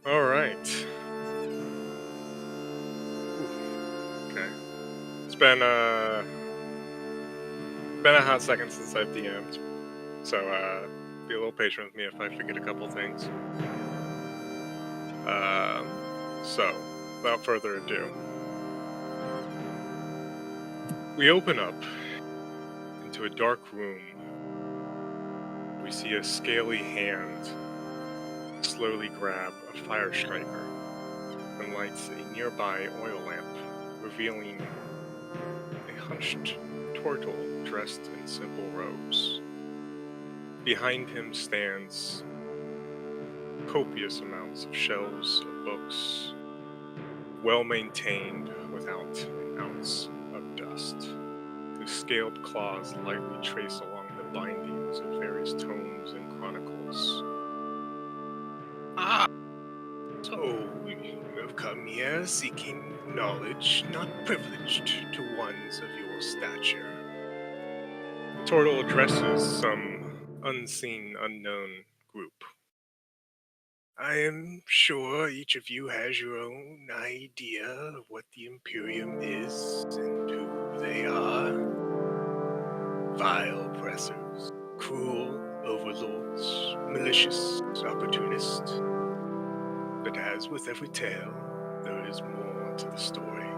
All right. Okay. It's been a hot second since I've DM'd, so be a little patient with me if I forget a couple things. So without further ado, we open up into a dark room. We see a scaly hand slowly grab a fire striker and lights a nearby oil lamp, revealing a hunched turtle dressed in simple robes. Behind him stands copious amounts of shelves of books, well maintained without an ounce of dust, whose scaled claws lightly trace along the bindings of various tomes and chronicles. Ah, so you have come here seeking knowledge, not privileged to ones of your stature. The turtle addresses some unseen, unknown group. I am sure each of you has your own idea of what the Imperium is and who they are. Vile oppressors, cruel overlords, malicious opportunists. But as with every tale, there is more to the story.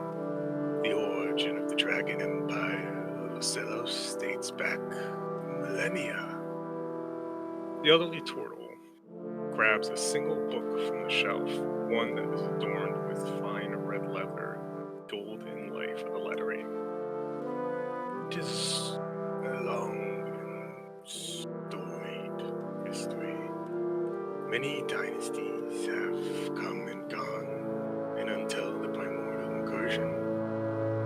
The origin of the Dragon Empire of Ocellos dates back millennia. The elderly turtle grabs a single book from the shelf, one that is adorned with fine red leather, gold inlay for the lettering. It is a long and storied history. Many dynasties have come and gone, and until the primordial incursion,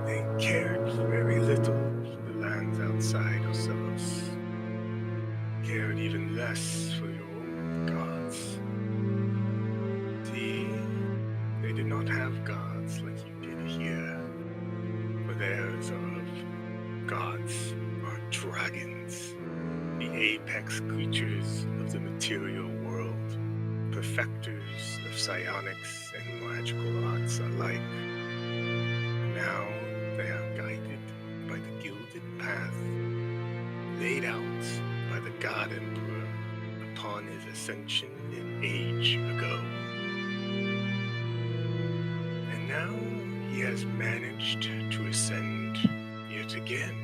they cared very little for the lands outside Ocelos, cared even less for your own gods. See, they did not have gods like you did here, for theirs are of gods are dragons, the apex creatures of the material world, perfecters of psionics and magical arts alike. Now they are guided by the gilded path laid out by the God Emperor upon his ascension an age ago. And now he has managed to ascend yet again,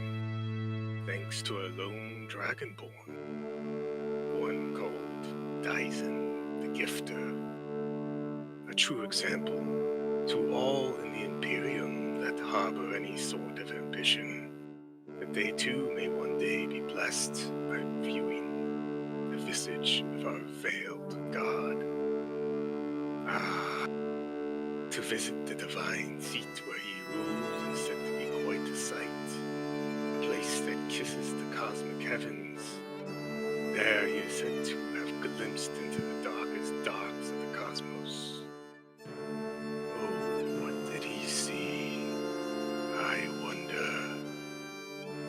thanks to a lone dragonborn, one called Dyson the Gifter, a true example to all in the Imperium that harbor any sort of ambition, that they too may one day be blessed by viewing the visage of our veiled God. Ah, to visit the divine seat where he rules is said to be quite a sight, a place that kisses the cosmic heavens. There he is said to have glimpsed into the darkest darks of the cosmos. Oh, what did he see? I wonder.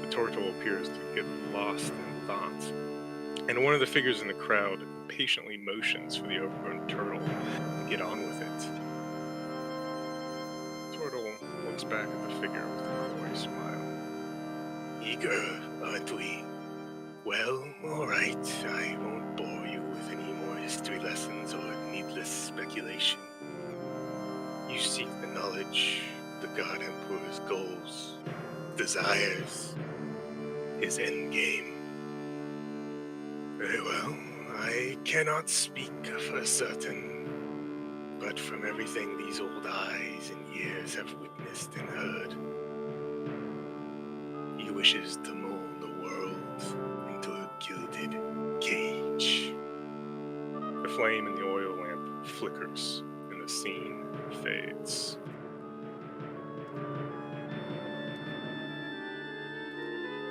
The turtle appears to get lost in thought, and one of the figures in the crowd patiently motions for the overgrown turtle to get on with it. Turtle looks back at the figure with a coy smile. Eager, aren't we? Well, all right. I won't bore you with any more history lessons or needless speculation. You seek the knowledge of the God Emperor's goals, desires, his endgame. Very well. I cannot speak for certain, but from everything these old eyes and ears have witnessed and heard, he wishes to mold the world into a gilded cage. The flame in the oil lamp flickers, and the scene fades.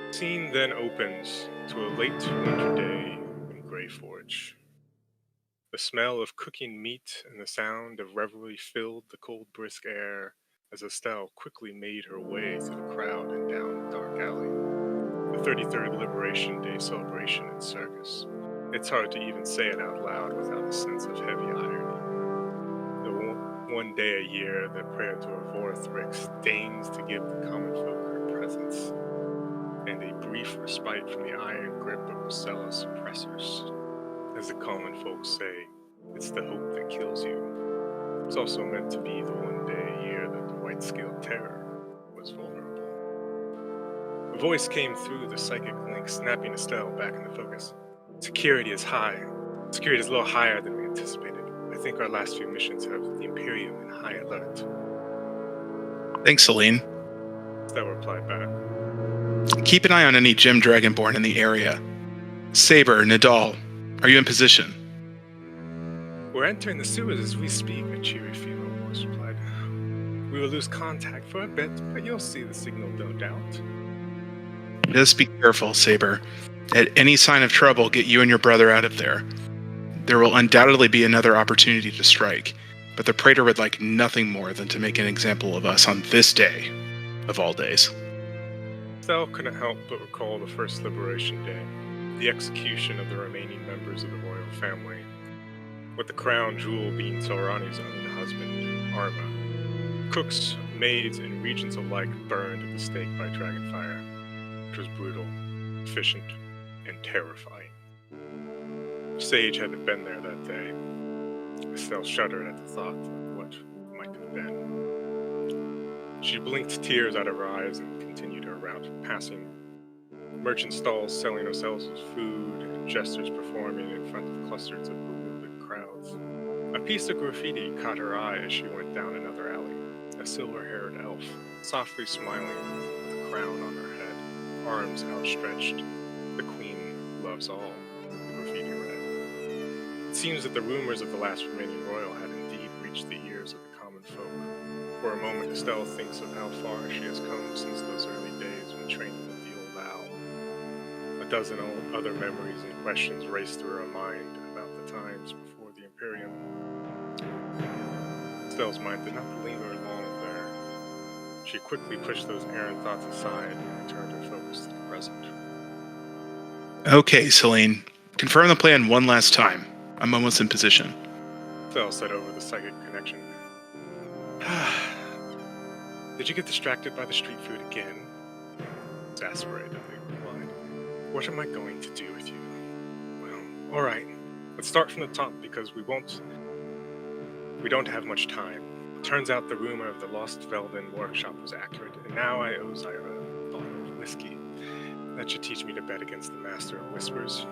The scene then opens to a late winter day in Greyforge. The smell of cooking meat and the sound of revelry filled the cold, brisk air as Estelle quickly made her way through the crowd and down a dark alley. The 33rd Liberation Day celebration and circus. It's hard to even say it out loud without a sense of heavy irony. one day a year the Praetor Vorthrix deigns to give the common folk her presence, and a brief respite from the iron grip of Ocellos oppressors. As the common folk say, it's the hope that kills you. It's also meant to be the one day a year that the white-scaled terror was vulnerable. A voice came through the psychic link, snapping Estelle back into focus. Security is high. Security is a little higher than we anticipated. I think our last few missions have the Imperium in high alert. Thanks, Celine. Estelle replied back. Keep an eye on any Gem Dragonborn in the area. Saber, Nadal, are you in position? We're entering the sewers as we speak, a cheery female voice replied. We will lose contact for a bit, but you'll see the signal, no doubt. Just be careful, Saber. At any sign of trouble, get you and your brother out of there. There will undoubtedly be another opportunity to strike, but the Praetor would like nothing more than to make an example of us on this day, of all days. Estelle couldn't help but recall the first Liberation Day, the execution of the remaining members of the royal family, with the crown jewel being Telrani's own husband, Arma. Cooks, maids, and regents alike burned at the stake by dragonfire, which was brutal, efficient, and terrifying. Sage hadn't been there that day. Estelle shuddered at the thought of what might have been. She blinked tears out of her eyes and continued her route, passing merchant stalls selling Ocellos' food and jesters performing in front of clusters of bewildered crowds. A piece of graffiti caught her eye as she went down another alley. A silver-haired elf, softly smiling with a crown on her head, arms outstretched. The Queen loves all, the graffiti read. It seems that the rumors of the last remaining royal had indeed reached the ears of the common folk. For a moment, Estelle thinks of how far she has come since those early days when training with the old owl. A dozen other memories and questions raced through her mind about the times before the Imperium. Estelle's mind did not linger long there. She quickly pushed those errant thoughts aside and returned her focus to the present. Okay, Celine. Confirm the plan one last time. I'm almost in position. Estelle said over the psychic connection. Did you get distracted by the street food again? Exasperatedly replied. What am I going to do with you? Well, alright. Let's start from the top because we don't have much time. Turns out the rumor of the lost Velden workshop was accurate, and now I owe Zyra a bottle of whiskey. That should teach me to bet against the Master of Whispers.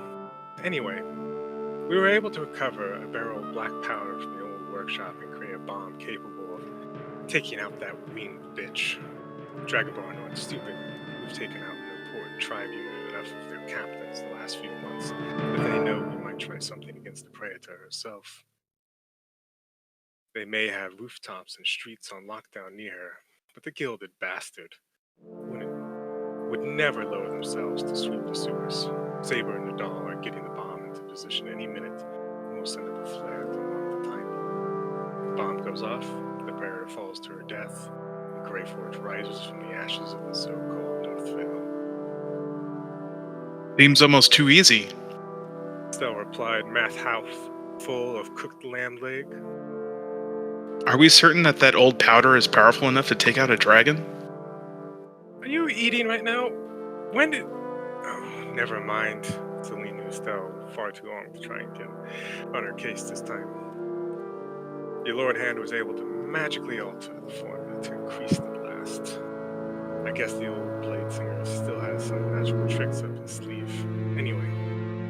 Anyway, we were able to recover a barrel of black powder from the old workshop and create a bomb capable of taking out that winged bitch. Dragonborn aren't stupid. We've taken out an important tribune and enough of their captains the last few months that they know we might try something against the Praetor herself. They may have rooftops and streets on lockdown near her, but the gilded bastard would never lower themselves to sweep the sewers. Saber and Nadal are getting the bomb into position any minute, and we'll send up a flare to unlock the timing. The bomb goes off, the Praetor falls to her death, and Greyforge rises from the ashes of the so-called North Vale. Seems almost too easy. Estelle replied, mouth full of cooked lamb leg. Are we certain that that old powder is powerful enough to take out a dragon? Are you eating right now? When did... Oh, never mind. Celine knew Estelle far too long to try and get on her case this time. Your Lord Hand was able to magically alter the formula to increase the blast. I guess the old blade singer still has some magical tricks up his sleeve. Anyway,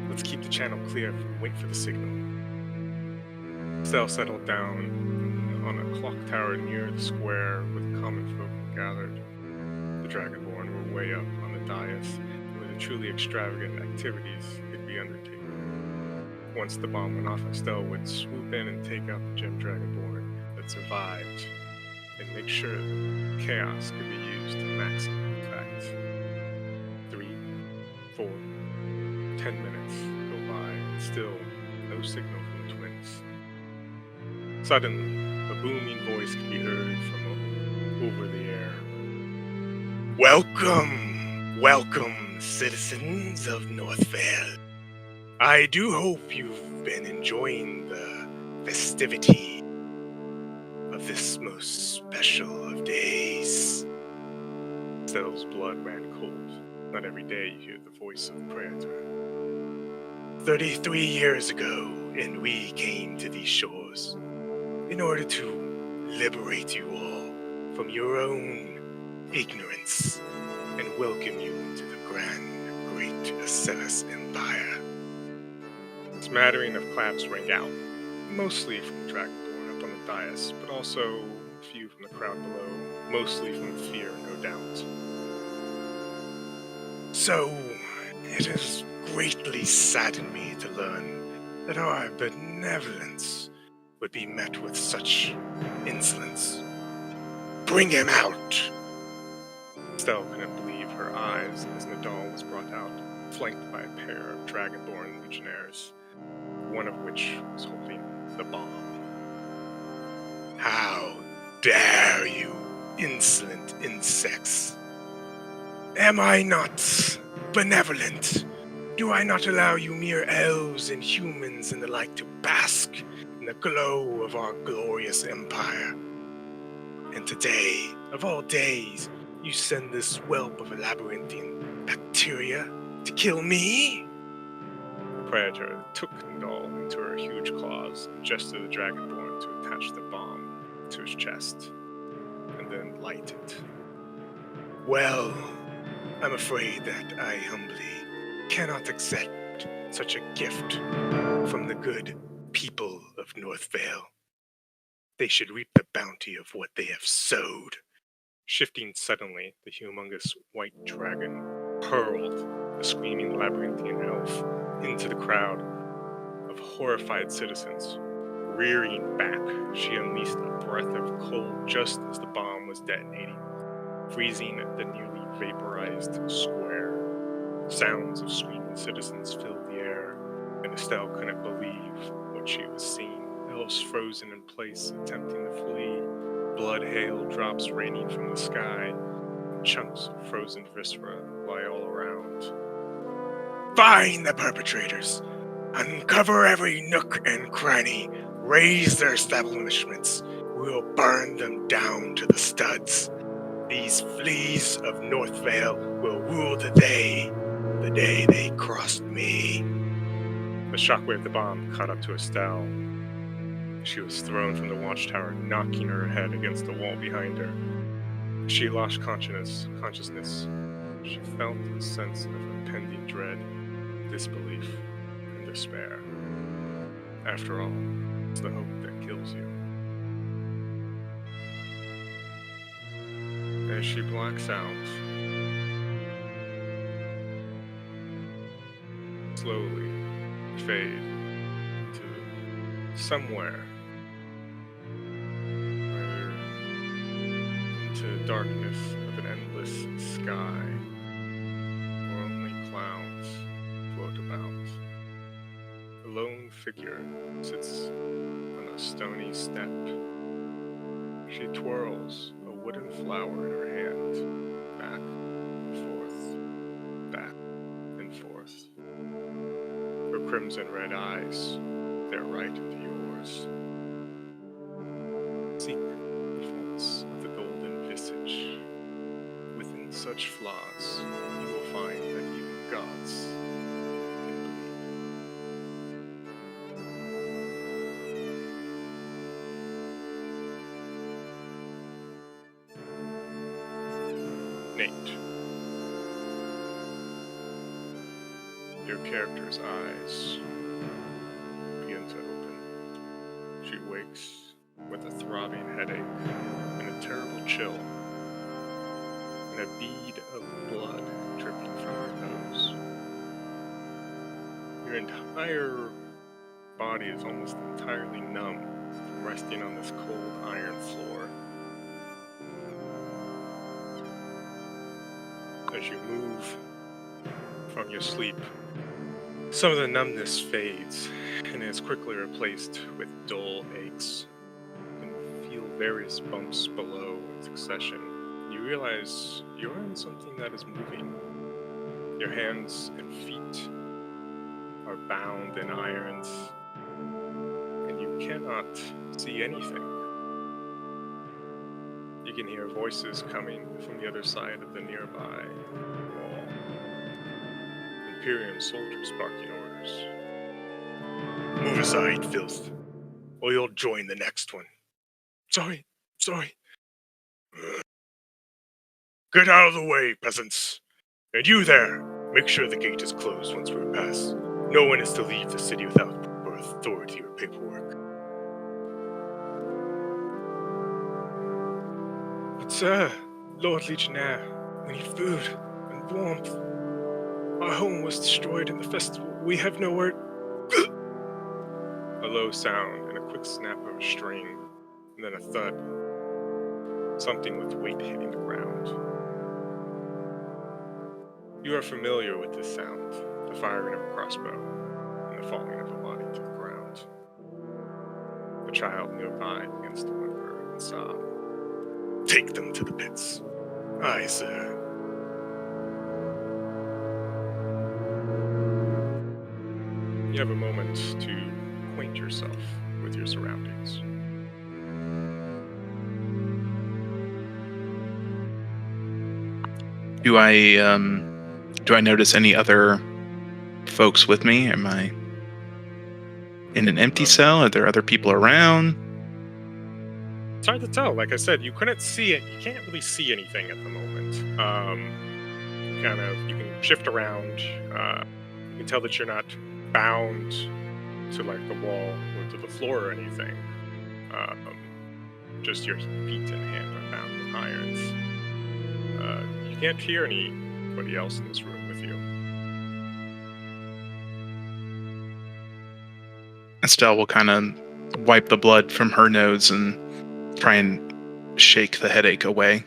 let's keep the channel clear and wait for the signal. Estelle settled down on a clock tower near the square with the common folk gathered. The Dragonborn were way up on the dais, where the truly extravagant activities could be undertaken. Once the bomb went off, Estelle would swoop in and take out the Gem Dragonborn that survived, and make sure that chaos could be used to maximum effect. 3, 4, 10 minutes go by, and still no signal from the twins. Suddenly, a booming voice can be heard from over the air. Welcome, citizens of Northvale. I do hope you've been enjoying the festivity of this most special of days. Stell's blood ran cold. Not every day you hear the voice of the Praetor. 33 years ago, and we came to these shores in order to liberate you all from your own ignorance and welcome you into the grand, great Ocellos Empire. A smattering of claps rang out, mostly from the Dragonborn up on the dais, but also a few from the crowd below, mostly from fear, no doubt. So, it has greatly saddened me to learn that our benevolence would be met with such insolence. Bring him out! Stell couldn't believe her eyes as Nadal was brought out, flanked by a pair of Dragonborn legionnaires, one of which was holding the bomb. How dare you, insolent insects! Am I not benevolent? Do I not allow you mere elves and humans and the like to bask in the glow of our glorious empire? And today, of all days, you send this whelp of a labyrinthine bacteria to kill me? The Praetor took Ndal into her huge claws and gestured the Dragonborn to attach the bomb to his chest, and then light it. Well, I'm afraid that I humbly cannot accept such a gift from the good people of North Vale. They should reap the bounty of what they have sowed. Shifting suddenly, the humongous white dragon hurled the screaming labyrinthine elf into the crowd of horrified citizens. Rearing back, she unleashed a breath of cold just as the bomb was detonating, freezing the nearly vaporized square. Sounds of screaming citizens filled the air, and Estelle couldn't believe what she was seeing. Elves frozen in place, attempting to flee, blood hail drops raining from the sky, and chunks of frozen viscera lie all around. Find the perpetrators! Uncover every nook and cranny! Raise their establishments! We'll burn them down to the studs! These fleas of North Vale will rule the day they crossed me. The shockwave of the bomb caught up to Estelle. She was thrown from the watchtower, knocking her head against the wall behind her. She lost consciousness. She felt a sense of impending dread, disbelief, and despair. After all, it's the hope that kills you. As she blacks out, slowly fade into somewhere, either into darkness of an endless sky, where only clouds float about. A lone figure sits on a stony step. She twirls a wooden flower in her hand, back and forth, back and forth. Her crimson red eyes stare right into yours. Seek the faults of the golden visage. Within such flaws, you will find that even gods can bleed. Nate. Your character's eyes begin to open. She wakes with a throbbing headache and a terrible chill, and a bead of blood dripping from her nose. Your entire body is almost entirely numb from resting on this cold iron floor. As you move from your sleep, some of the numbness fades and is quickly replaced with dull aches. You can feel various bumps below in succession. You realize you're in something that is moving. Your hands and feet are bound in irons, and you cannot see anything. You can hear voices coming from the other side of the nearby wall. Imperium soldiers barking orders. Move aside, filth, or you'll join the next one. Sorry. Get out of the way, peasants. And you there, make sure the gate is closed once we're past. No one is to leave the city without proper authority or paperwork. But sir, Lord Legionnaire, we need food and warmth. Our home was destroyed in the festival. We have nowhere... A low sound and a quick snap of a string, and then a thud. Something with weight hitting the ground. You are familiar with this sound, the firing of a crossbow, and the falling of a body to the ground. The child nearby begins to whimper and sob. Take them to the pits. Aye, sir. You have a moment to acquaint yourself with your surroundings. Do I notice any other folks with me? Am I in an empty cell? Are there other people around? It's hard to tell. Like I said, you couldn't see it. You can't really see anything at the moment. You can shift around. You can tell that you're not bound to like the wall or to the floor or anything. Just your feet and hand are bound with irons. You can't hear anybody else in this room with you. Estelle will kind of wipe the blood from her nose and try and shake the headache away.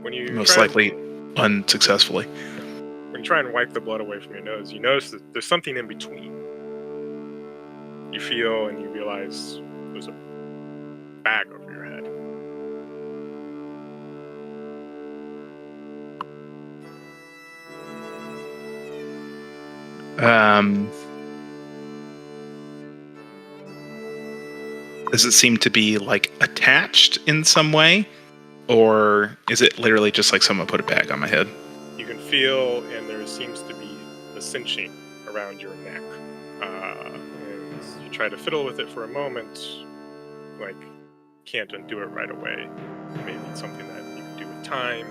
Most likely unsuccessfully. When you try and wipe the blood away from your nose, you notice that there's something in between. You feel and you realize there's a bag over your head. Does it seem to be like attached in some way? Or is it literally just like someone put a bag on my head? You can feel, and there seems to be a cinching around your neck. And you try to fiddle with it for a moment, like, can't undo it right away. Maybe it's something that you can do with time,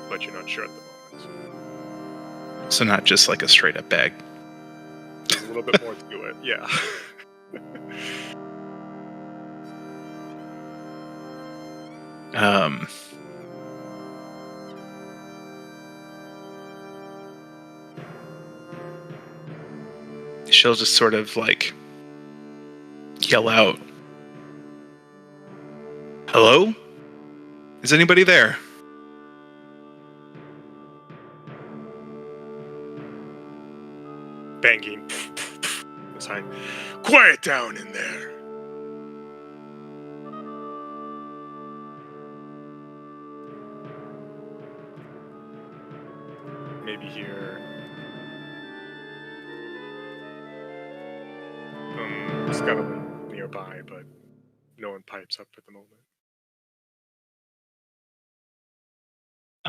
but you're not sure at the moment. So not just like a straight up bag. There's a little bit more to it, yeah. She'll just sort of like yell out, "Hello? Is anybody there?" Banging. The sign. Quiet down in there. Maybe here. Scuttling nearby, but no one pipes up at the moment.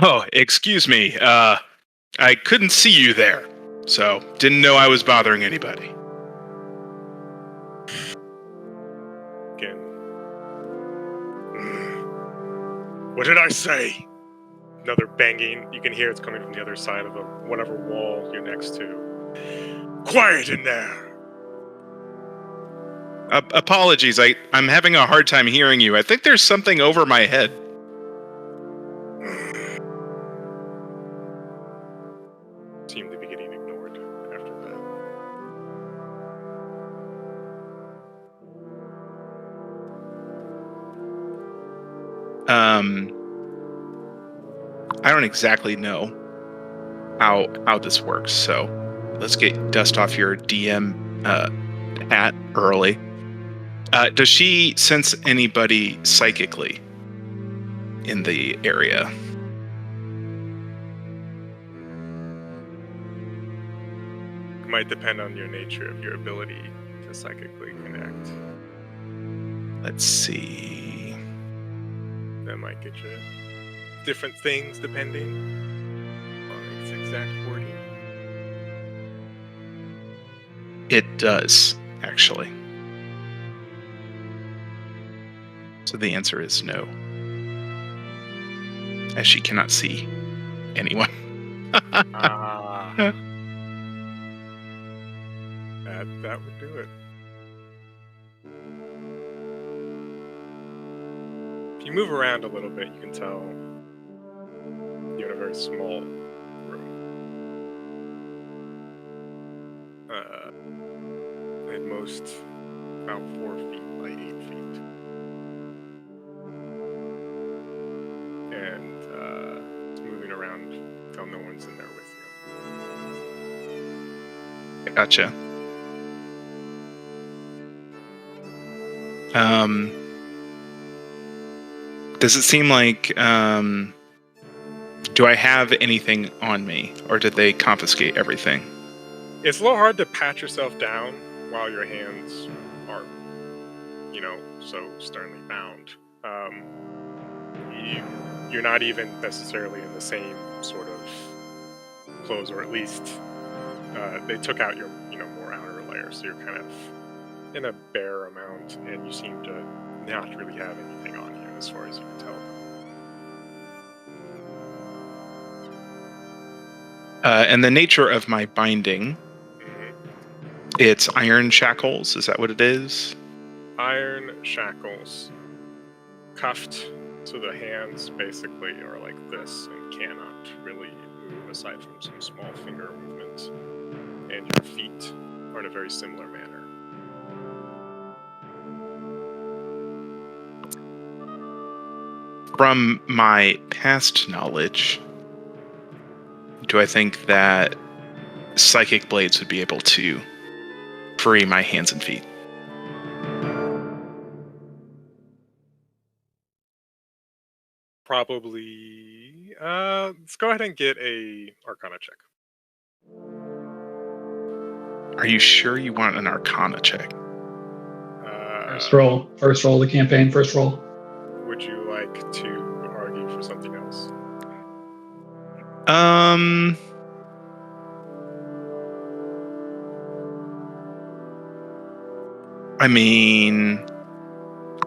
Oh, excuse me. I couldn't see you there, so didn't know I was bothering anybody. Again. What did I say? Another banging. You can hear it's coming from the other side of whatever wall you're next to. Quiet in there! Apologies, I'm having a hard time hearing you. I think there's something over my head. Seem to be getting ignored after that. I don't exactly know how this works, so let's get dust off your DM hat early. Does she sense anybody psychically in the area? It might depend on your nature of your ability to psychically connect. Let's see. That might get you different things depending on its exact wording. It does, actually. So the answer is no. As she cannot see anyone. Ah, that would do it. If you move around a little bit, you can tell you're in a very small room. At most, about 4 feet by 8 feet. And it's moving around until no one's in there with you. Gotcha. Does it seem like, do I have anything on me, or did they confiscate everything? It's a little hard to pat yourself down while your hands are, so sternly bound. You're not even necessarily in the same sort of clothes, or at least they took out your, more outer layer, so you're kind of in a bare amount, and you seem to not really have anything on you as far as you can tell. And the nature of my binding, it's iron shackles. Is that what it is? Iron shackles, cuffed, so the hands basically are like this and cannot really move aside from some small finger movements, and your feet are in a very similar manner. From my past knowledge, do I think that psychic blades would be able to free my hands and feet? Probably. Let's go ahead and get a Arcana check. Are you sure you want an Arcana check? First roll of the campaign. First roll. Would you like to argue for something else? I mean,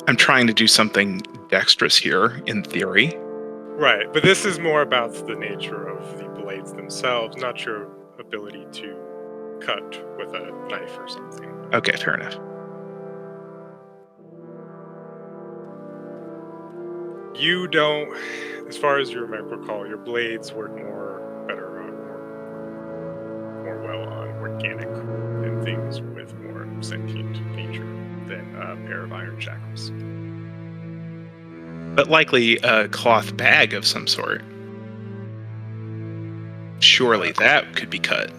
I'm trying to do something dexterous here, in theory. Right, but this is more about the nature of the blades themselves, not your ability to cut with a knife or something. Okay, fair enough. You don't, as far as you recall, your blades work more well on organic and things with more sentient nature than a pair of iron shackles. But likely a cloth bag of some sort. Surely that could be cut.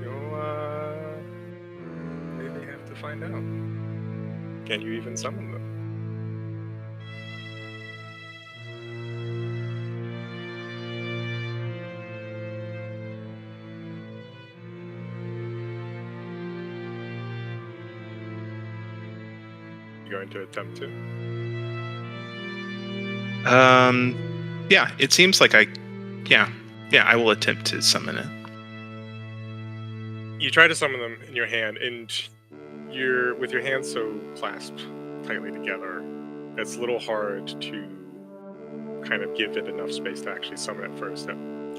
You'll maybe have to find out. Can you even summon them? You going to attempt to? Yeah, it seems like I will attempt to summon it. You try to summon them in your hand, and you're with your hands so clasped tightly together, it's a little hard to kind of give it enough space to actually summon it first.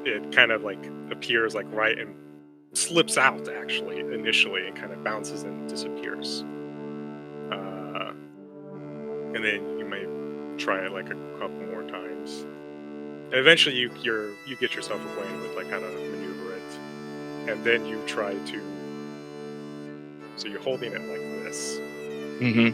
It kind of like appears like right and slips out actually initially, and kind of bounces and disappears. And then you may try it like a couple more times. And eventually you get yourself acquainted with like how to maneuver it. And then you try to, so you're holding it like this. Mm-hmm.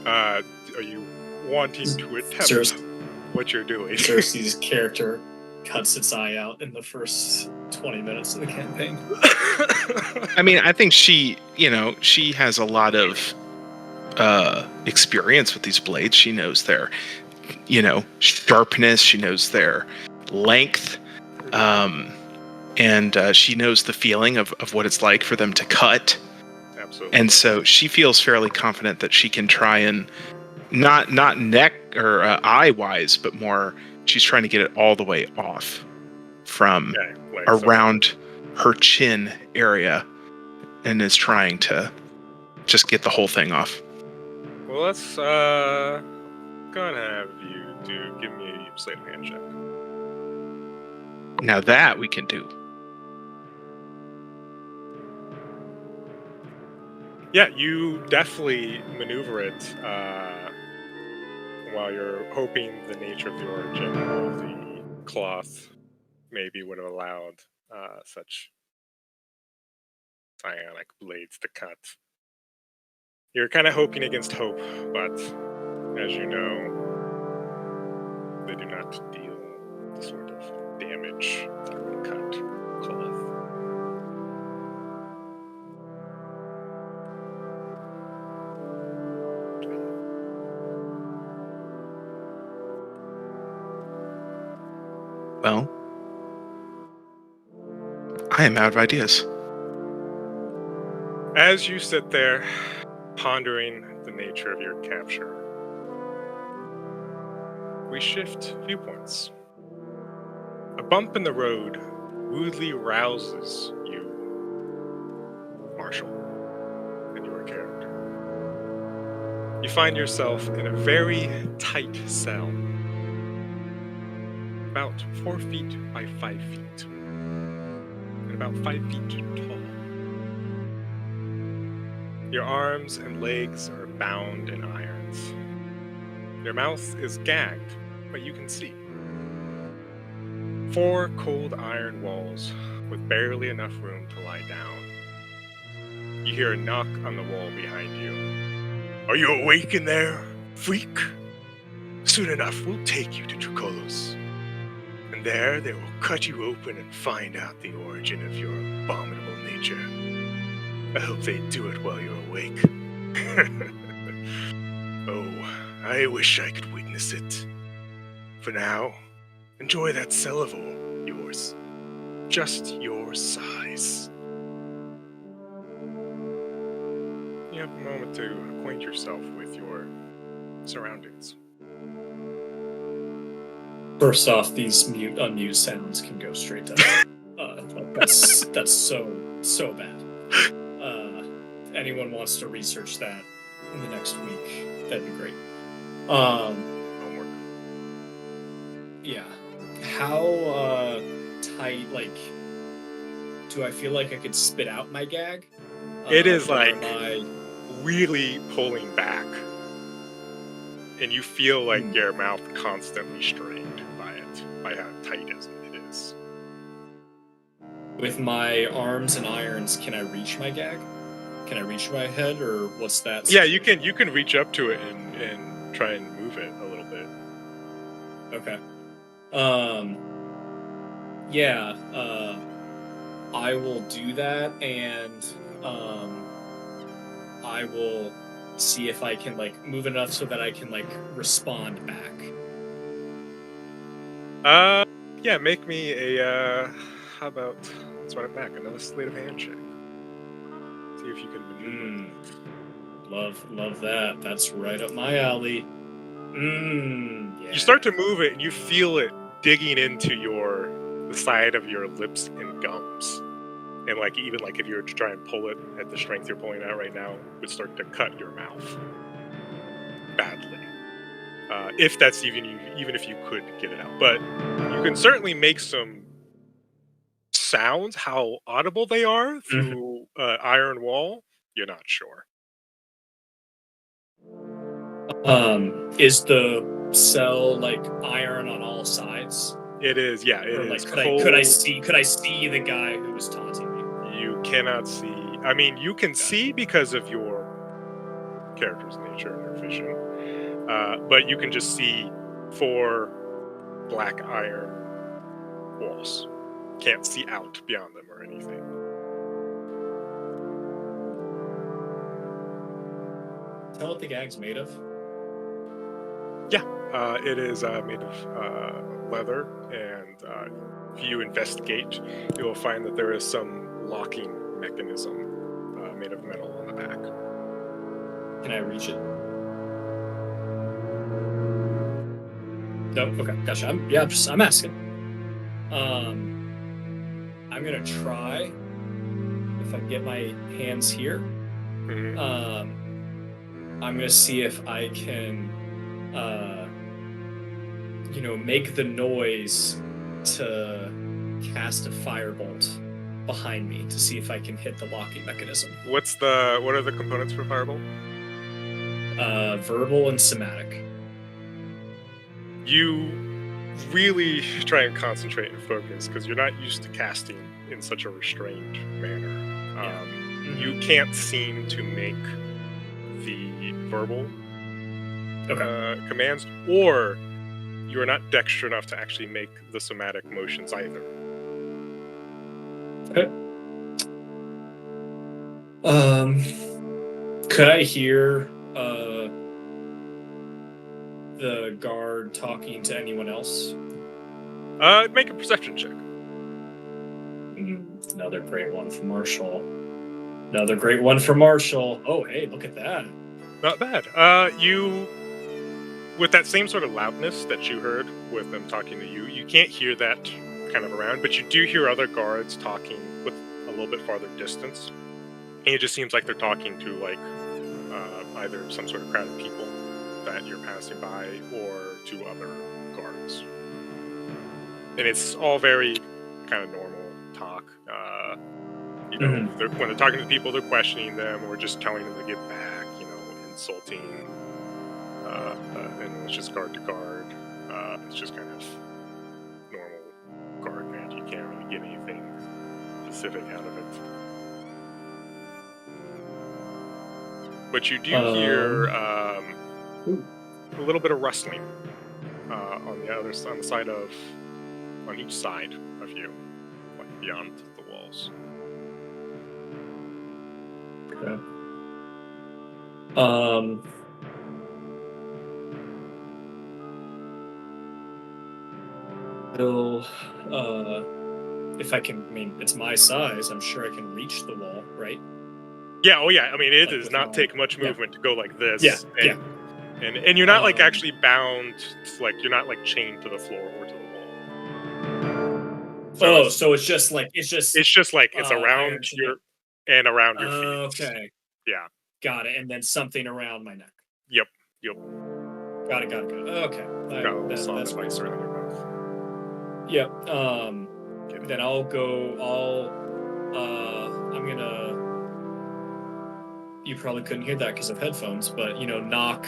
Are you wanting to attempt what you're doing? Cersei's character cuts its eye out in the first 20 minutes of the campaign. I mean, I think she has a lot of experience with these blades. She knows their, sharpness. She knows their length. and she knows the feeling of what it's like for them to cut. Absolutely. And so she feels fairly confident that she can try and not neck or eye wise, but more she's trying to get it all the way off from Okay, like around her chin area, and is trying to just get the whole thing off. Well, let's gonna have you give me a sleight of hand check. Now that we can do. Yeah, you definitely maneuver it while you're hoping the nature of the origin of the cloth maybe would have allowed such psionic blades to cut. You're kind of hoping against hope, but as you know, they do not deal the sort of damage that would cut cloth. Well, I am out of ideas. As you sit there, pondering the nature of your capture, we shift viewpoints. A bump in the road rudely rouses you, Marshall, and your character. You find yourself in a very tight cell, about 4 feet by 5 feet, and about 5 feet tall. Your arms and legs are bound in irons. Your mouth is gagged, but you can see. 4 cold iron walls with barely enough room to lie down. You hear a knock on the wall behind you. Are you awake in there, freak? Soon enough, we'll take you to Dracolos. And there they will cut you open and find out the origin of your abominable nature. I hope they do it while you're awake. Oh, I wish I could witness it. For now, enjoy that cell of yours. Just your size. You have a moment to acquaint yourself with your surroundings. First off, these unused sounds can go straight to that's so bad. If anyone wants to research that in the next week, that'd be great. Homework. Yeah. How tight, like, do I feel like I could spit out my gag? It is or like am I... really pulling back. And you feel like your mouth constantly strained by how tight it is. With my arms and irons, can I reach my gag? Can I reach my head, or what's that? Yeah, you can reach up to it and try and move it a little bit. Okay. Yeah, I will do that, and I will see if I can, like, move enough so that I can, like, respond back. Yeah, make me a, how about, let's run it back, another sleight of hand check. See if you can maneuver. Love that. That's right up my alley. Yeah. You start to move it, and you feel it digging into the side of your lips and gums. And like even like if you were to try and pull it at the strength you're pulling out right now, it would start to cut your mouth badly. If that's even if you could get it out, but you can certainly make some sounds. How audible they are through iron wall, you're not sure. Is the cell like iron on all sides? It is, yeah. It or is. like Cold. could I see the guy who was taunting me? You cannot see. I mean, you can see because of your character's nature and your vision, but you can just see 4 black iron walls. Can't see out beyond them or anything. Tell what the gag's made of. Yeah, It is made of leather, and if you investigate, you will find that there is some locking mechanism made of metal on the back. Can I reach it? No. Okay. Gotcha. I'm asking. I'm gonna try if I get my hands here. Mhm. I'm gonna see if I can, make the noise to cast a firebolt behind me to see if I can hit the locking mechanism. What are the components for Firebolt? Verbal and somatic. You really try and concentrate and focus because you're not used to casting in such a restrained manner. Yeah. You can't seem to make the verbal commands, or you are not dexterous enough to actually make the somatic motions either. Okay. Could I hear the guard talking to anyone else? Make a perception check. Another great one for Marshall. Another great one for Marshall. Oh, hey, look at that. Not bad. You, with that same sort of loudness that you heard with them talking to you, you can't hear that kind of around, but you do hear other guards talking with a little bit farther distance. And it just seems like they're talking to like either some sort of crowd of people that you're passing by or to other guards. And it's all very kind of normal talk. When they're talking to people, they're questioning them or just telling them to get back, insulting. And it's just guard to guard. It's just kind of normal guard command. You can't really get anything specific out of it. But you do hear a little bit of rustling on each side of you, like beyond the walls. Okay. If I can, it's my size. I'm sure I can reach the wall, right? Yeah. Oh, yeah. I mean, it Like does not take much movement to go like this. Yeah. And you're not like actually bound. Like you're not like chained to the floor or to the wall. So it's just like it's around around your feet. Okay. Yeah. Got it. And then something around my neck. Yep. Got it. Okay. Got a little That's vicer in your mouth. Yep. Then I'll go. I'm gonna. You probably couldn't hear that because of headphones, but knock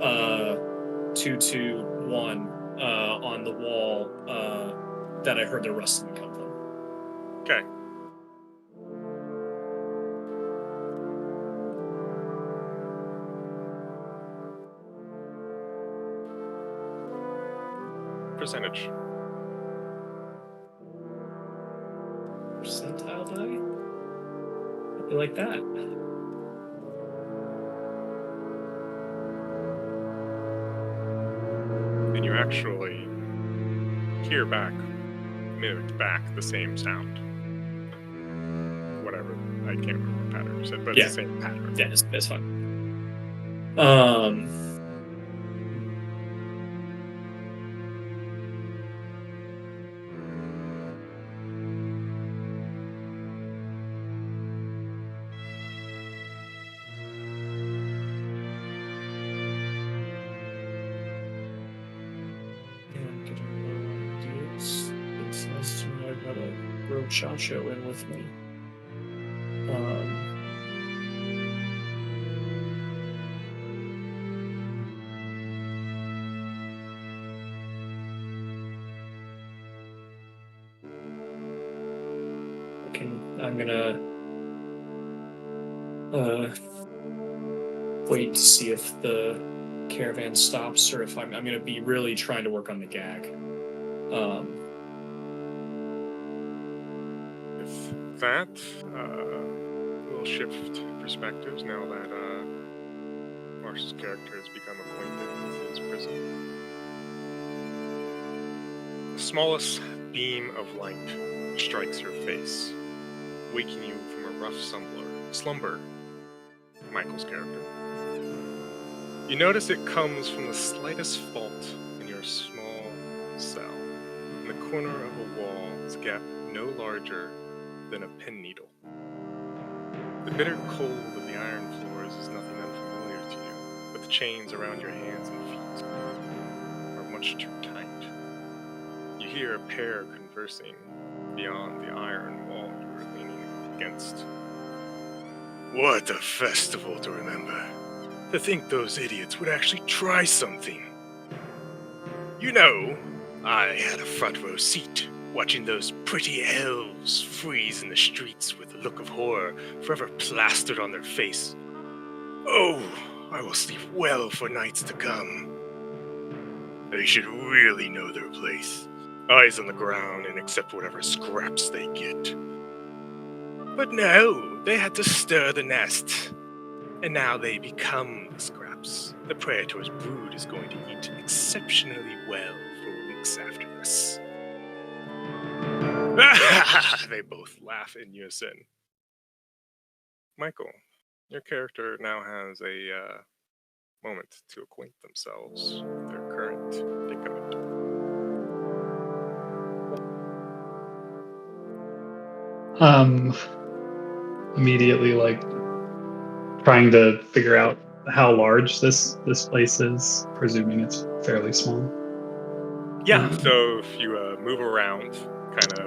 221 on the wall that I heard the rustling come from. Okay. Percentage. Percentile die? I feel like that. And you actually mimic back the same sound. Whatever. I can't remember what pattern you said, but it's the same pattern. Yeah, it's fine. It's nice to know I've got a real Chacho in with me. I'm gonna wait to see if the caravan stops or if I'm gonna be really trying to work on the gag. With that, we'll shift perspectives now that Marshall's character has become acquainted with his prison. smallest beam of light strikes your face, waking you from a rough slumber, Michael's character. You notice it comes from the slightest fault in your small cell. In the corner of a wall is a gap no larger than a pin needle. The bitter cold of the iron floors is nothing unfamiliar to you, but the chains around your hands and feet are much too tight. You hear a pair conversing beyond the iron wall you were leaning against. What a festival to remember. To think those idiots would actually try something. You know, I had a front row seat, watching those pretty elves freeze in the streets with a look of horror forever plastered on their face. Oh, I will sleep well for nights to come. They should really know their place. Eyes on the ground and accept whatever scraps they get. But no, they had to stir the nest. And now they become the scraps. The Praetor's brood is going to eat exceptionally well for weeks after this. They both laugh in unison. Michael, your character now has a moment to acquaint themselves with their current predicament. Immediately like trying to figure out how large this place is, presuming it's fairly small. Yeah, so if you move around, kind of,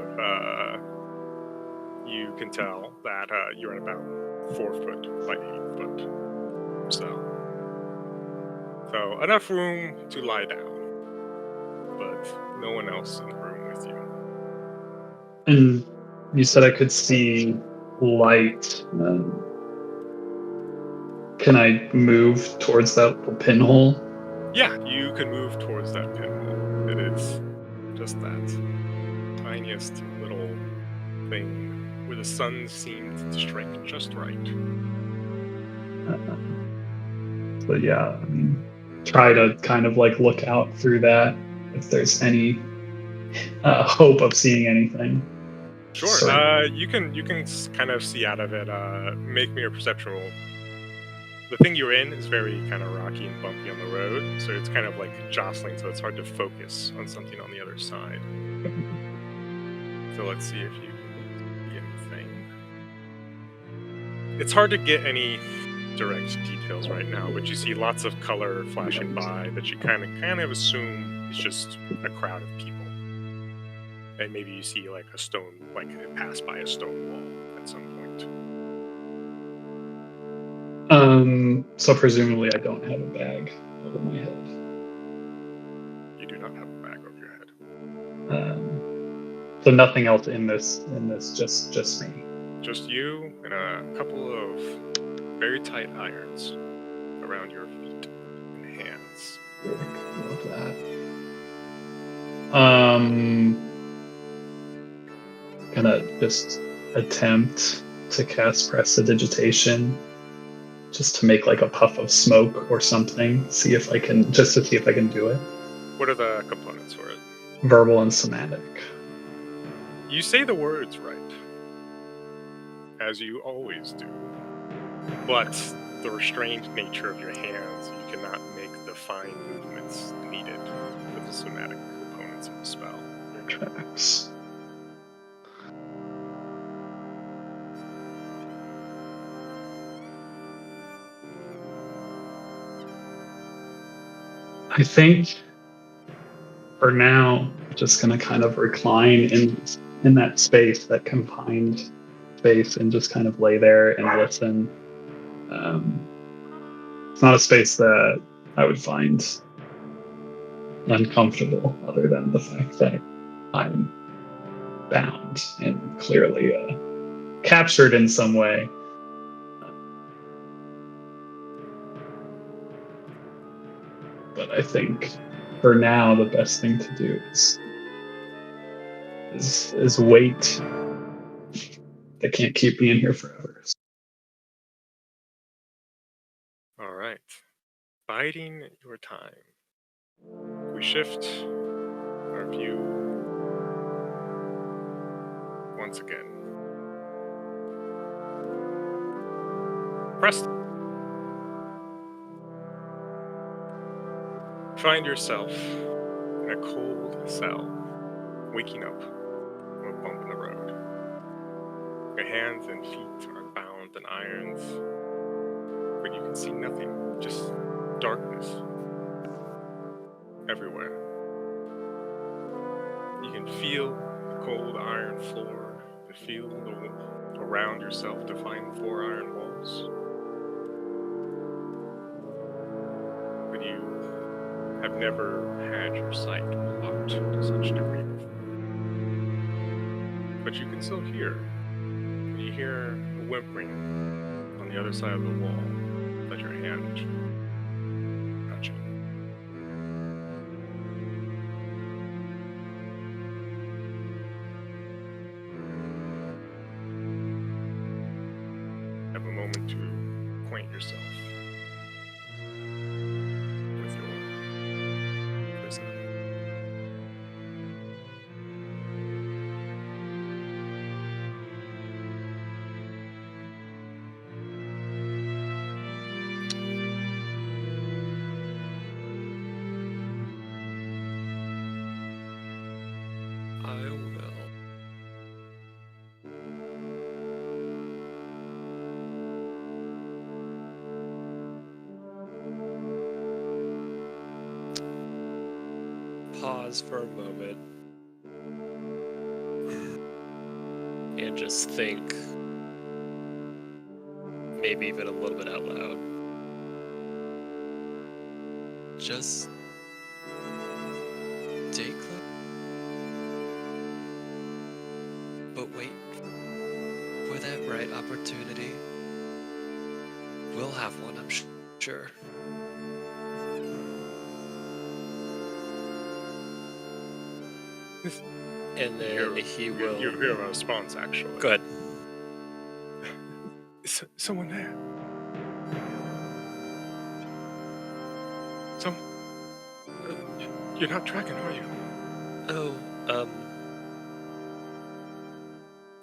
you can tell that you're at about 4 foot by 8 foot. So enough room to lie down, but no one else in the room with you. And you said I could see light. Can I move towards that little pinhole? Yeah, you can move towards that pinhole. It is just that tiniest little thing where the sun seemed to strike just right. But yeah, I mean, try to kind of like look out through that if there's any hope of seeing anything. Sure. Sorry. You can kind of see out of it. Make me a perception roll. The thing you're in is very kind of rocky and bumpy on the road, so it's kind of like jostling, so it's hard to focus on something on the other side. So let's see if you can see anything. It's hard to get any direct details right now, but you see lots of color flashing by that you kind of assume is just a crowd of people. And maybe you see like a stone, like it passed by a stone wall at some point. So presumably I don't have a bag over my head. You do not have a bag over your head. So nothing else in this, just me. Just you and a couple of very tight irons around your feet and hands. Love that. Gonna just attempt to cast prestidigitation, just to make like a puff of smoke or something. See if I can do it. What are the components for it? Verbal and somatic. You say the words right, as you always do, but the restrained nature of your hands, you cannot make the fine movements needed for the somatic components of the spell. Tracks. I think for now, I'm just gonna kind of recline in that space, that confined space, and just kind of lay there and listen. It's not a space that I would find uncomfortable, other than the fact that I'm bound and clearly captured in some way. But I think for now, the best thing to do is wait. They can't keep me in here forever. All right. Biding your time. We shift our view once again. Preston. Find yourself in a cold cell, waking up from a bump in the road. Your hands and feet are bound in irons, but you can see nothing, just darkness everywhere. You can feel the cold iron floor, the feel around yourself to find 4 iron walls. But you have never had your sight blocked to such degree before. But you can still hear. You hear a whimpering on the other side of the wall that your hand touching. Have a moment to acquaint yourself with your prisoner. I will. Pause for a moment and just think, maybe even a little bit out loud. Just Declan? But wait for that right opportunity. We'll have one, I'm sure. And then he will. You hear a response, actually. Go ahead. Is someone there? You're not tracking, are you? Oh,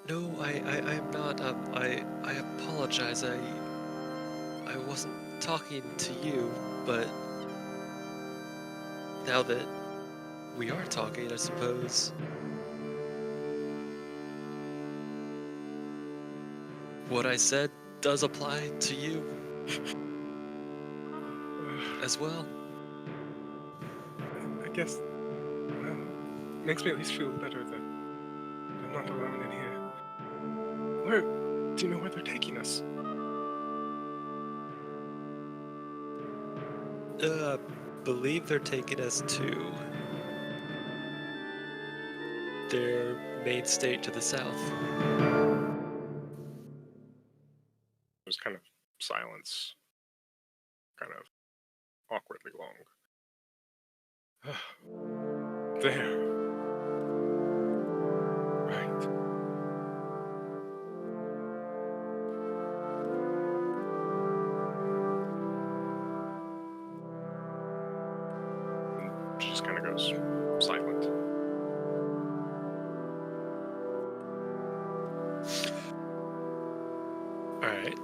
no, I'm not. I apologize. I wasn't talking to you, but now that we are talking, I suppose. What I said does apply to you as well. I guess, well, makes me at least feel better that I'm not alone in here. Where, do you know where they're taking us? Believe they're taking us to their main state to the south. There's kind of silence, kind of awkwardly long. There. Right. And she just kind of goes silent. Alright.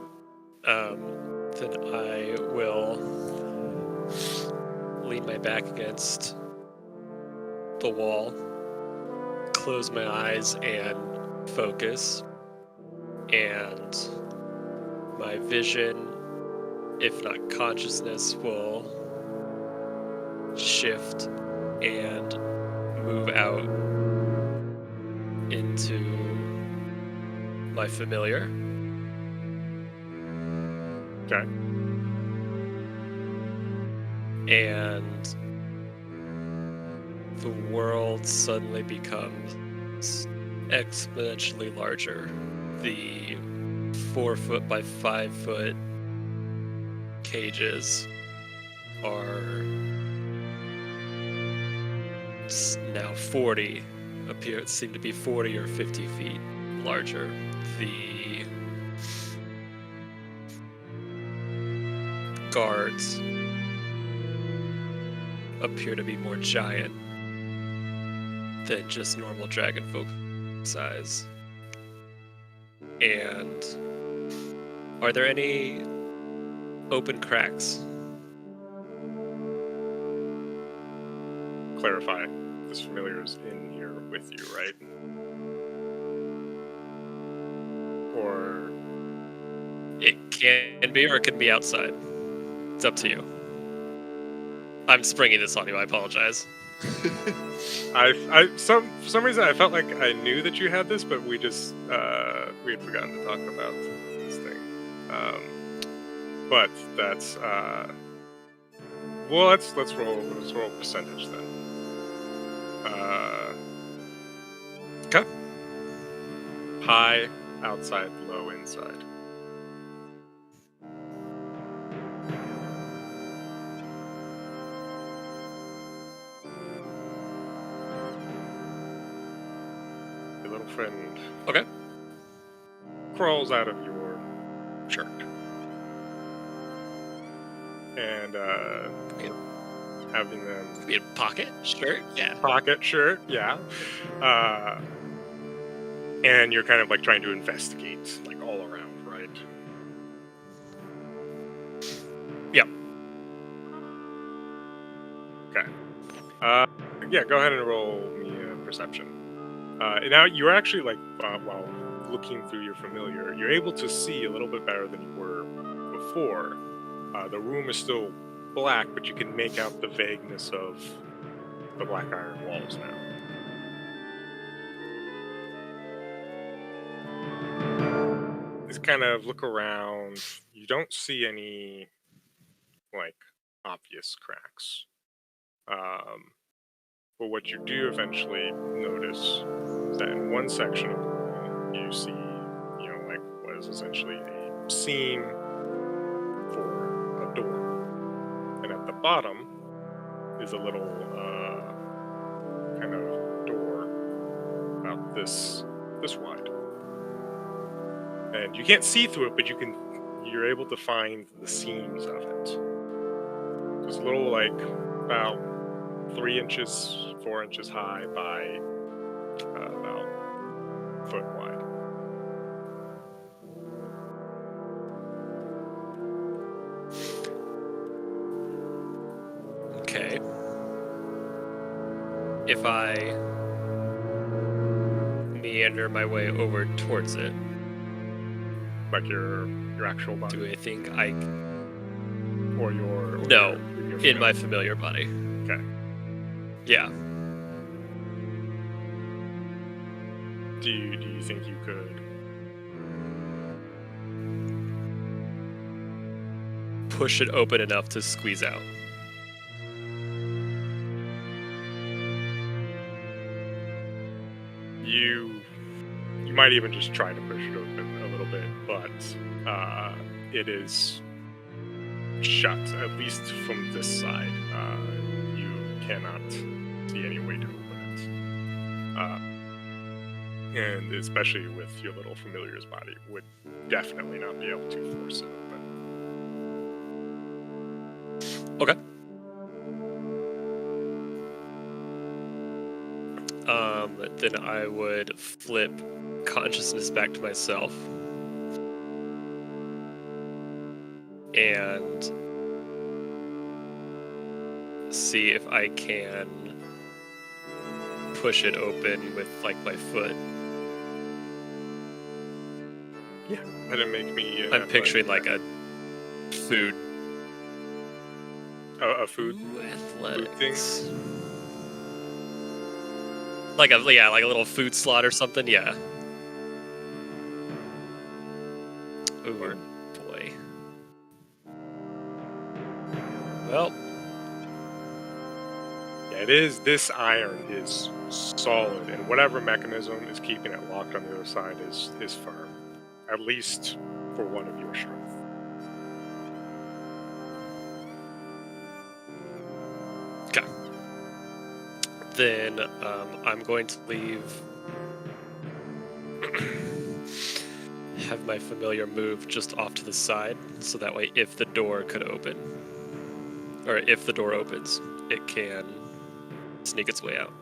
Then I will lean my back against the wall, close my eyes and focus, and my vision, if not consciousness, will shift and move out into my familiar. Okay. And the world suddenly becomes exponentially larger. The 4 foot by 5 foot cages are now 40, seem to be 40 or 50 feet larger. The guards appear to be more giant than just normal dragonfolk size. And are there any open cracks? Clarify, this familiar is in here with you, right? Or It can be, or it can be outside. It's up to you. I'm springing this on you. I apologize. for some reason I felt like I knew that you had this, but we just we had forgotten to talk about this thing. But that's well, let's roll percentage then. Okay. High outside, low inside. Your little friend Okay. crawls out of your shirt. And Yeah. having them Could be a pocket shirt. Yeah. pocket shirt, yeah. And you're kind of like trying to investigate, like all around, right? Yep. Okay. Yeah, go ahead and roll me a perception. Now you're actually like while looking through your familiar, you're able to see a little bit better than you were before. The room is still black, but you can make out the vagueness of the black iron walls now. Just kind of look around. You don't see any like obvious cracks. But what you do eventually notice is that in one section of the room you see, like what is essentially a seam for a door, and at the bottom is a little kind of door about this wide. And you can't see through it, but you're able to find the seams of it. It's a little like about 3 inches, 4 inches high by about a foot wide. Okay. If I meander my way over towards it, Like your actual body, do I think I or your No, your in my familiar body? Okay. Yeah. Do you think you could? Push it open enough to squeeze out. You might even just try to push it open a little bit, but it is shut, at least from this side. You cannot see any way to open it. And especially with your little familiar's body, would definitely not be able to force it open. Okay. Then I would flip consciousness back to myself. And see if I can push it open with like my foot. Yeah, that didn't make me. I'm picturing like a food. a food. Ooh, athletics. thing? Like a little food slot or something. Yeah. Oh boy. Well. Yeah, it is. This iron is solid, and whatever mechanism is keeping it locked on the other side is firm, at least for one of your strength. Okay. Then I'm going to leave. Have my familiar move just off to the side, so that way, if the door could open, or if the door opens, it can sneak its way out.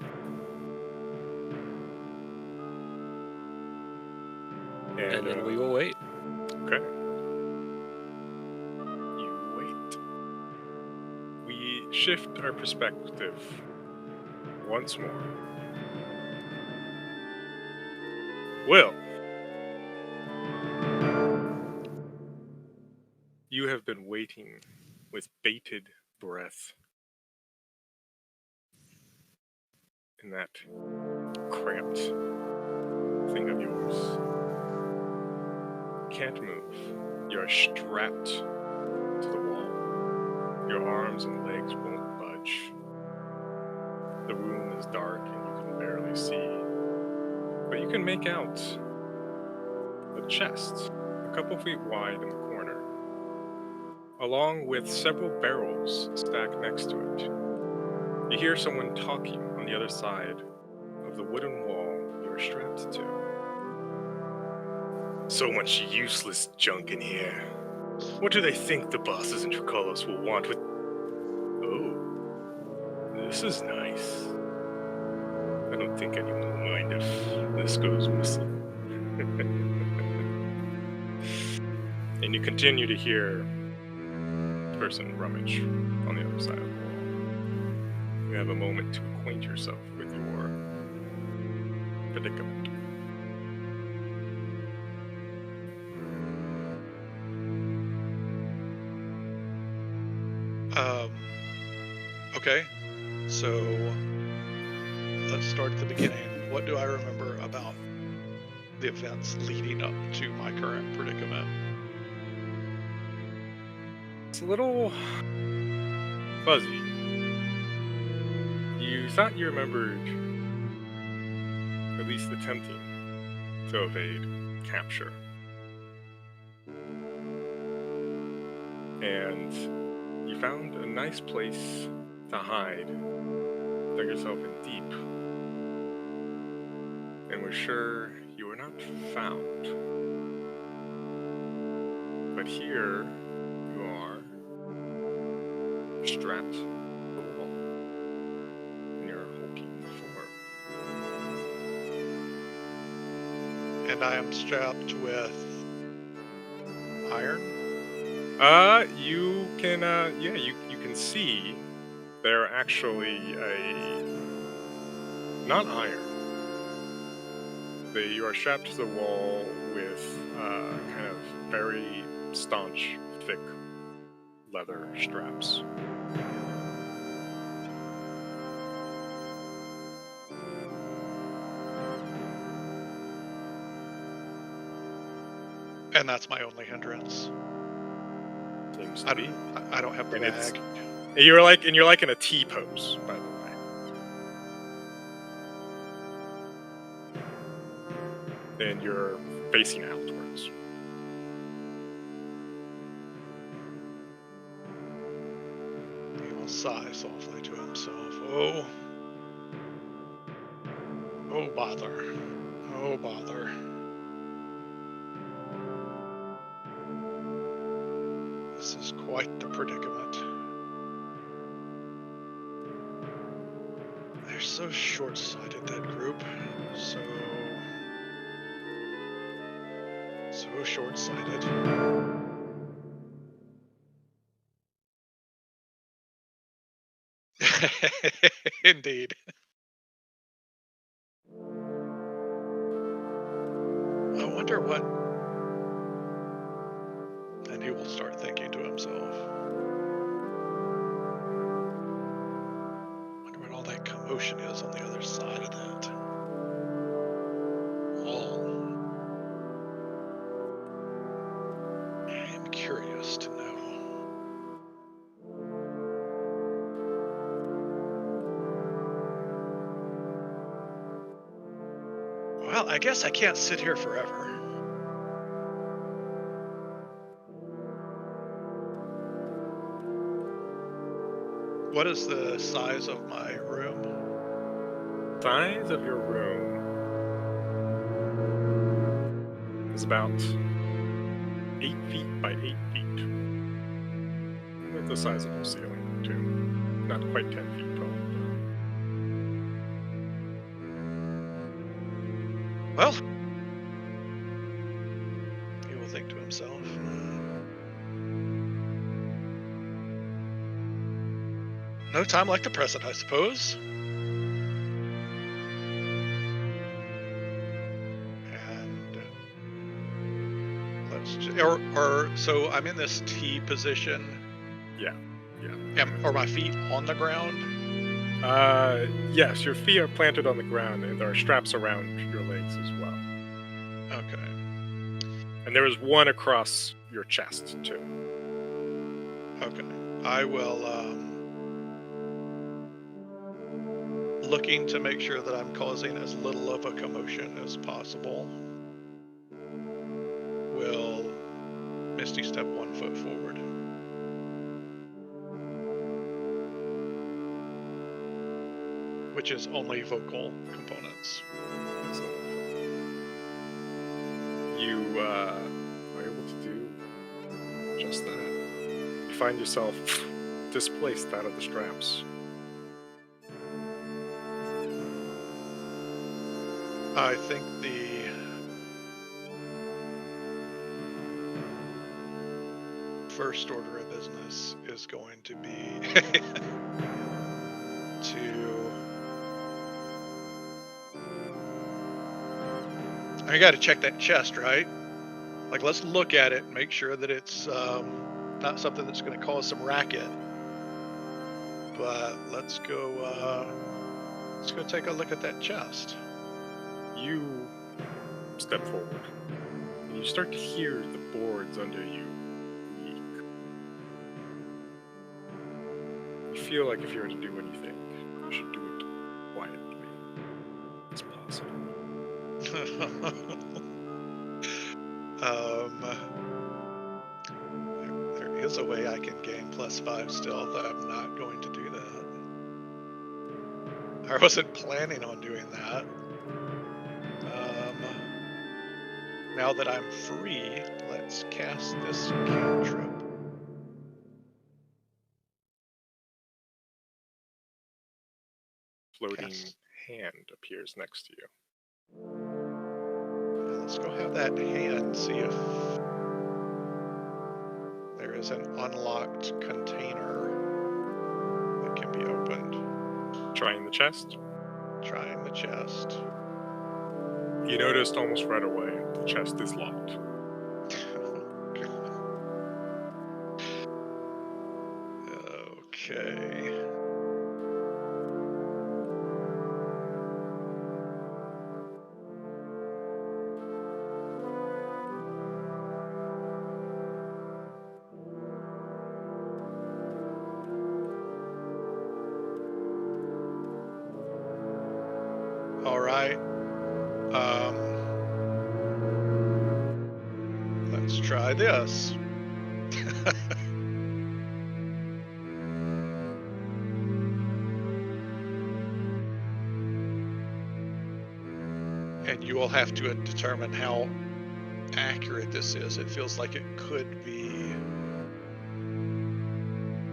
And then we will wait. Okay. You wait. We shift our perspective once more. Will, you have been waiting with bated breath in that cramped thing of yours. Can't move. You're strapped to the wall. Your arms and legs won't budge. The room is dark and you can barely see. But you can make out a chest, a couple feet wide in the corner, along with several barrels stacked next to it. You hear someone talking on the other side of the wooden wall you are strapped to. So much useless junk in here. What do they think the bosses in Tricolos will want with... Oh, this is nice. I don't think anyone will mind if this goes missing. And you continue to hear the person rummage on the other side of the wall. You have a moment to acquaint yourself with your predicament. Okay, so let's start at the beginning. What do I remember about the events leading up to my current predicament? It's a little fuzzy. You thought you remembered at least attempting to evade capture. And you found a nice place to hide, dug yourself in deep, and were sure you were not found. But here you are, strapped to the wall, in your hulking form. And I am strapped with iron. You can, you can see they're actually not iron. You are strapped to the wall with kind of very staunch, thick leather straps. And that's my only hindrance. Seems to be. I don't have the And it's- bag. You're like in a T pose, by the way. And you're facing outwards. He will sigh softly to himself. Oh bother. Oh bother. This is quite the predicament. They're so short-sighted, that group. So short-sighted. Indeed. I wonder what... And he will start thinking to himself. Wonder what all that commotion is on the other side of that. I'm curious to know. Well, I guess I can't sit here forever. What is the size of my room? Size of your room is about 8 feet by 8 feet. With a sizable ceiling, too. Not quite 10 feet tall. Well, himself. No time like the present, I suppose. And let's just, so I'm in this T position. Yeah. Are my feet on the ground? Yes, your feet are planted on the ground, and there are straps around your legs as well. Okay. And there is one across your chest too. Okay. I will, looking to make sure that I'm causing as little of a commotion as possible, will Misty step 1 foot forward. Which is only vocal components. You are able to do just that. You find yourself displaced out of the straps. I think the first order of business is going to be I got to check that chest, right? Like, let's look at it and make sure that it's not something that's going to cause some racket. But let's go take a look at that chest. You step forward, and you start to hear the boards under you creak. You feel like if you were to do anything, you should do it quietly as possible. There is a way I can gain +5 stealth. I'm not going to do that. I wasn't planning on doing that. Now that I'm free, let's cast this cantrip. Floating hand appears next to you. Let's go have that hand see if there is an unlocked container that can be opened. Trying the chest. Trying the chest. You noticed almost right away the chest is locked. Okay. All right. Let's try this. And you will have to determine how accurate this is. It feels like it could be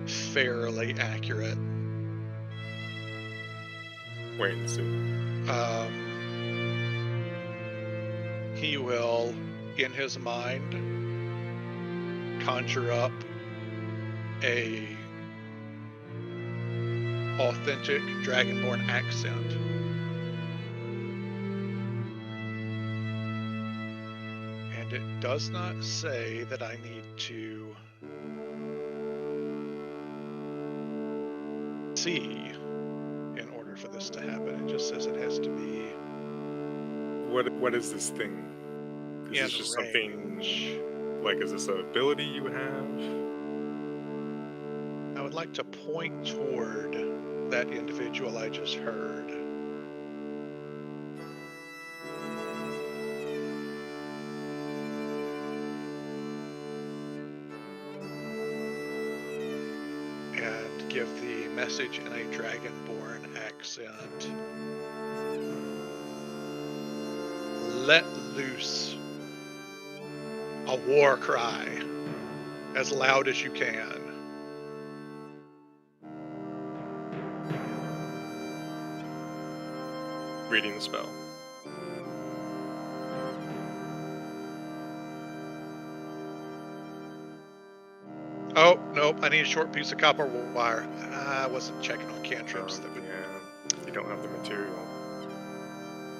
fairly accurate. Wait and see. He will, in his mind, conjure up a authentic Dragonborn accent. And it does not say that I need to see in order for this to happen. It just says it has to be What is this thing? Is in this just range. something like, is this an ability you have? I would like to point toward that individual I just heard. And give the message in a Dragonborn accent. Let loose a war cry as loud as you can. Reading the spell. Oh, nope, I need a short piece of copper wire. I wasn't checking on cantrips that would... Yeah, you don't have the material.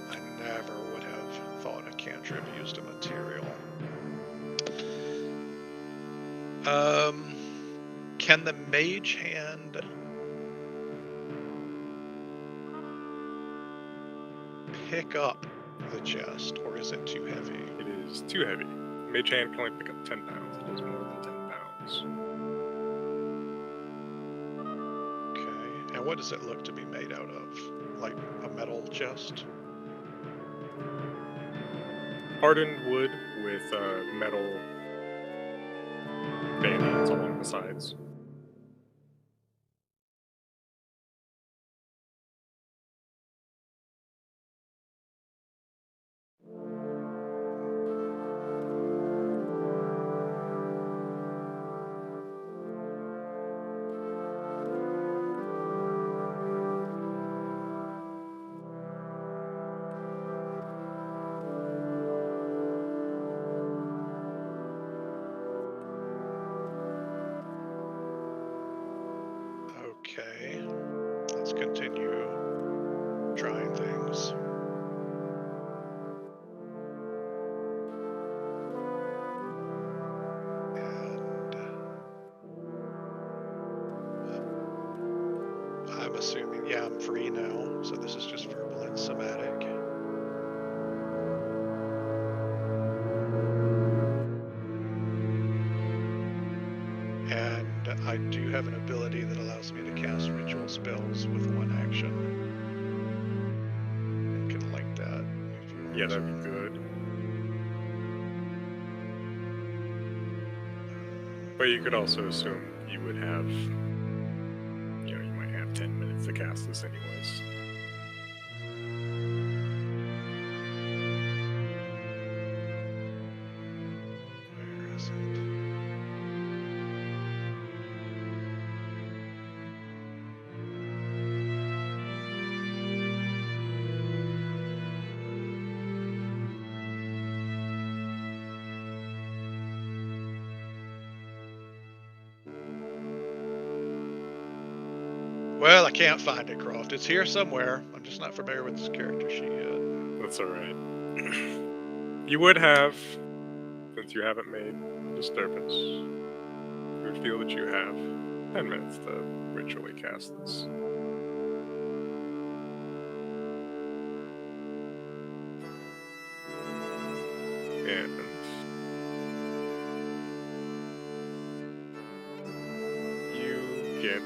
I never would have thought a cantrip used a material. Can the mage hand pick up the chest, or is it too heavy? It is too heavy. Mage hand can only pick up 10 pounds. It does more than 10 pounds. Okay, and what does it look to be made out of? Like a metal chest? Hardened wood with metal bandings along the sides. Okay, let's continue trying things. And I'm assuming, yeah, I'm free now, so this is just verbal and somatic. And I do have an ability that allows me to cast ritual spells with one action. And can link that if you want. Yeah, that'd be good. But you could also assume you would have, you know, you might have 10 minutes to cast this anyways. Where is it? Well, I can't find it, Croft. It's here somewhere. I'm just not familiar with this character sheet yet. That's alright. You would have, since you haven't made disturbance, you would feel that you have 10 minutes to ritually cast this. And you get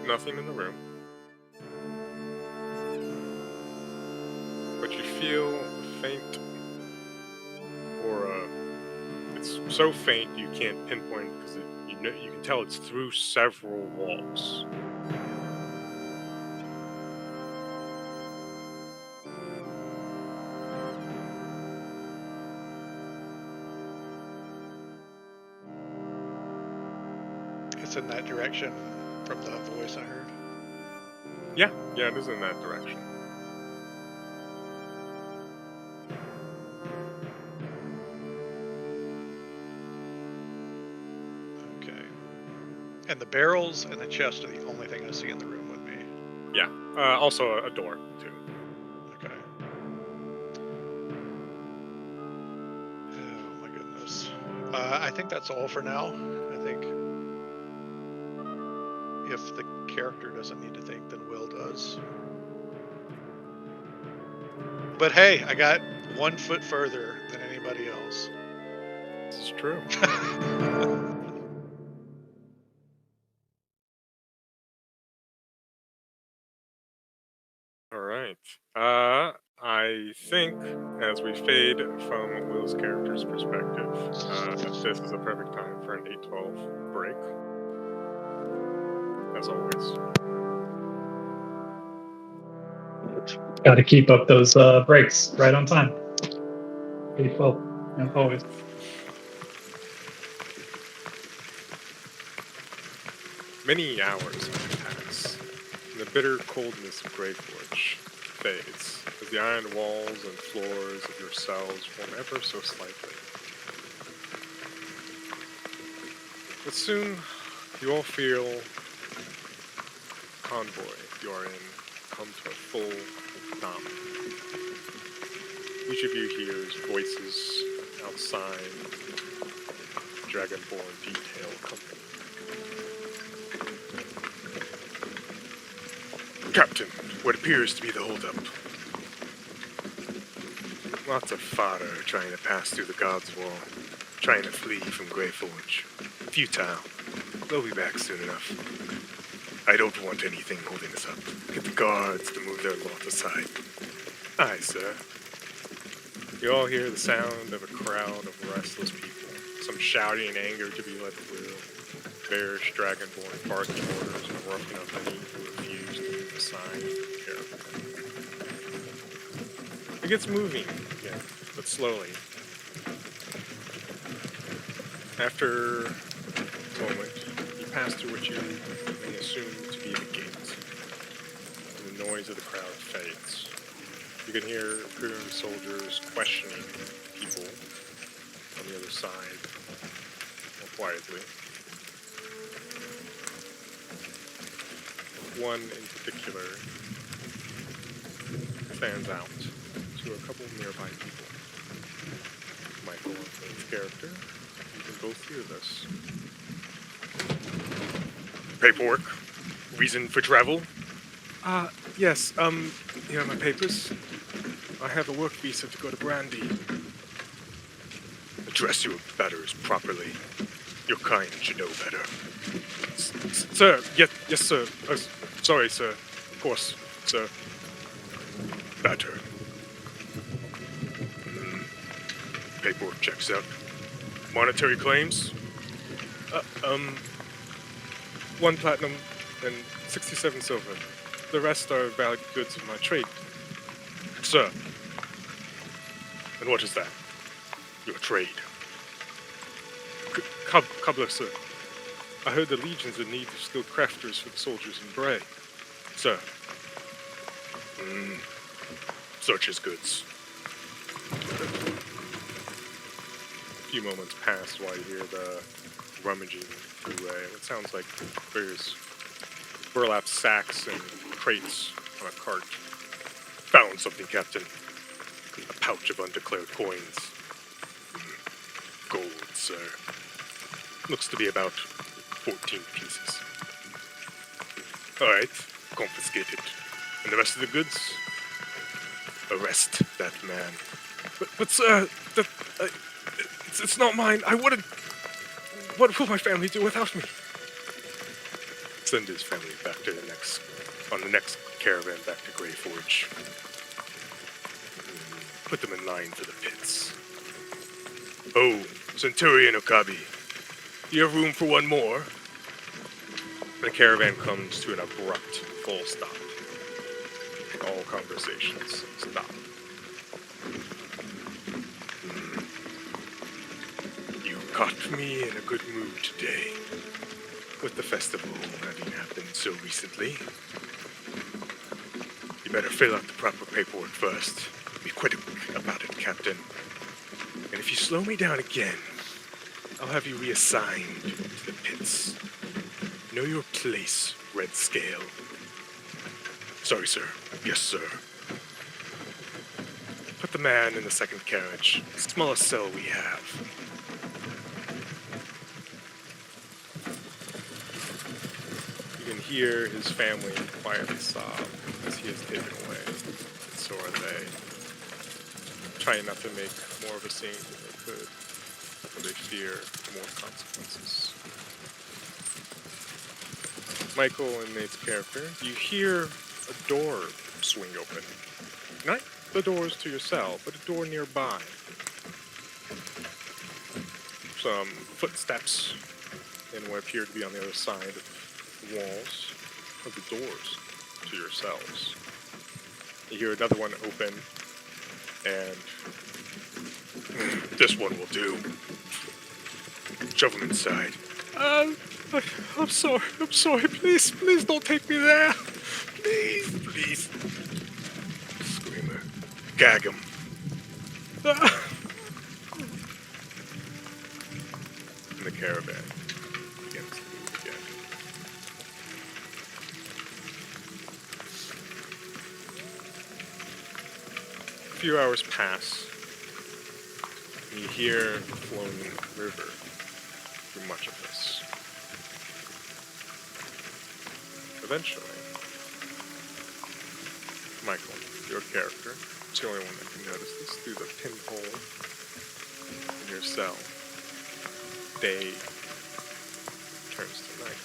nothing in the room, but you feel a faint aura. It's so faint you can't pinpoint because you can tell it's through several walls. It's in that direction from the voice I heard. Yeah, it is in that direction. Okay. And the barrels and the chest are the only thing I see in the room with me. Yeah, also a door too. Okay. Oh my goodness. I think that's all for now. I think if the character doesn't need to think, then Will does. But hey, I got 1 foot further than anybody else. This is true. All right. I think as we fade from Will's character's perspective, this is a perfect time for an 8-12 break. As always. Got to keep up those breaks right on time. 8-12, as always. Many hours pass, and the bitter coldness of Greyforge fades as the iron walls and floors of your cells warm ever so slightly. But soon, you all feel convoy you are in come to a full stop. Each of you hears voices outside Dragonborn Detail Company. Captain, what appears to be the holdup? Lots of fodder trying to pass through the God's Wall, trying to flee from Greyforge. Futile. They'll be back soon enough. I don't want anything holding us up. Get the guards to move their lot aside. Aye, sir. You all hear the sound of a crowd of restless people, some shouting in anger to be let through, bearish Dragonborn barking orders and roughing up any who refuse to move aside carefully. It gets moving again, but slowly. After a moment, you pass through what you may assume to be the gate, and the noise of the crowd fades. You can hear Imperial soldiers questioning people on the other side, more quietly. One in particular stands out to a couple of nearby people. Michael and Nate's character, you can both hear this. Paperwork? Reason for travel? Yes, here are my papers. I have a work visa to go to Brandy. Address your betters properly. Your kind should know better. Sir, yes, sir. Sorry, sir. Of course, sir. Better. Paperwork checks out. Monetary claims? 1 platinum and 67 silver. The rest are valued goods of my trade. Sir. And what is that? Your trade. Cobbler, sir. I heard the legions in need of skilled crafters for the soldiers in Bray. Sir. Search his goods. A few moments pass while you hear the rummaging through what sounds like various burlap sacks and crates on a cart. Found something, Captain. A pouch of undeclared coins. Gold, sir. Looks to be about 14 pieces. Alright, confiscated. And the rest of the goods? Arrest that man. But sir, it's not mine. I wouldn't. What will my family do without me? Send his family back to on the next caravan back to Greyforge. Put them in line for the pits. Oh, Centurion Okabe, do you have room for one more? The caravan comes to an abrupt full stop. All conversations stop. You caught me in a good mood today, with the festival having happened so recently. You better fill out the proper paperwork first. Be quick about it, Captain. And if you slow me down again, I'll have you reassigned to the pits. Know your place, Red Scale. Sorry, sir. Yes, sir. Put the man in the second carriage. Smallest cell we have. You can hear his family quietly sob as he is taken away. And so are they. Trying not to make more of a scene than they could, for they fear more consequences. Michael and Nate's character, you hear a door swing open. Not the doors to your cell, but a door nearby. Some footsteps in what appear to be on the other side of the walls of the doors to your cells. You hear another one open, and this one will do. Shove him inside. I'm sorry, please don't take me there. Please. Screamer. Gag him. In the caravan. few hours pass. And you hear the flowing river through much of this. Eventually, Michael, your character, is the only one that can notice this through the pinhole in your cell. Day turns to night.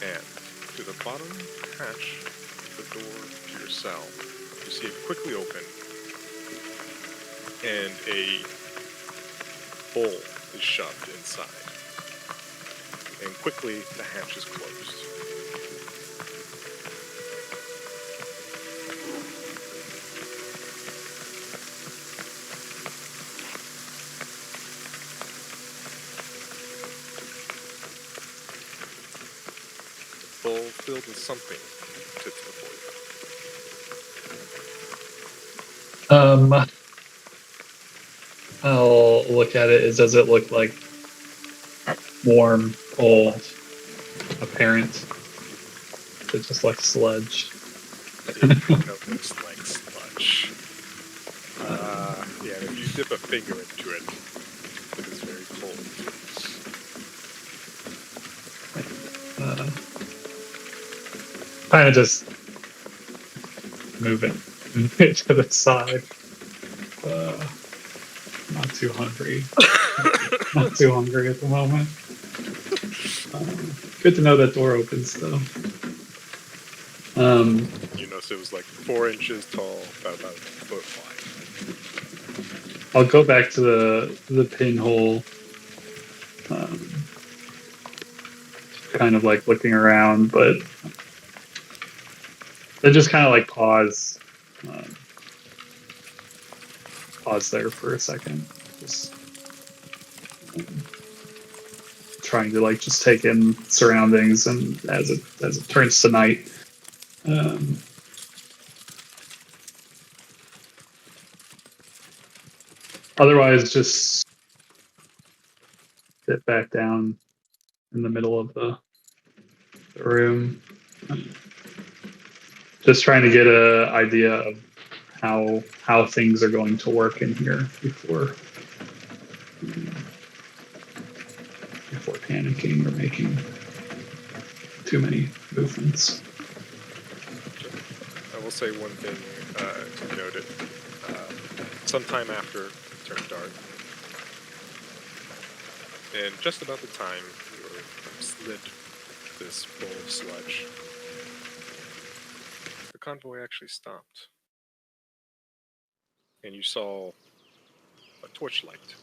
And through the bottom hatch of the door to your cell, you see it quickly open, and a bowl is shoved inside. And quickly, the hatch is closed. The bowl filled with something sits before you. I'll look at it. Does it look like warm, cold, apparent? It just like sludge. It looks like sludge. Yeah, if you dip a finger into it, it is very cold. Kind of just move it to the side. Not too hungry. Not too hungry at the moment. Good to know that door opens though. You notice it was like 4 inches tall, about a foot wide. I'll go back to the pinhole. Kind of like looking around, but then just kind of like pause there for a second, just trying to like just take in surroundings, and as it turns to night, otherwise just sit back down in the middle of the room, just trying to get a idea of how things are going to work in here before panicking or making too many movements. I will say one thing to note it. Sometime after it turned dark, and just about the time you slid this bowl of sludge, the convoy actually stopped. And you saw a torchlight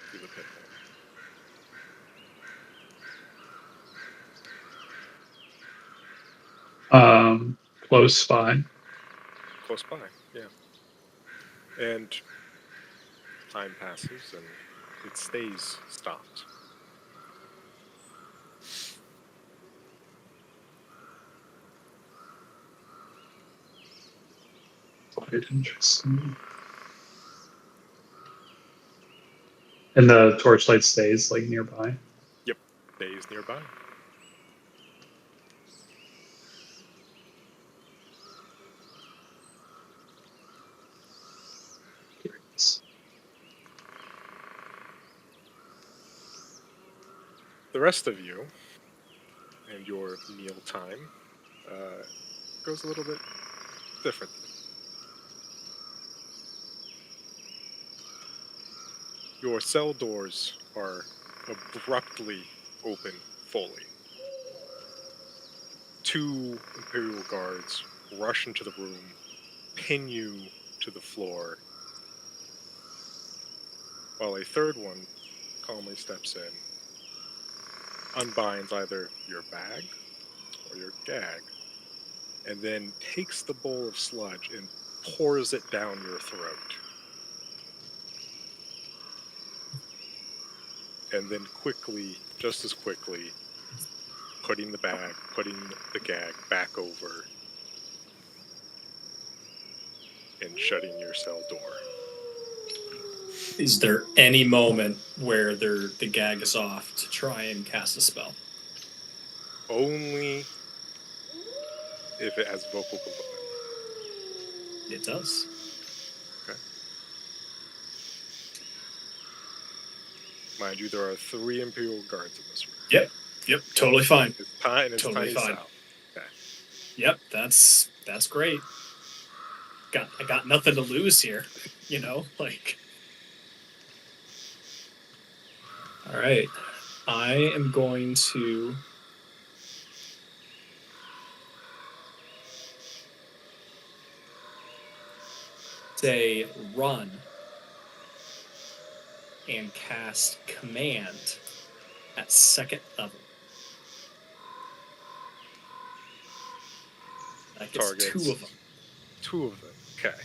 through the pinhole. Close by. Close by, yeah. And time passes and it stays stopped. Quite interesting. And the torchlight stays like nearby. Yep, stays nearby. Curious. The rest of you and your meal time goes a little bit differently. Your cell doors are abruptly open fully. 2 Imperial guards rush into the room, pin you to the floor, while a third one calmly steps in, unbinds either your bag or your gag, and then takes the bowl of sludge and pours it down your throat. And then quickly, just as quickly, putting the gag back over and shutting your cell door. Is there any moment where the gag is off to try and cast a spell? Only if it has a vocal component. It does. Mind you, there are 3 Imperial guards in this room. Yep, totally fine. It's tiny, it's Totally tiny fine. south. Okay. Yep, that's great. I got nothing to lose here, you know, like. All right, I am going to say run and cast command at 2nd level. That gets Targets. 2 of them. 2 of them. Okay.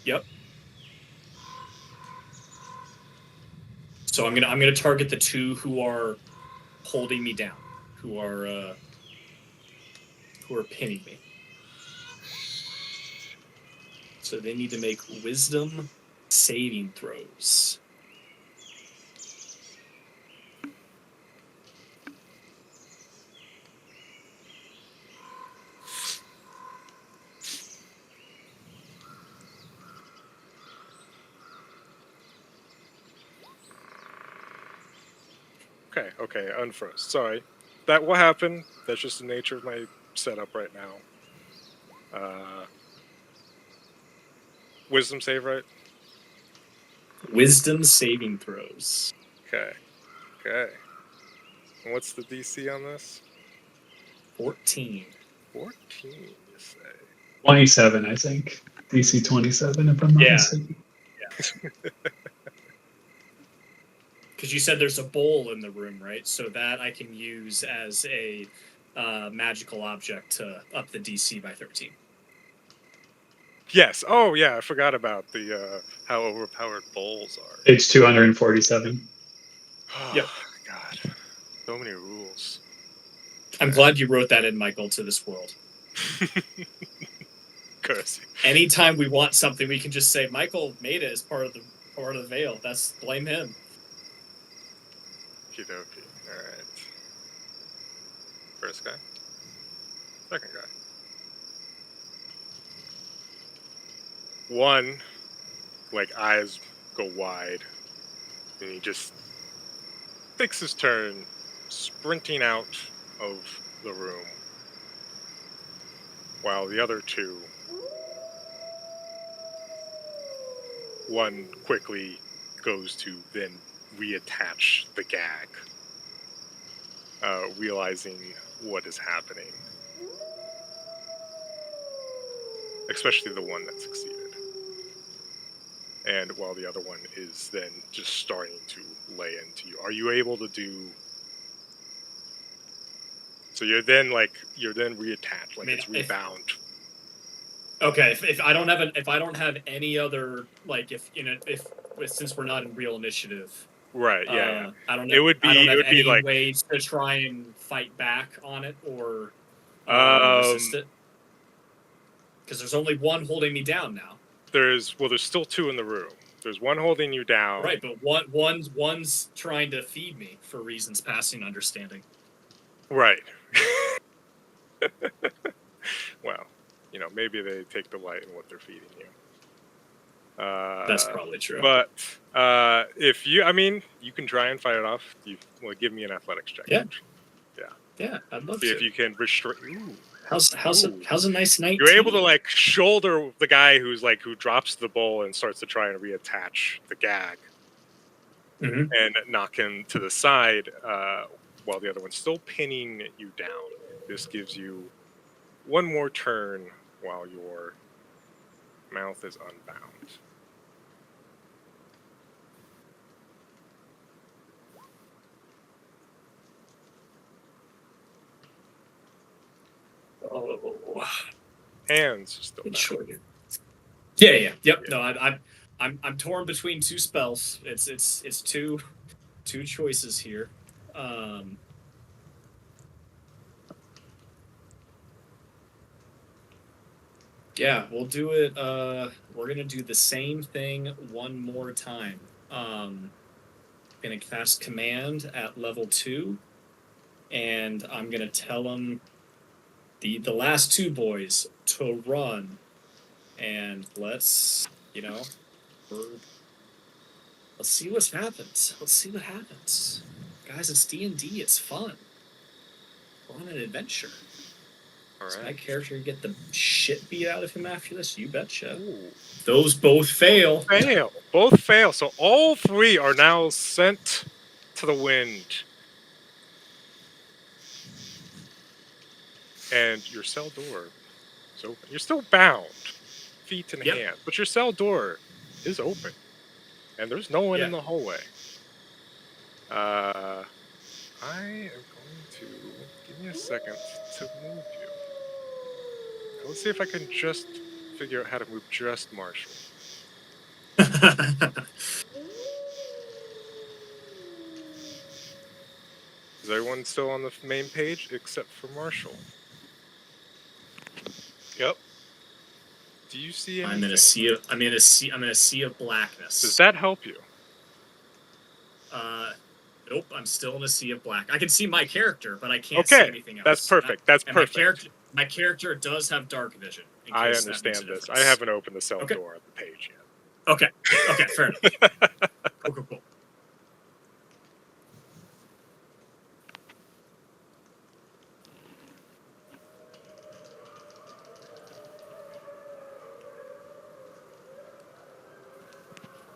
Yep. So I'm gonna target the 2 who are holding me down, who are pinning me. So they need to make wisdom saving throws. Okay, unfroze. Sorry. That will happen. That's just the nature of my setup right now. Wisdom save, right? Wisdom saving throws. Okay. And what's the DC on this? 14. 14, you say? 27, I think. DC 27, if I'm not Yeah. mistaken. Because you said there's a bowl in the room, right? So that I can use as a magical object to up the DC by 13. Yes. Oh, yeah. I forgot about the how overpowered bowls are. Page 247. Oh, Yep. God. So many rules. I'm glad you wrote that in, Michael, to this world. Courtesy. Anytime we want something, we can just say Michael made it as part of the veil. That's blame him. Okie dokie. Alright. First guy. Second guy. One, like, eyes go wide, and he just takes his turn sprinting out of the room, while the other 2, one quickly goes to then reattach the gag, realizing what is happening. Especially the one that succeeded. And while the other one is then just starting to lay into you. Are you able to do... So you're then reattached, like, it's rebound. Okay, if I don't have any other, like, if since we're not in real initiative, Right, yeah. I don't It would be any like... ways to try and fight back on it or resist it. Because there's only one holding me down now. There's still 2 in the room. There's one holding you down. Right, but one's trying to feed me for reasons passing understanding. Right. Well, maybe they take delight in what they're feeding you. That's probably true. But if you can try and fight it off. Give me an athletics check. Yeah. Yeah. Yeah, I'd love See to. if you can restrain. Ooh. How's a nice 19? You're able to like shoulder the guy who drops the bowl and starts to try and reattach the gag, Mhm. and knock him to the side, while the other one's still pinning you down. This gives you one more turn while your mouth is unbound. Oh. Hands still It's bound. short. Yep. Yeah. No, I'm torn between 2 spells. It's two choices here. Yeah, we'll do it. We're gonna do the same thing one more time. Gonna cast command at level 2, and I'm gonna tell him the last two boys to run, and let's see what happens. Let's see what happens, guys. It's D&D. It's fun. We're on an adventure. All Does my right. character get the shit beat out of him after this? You betcha. Ooh. Those both fail. Both fail. So all three are now sent to the wind. And your cell door is open. You're still bound, feet and Yep. hands, but your cell door is open. And there's no one in Yeah. the hallway. I am going to give me a second to move you. Let's see if I can just figure out how to move just Marshall. Is everyone still on the main page except for Marshall? Yep. Do you see anything? I'm in a sea of blackness. Does that help you? Nope, I'm still in a sea of black. I can see my character, but I can't see Okay, anything else. that's perfect. That's And perfect. my character does have dark vision. In I case that makes a understand this. I difference. haven't opened the cell Okay. door on the page yet. Okay, fair enough. Cool.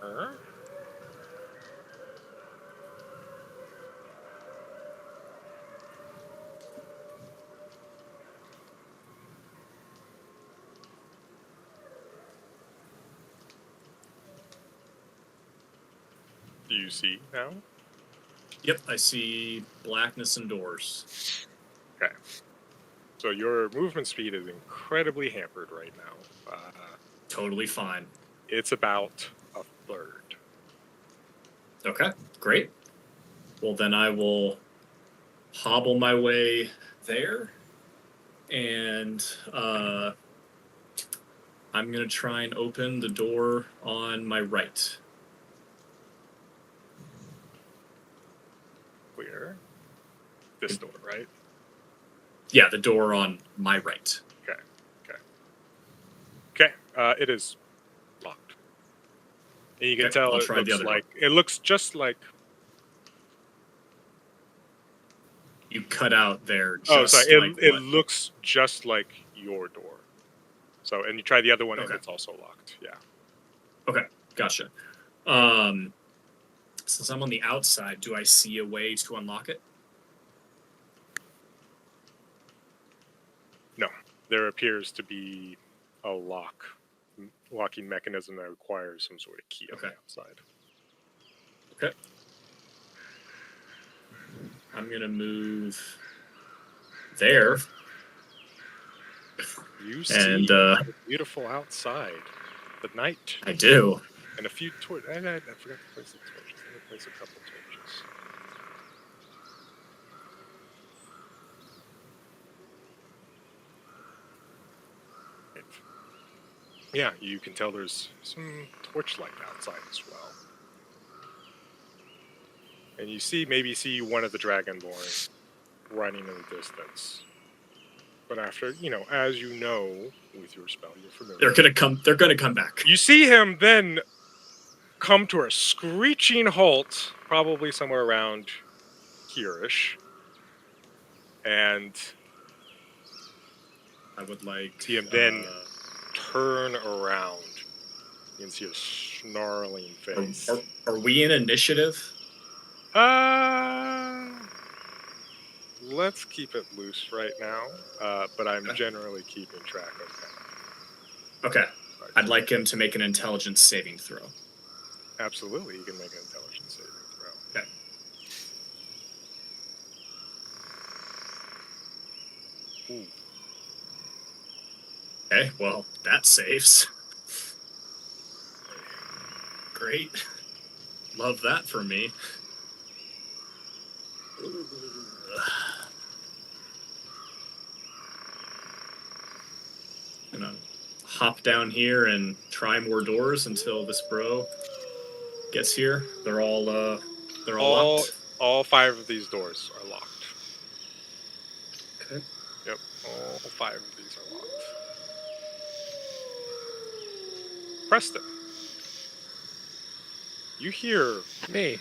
Huh? Do you see now? Yep, I see blackness and doors. Okay. So your movement speed is incredibly hampered right now. Totally fine. It's about a third. Okay, great. Well, then I will hobble my way there, and I'm gonna try and open the door on my right. Clear. This door, right? Yeah, the door on my right. Okay. It is locked. And you can Okay, tell I'll it try the looks other like it looks just like. You cut out there. Oh, Just sorry. like It what? looks just like your door. So, and you try the other one, and Okay. it's also locked. Yeah. Okay, gotcha. Since I'm on the outside, do I see a way to unlock it? No, there appears to be a locking mechanism that requires some sort of key on the outside. Okay. I'm gonna move there. You see And the beautiful outside, the night, I do. and a few torches. I forgot to place the torches. Let me place a couple torches. Right. Yeah, you can tell there's some torchlight outside as well. And you see one of the Dragonborn running in the distance. But after, as you know, with your spell, you're familiar. They're gonna come back. You see him then come to a screeching halt, probably somewhere around here-ish. And I would like see him then turn around. You can see a snarling face. Are we in initiative? Let's keep it loose right now, but I'm generally keeping track of that. Okay. I'd like him to make an intelligence saving throw. Absolutely, you can make an intelligence saving throw. Okay. Ooh. Okay, well, that saves. Great. Love that for me. Gonna hop down here and try more doors until this bro gets here. They're all locked. All 5 of these doors are locked. Okay. Yep, all 5 of these are locked. Preston, you hear Me.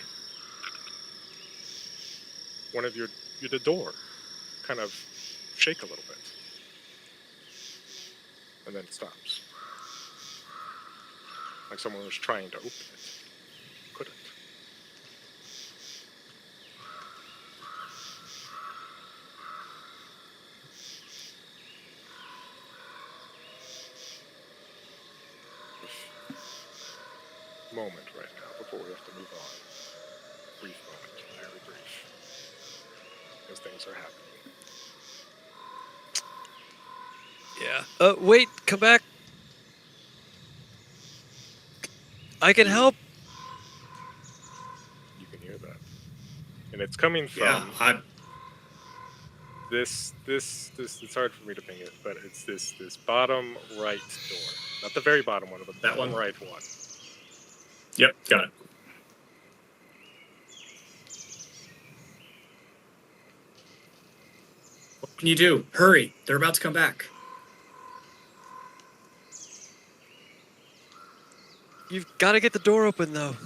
one of the door kind of shake a little bit, and then it stops. Like someone was trying to open it, couldn't. Moment right now before we have to move on. Brief moment, very brief, as things are happening. Yeah. Wait, come back. I can help. You can hear that, and it's coming Yeah, from I'm. this. It's hard for me to ping it, but it's this bottom right door, not the very bottom one, but the That bottom one? right one. Yep, got it. What can you do? Hurry! They're about to come back. You've got to get the door open, though.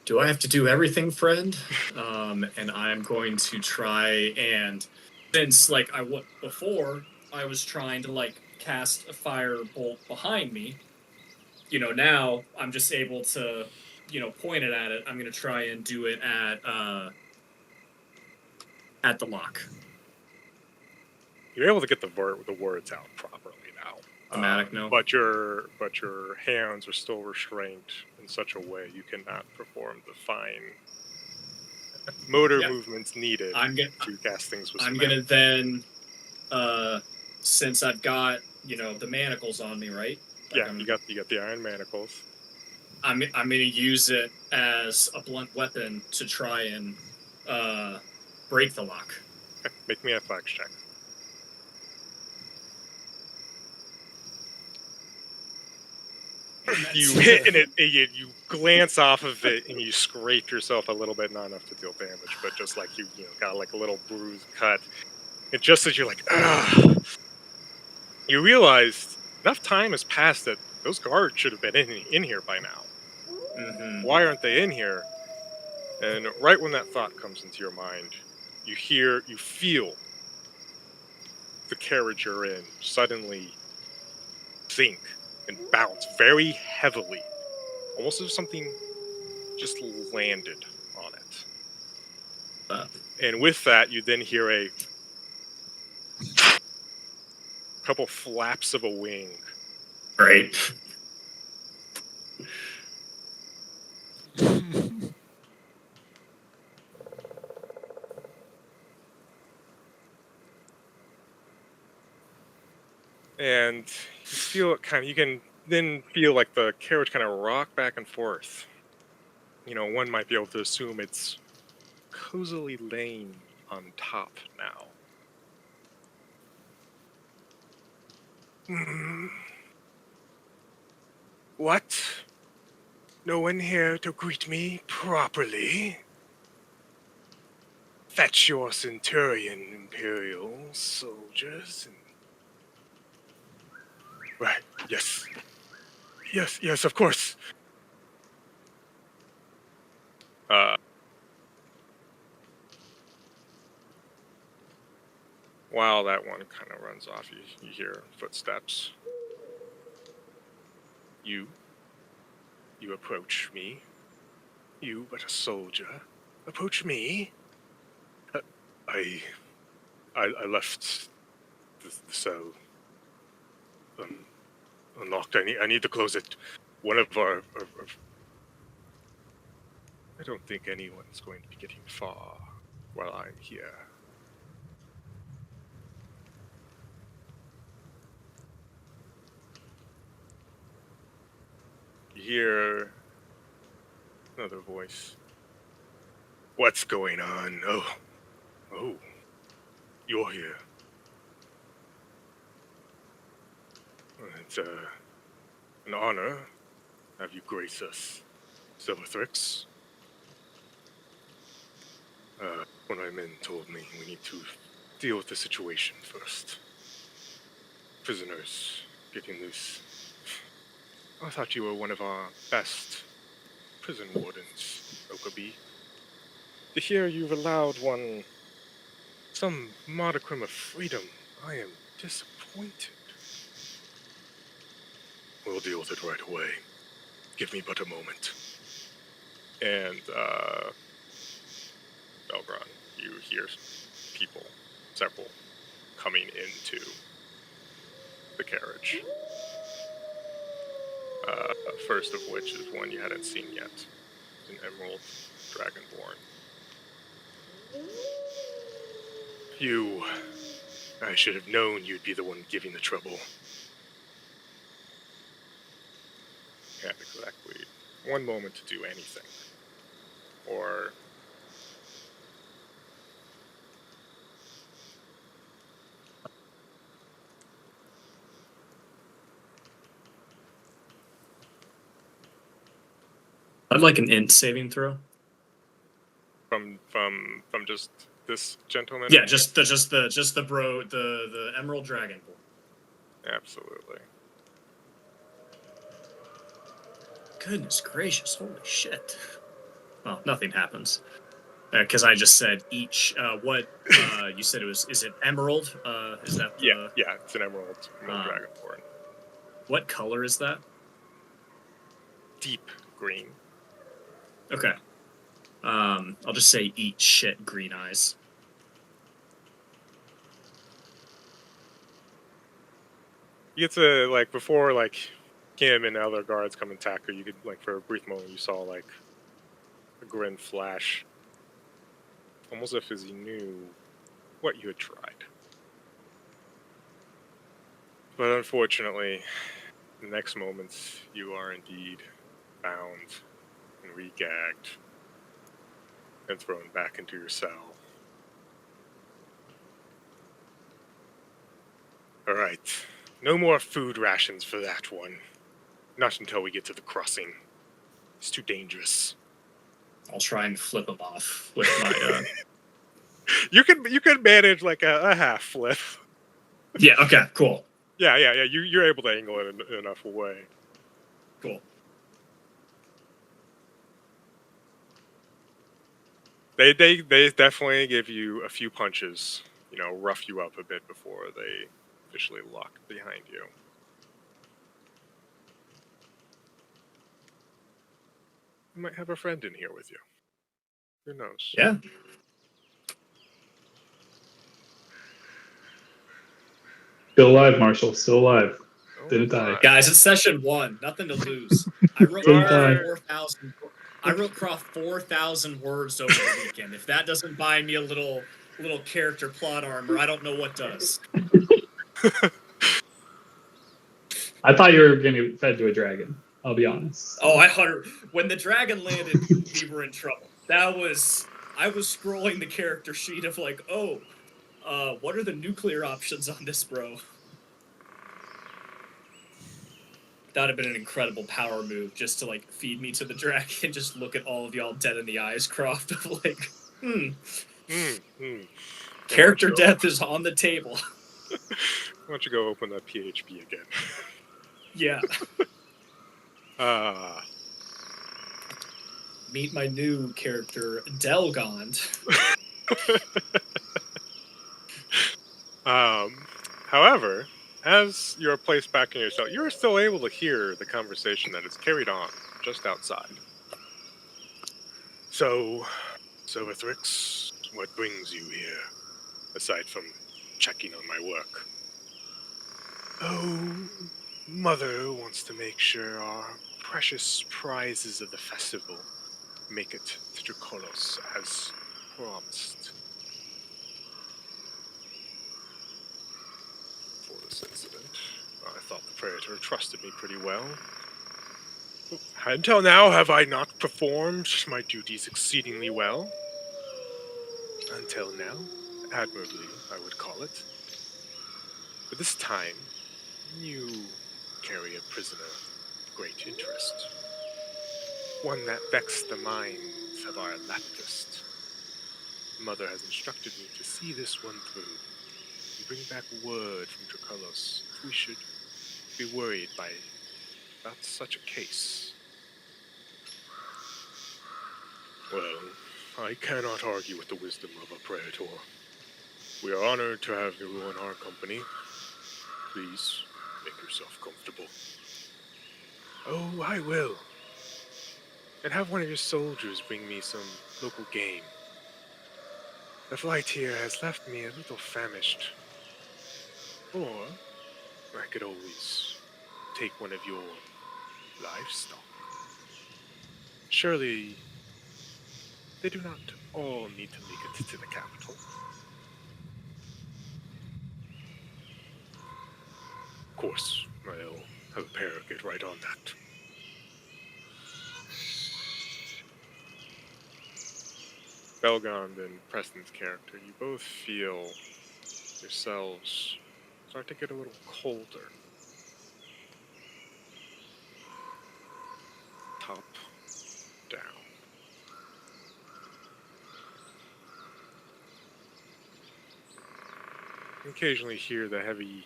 Do I have to do everything, friend? And I'm going to try and since like before I was trying to like cast a fire bolt behind me, now I'm just able to, point it at it. I'm gonna try and do it at the lock. You're able to get the words out properly now. Thematic, no. But your hands are still restrained in such a way you cannot perform the fine motor Yeah. movements needed I'm gonna to cast things with I'm some gonna then since I've got, the manacles on me, right? Like yeah, you got the iron manacles. I'm gonna use it as a blunt weapon to try and break the lock. Make me a flex check. You hit and you glance off of it and you scrape yourself a little bit, not enough to deal damage, but just like you got like a little bruise cut. And just as you're like, ugh, you realize enough time has passed that those guards should have been in here by now. Mm-hmm. Why aren't they in here? And right when that thought comes into your mind, you feel the carriage you're in suddenly sink and bounce very heavily, almost as if something just landed on it. And with that, you then hear a couple flaps of a wing. Right. And you feel it you can then feel like the carriage kind of rock back and forth. One might be able to assume it's cozily laying on top now. What? No one here to greet me properly? Fetch your Centurion Imperial soldiers and... Right, yes. Yes, of course. While that one kind of runs off, you hear footsteps. You approach me. You, but a soldier, approach me. I left the cell unlocked. I need to close it. One of our I don't think anyone's going to be getting far while I'm here. You hear another voice. What's going on? Oh, you're here. It's an honor to have you grace us, Silverthrix. One of my men told me we need to deal with the situation first. Prisoners getting loose. I thought you were one of our best prison wardens, Okabe. To hear you've allowed some modicum of freedom, I am disappointed. We'll deal with it right away. Give me but a moment. And, Belgron, you hear people, several, coming into the carriage. First of which is one you hadn't seen yet. An emerald dragonborn. I should have known you'd be the one giving the trouble. Had exactly one moment to do anything. Or I'd like an int saving throw. from just this gentleman? Yeah, just the bro, the Emerald Dragon. Absolutely. Goodness gracious, holy shit. Well, nothing happens. Because I just said each, you said is it emerald? Is that the... Yeah, it's an emerald dragonborn. What color is that? Deep green. Okay. I'll just say eat shit, green eyes. You get to, like, before, like, him and other guards come and tackle you, could, like, for a brief moment you saw, like, a grin flash. Almost as if he knew what you had tried. But unfortunately, the next moments, you are indeed bound and re-gagged and thrown back into your cell. Alright. No more food rations for that one. Not until we get to the crossing. It's too dangerous. I'll try and flip him off with my, You could manage like a half flip. Yeah, okay, cool. Yeah. You're able to angle it enough away. Cool. They definitely give you a few punches, rough you up a bit before they officially lock behind you. You might have a friend in here with you. Who knows? Yeah. Still alive, Marshall. Still alive. Oh Didn't die. my. Guys, it's session 1. Nothing to lose. I wrote Didn't die. 4,000. I wrote Croft 4,000 words over the weekend. If that doesn't buy me a little character plot armor, I don't know what does. I thought you were getting fed to a dragon. I'll be honest. Oh, when the dragon landed, we were in trouble. I was scrolling the character sheet of like, what are the nuclear options on this, bro? That would have been an incredible power move, just to like feed me to the dragon and just look at all of y'all dead in the eyes, Croft, of like, Character death is on the table. Why don't you go open that PHP again? Yeah. Meet my new character, Delgond. However, as you're placed back in your cell, you're still able to hear the conversation that is carried on just outside. So, Silverthrix, what brings you here, aside from checking on my work? Oh, Mother wants to make sure our precious prizes of the festival make it to Dracolos as promised. For this incident, I thought the Praetor trusted me pretty well. Until now, have I not performed my duties exceedingly well? Until now, admirably, I would call it. But this time, you prisoner of great interest. One that vexed the minds of our Lapidist. Mother has instructed me to see this one through and bring back word from Dracolos if we should be worried about such a case. Well, I cannot argue with the wisdom of a praetor. We are honored to have you in our company. Please, make yourself comfortable. Oh, I will. And have one of your soldiers bring me some local game. The flight here has left me a little famished. Or I could always take one of your livestock. Surely they do not all need to make it to the capital. Of course, I'll have a pair get right on that. Belgond and Preston's character, you both feel yourselves start to get a little colder. Top down. You occasionally hear the heavy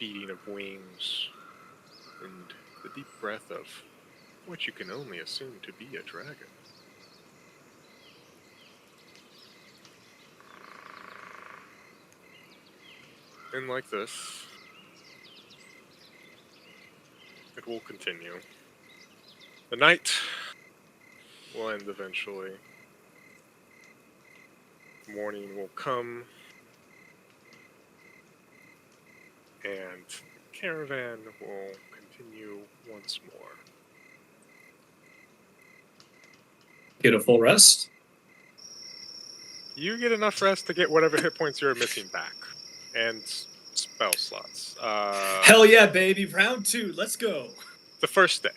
beating of wings and the deep breath of what you can only assume to be a dragon. And like this, it will continue. The night will end eventually. Morning will come, and the caravan will continue once more. Get a full rest. You get enough rest to get whatever hit points you're missing back, and spell slots. Hell yeah, baby! Round 2, let's go. The first day.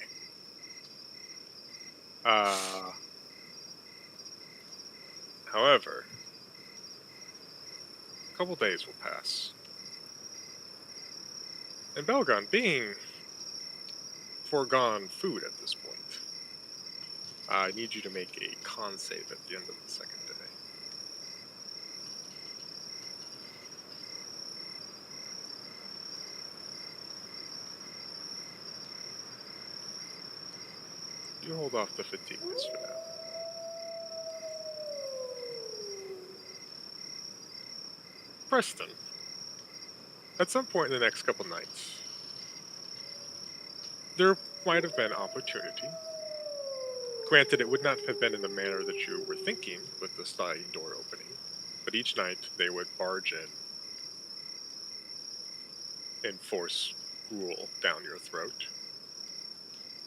However, a couple days will pass. And Belgon, being foregone food at this point, I need you to make a con save at the end of the second day. You hold off the fatigueness for now. Preston, at some point in the next couple nights, there might have been opportunity. Granted, it would not have been in the manner that you were thinking with the sliding door opening, but each night they would barge in and force gruel down your throat.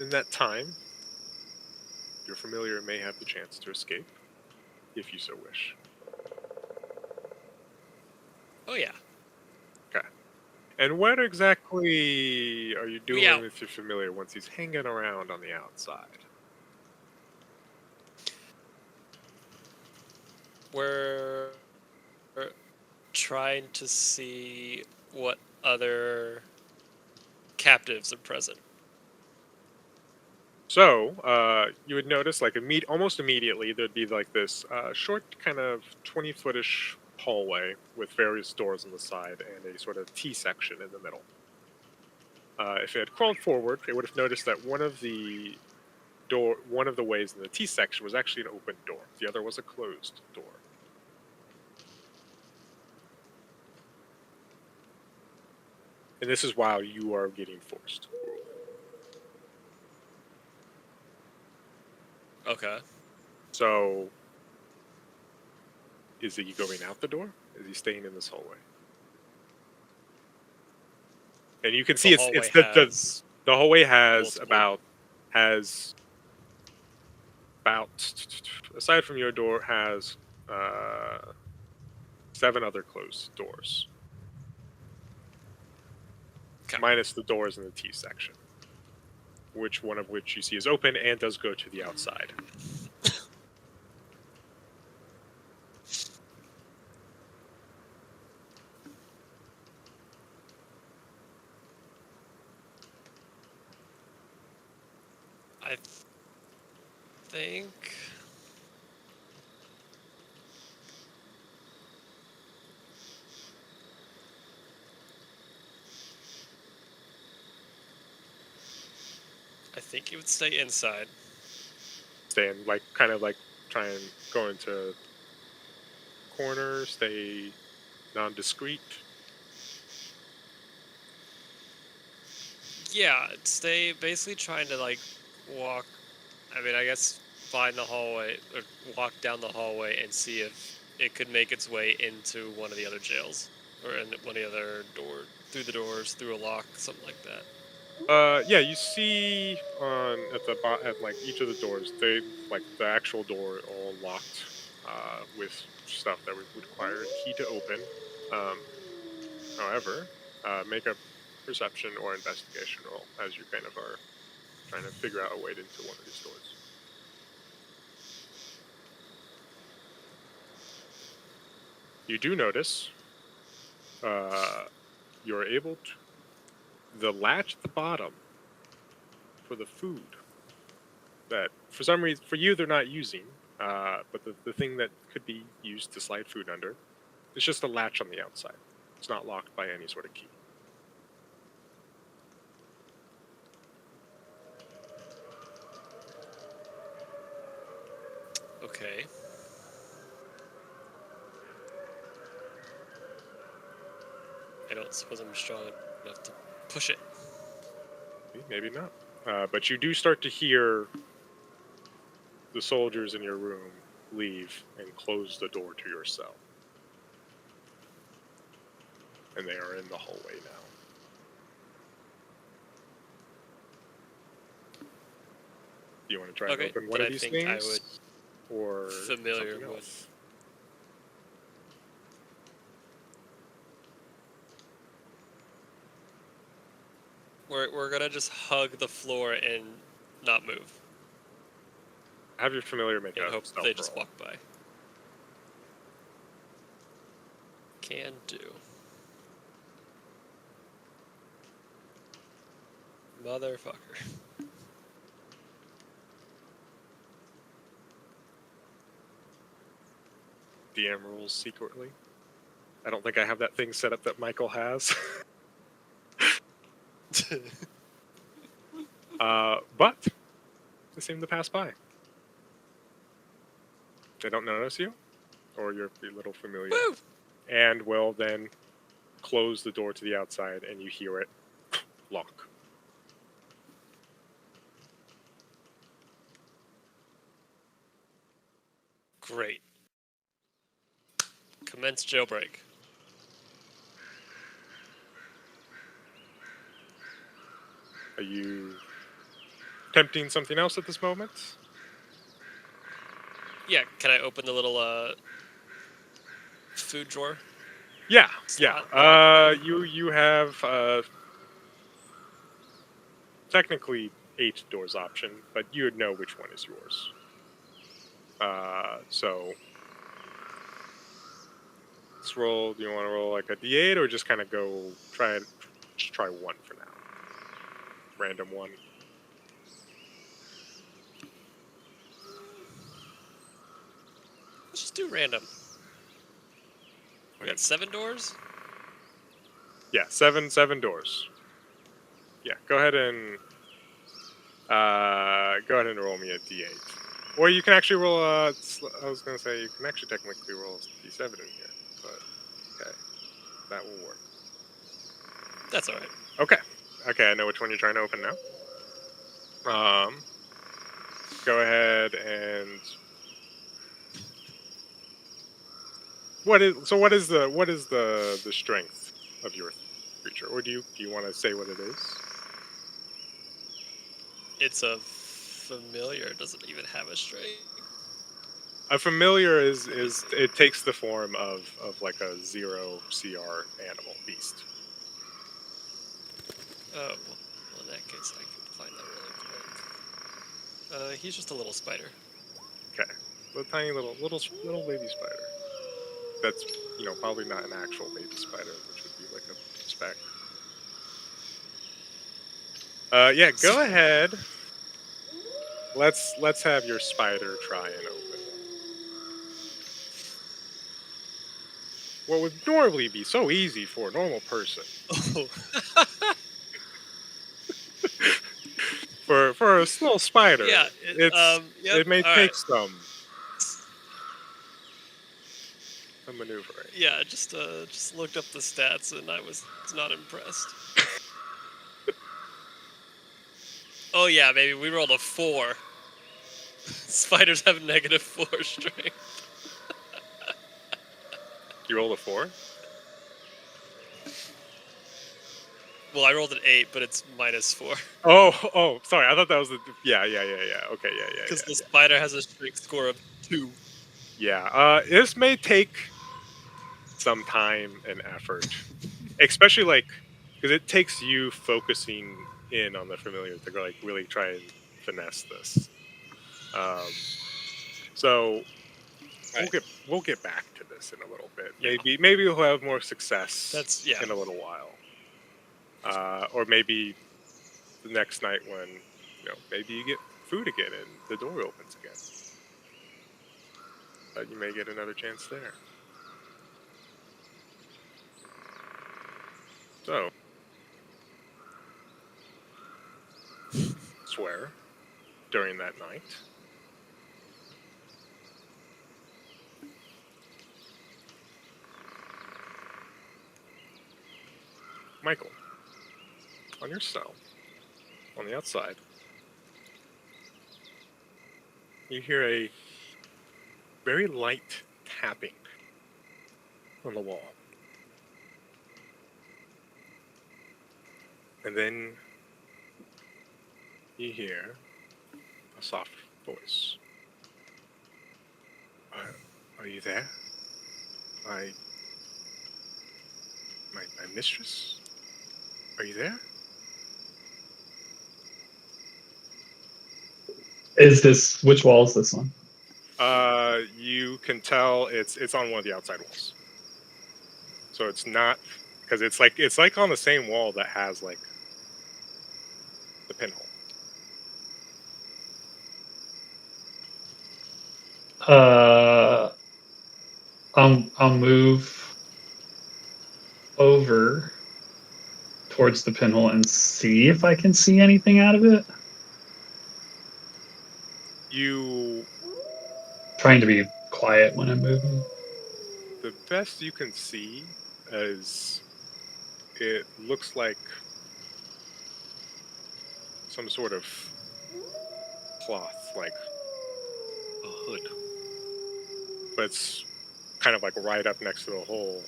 In that time, your familiar may have the chance to escape, if you so wish. Oh yeah. Okay. And what exactly are you doing out. with your familiar once he's hanging around on the outside? We're trying to see what other captives are present. So, you would notice, like, almost immediately, there'd be, like, this short kind of 20-footish hallway with various doors on the side and a sort of T-section in the middle. If it had crawled forward, it would have noticed that one of the ways in the T-section was actually an open door. The other was a closed door. And this is while you are getting forced. Okay. So, is he going out the door? Is he staying in this hallway? And you can see the hallway has about aside from your door has 7 other closed doors. Okay. Minus the doors in the T section. One of which you see is open and does go to the outside. I think. I think he would stay inside. Stay in, like, kind of like try and go into corner, stay non-discreet. Yeah, stay basically trying to like walk. I mean, I guess find the hallway or walk down the hallway and see if it could make its way into one of the other jails or in one of the other through the doors, through a lock, something like that. Yeah, you see at like each of the doors, they like the actual door all locked with stuff that would require a key to open. Um, however, make a perception or investigation roll as you kind of are trying to figure out a way into one of these doors. You do notice you're able to the latch at the bottom for the food that for some reason for you they're not using, but the thing that could be used to slide food under is just a latch on the outside. It's not locked by any sort of key. Okay. I don't suppose I'm strong enough to push it. Maybe not. But you do start to hear the soldiers in your room leave and close the door to your cell. And they are in the hallway now. Do you want to try Okay, and open one then of I these think things? I would or familiar something with- else? We're gonna just hug the floor and not move Have your familiar make and a hope stealth they just roll. walk by. Can do. Motherfucker. DM rules secretly. I don't think I have that thing set up that Michael has. But they seem to pass by. They don't notice you, or your little familiar, Woo! and will then close the door to the outside, and you hear it lock. Great. Commence jailbreak. Are you tempting something else at this moment? Yeah, can I open the little food drawer? Yeah, Slot. yeah. You have technically 8 doors option, but you would know which one is yours. So let's roll. Do you want to roll like a d8 or just kind of go just try one for now? Random one. Let's just do random. We Okay. got 7 doors? Yeah, seven doors. Yeah, go ahead and roll me a d8. Or you can actually roll a. I was gonna say you can actually technically roll a d7 in here, but okay, that will work. That's alright. Okay, I know which one you're trying to open now. Go ahead and what is the strength of your creature, or do you want to say what it is? It's a familiar. It doesn't even have a strength. A familiar is it takes the form of like a 0 CR animal beast. Oh, well, in that case, I can find that really quick. He's just a little spider. Okay, a tiny little baby spider. That's probably not an actual baby spider, which would be like a speck. Yeah, go ahead let's have your spider try and open what would normally be so easy for a normal person. Oh. For a little spider, Yeah. Yep. it may All take right. some maneuvering. Yeah. Just looked up the stats and I was not impressed. Oh yeah, baby. We rolled a 4. Spiders have -4 strength. You rolled a 4? Well, I rolled an 8, but it's -4 Oh, sorry. I thought that was the yeah. Okay, because the spider has a strength score of 2. yeah. This may take some time and effort, especially like because it takes you focusing in on the familiar to like really try and finesse this. Um, so Right. we'll get back to this in a little bit. Yeah. Maybe we'll have more success That's yeah. in a little while, or maybe the next night when maybe you get food again and the door opens again. You may get another chance there. So, swear during that night. Michael, on your cell, on the outside, you hear a very light tapping on the wall. And then you hear a soft voice. Are you there? My mistress? Are you there? Which wall is this on? You can tell it's on one of the outside walls. So it's not because it's like on the same wall that has like the pinhole. I'll move over towards the pinhole and see if I can see anything out of it. You Trying to be quiet when I'm moving. the best you can see is it looks like some sort of cloth, like a hood, but it's kind of like right up next to the hole,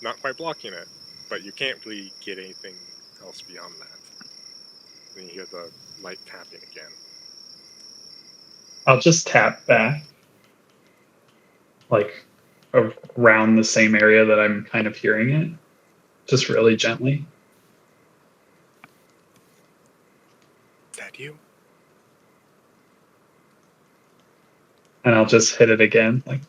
not quite blocking it, but you can't really get anything else beyond that. And you hear the light tapping again. I'll just tap back, like around the same area that I'm kind of hearing it, just really gently. Is that you? And I'll just hit it again, like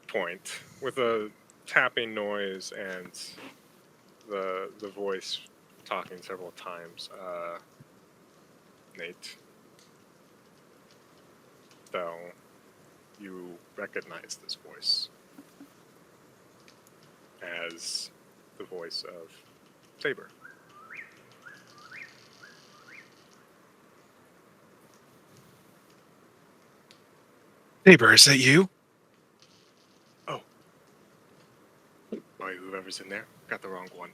Point with a tapping noise and the voice talking several times. Nate, though, you recognize this voice as the voice of Saber. Saber, is that you? Sorry, whoever's in there got the wrong one.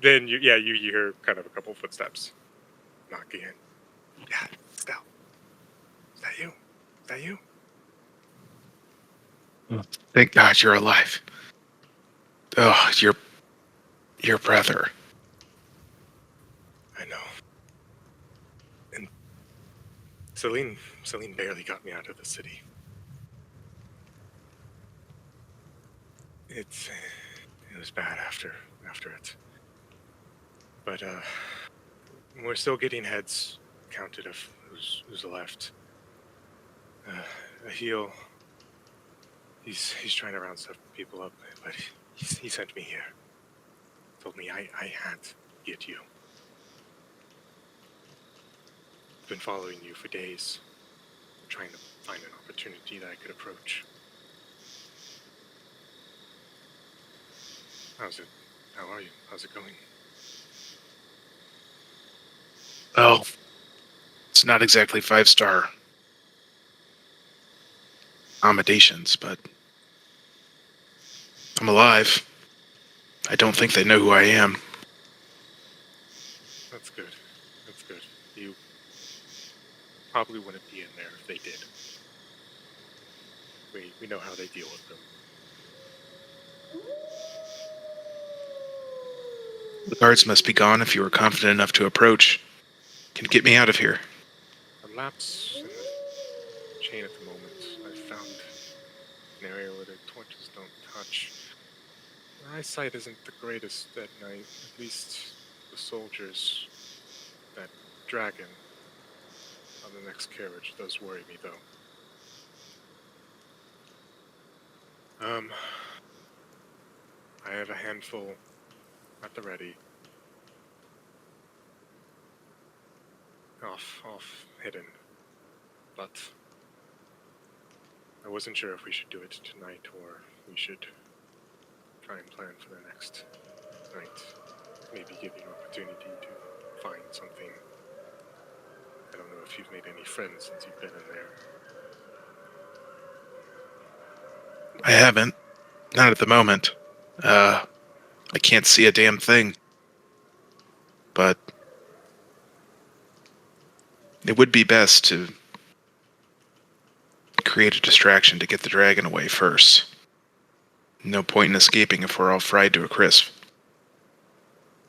Then you hear kind of a couple footsteps knocking in. Yeah, Stell. Is that you? Is that you? Thank God you're alive. Oh, your brother. I know. And Celine barely got me out of the city. It was bad after it. But we're still getting heads counted of who's left. Ahil, he's trying to round some people up, but he sent me here. told me I had to get you. I've been following you for days, trying to find an opportunity that I could approach. How's it? How are you? How's it going? Well, it's not exactly 5-star accommodations, but I'm alive. I don't think they know who I am. That's good. That's good. You probably wouldn't be in there if they did. We know how they deal with them. The guards must be gone if you were confident enough to approach. Can get me out of here. A lapse in the chain at the moment. I've found an area where the torches don't touch. My eyesight isn't the greatest at night. At least the soldiers, that dragon on the next carriage does worry me, though. I have a handful at the ready. Off hidden. But I wasn't sure if we should do it tonight or we should try and plan for the next night. Maybe give you an opportunity to find something. I don't know if you've made any friends since you've been in there. I haven't. Not at the moment. I can't see a damn thing. But it would be best to create a distraction to get the dragon away first. No point in escaping if we're all fried to a crisp.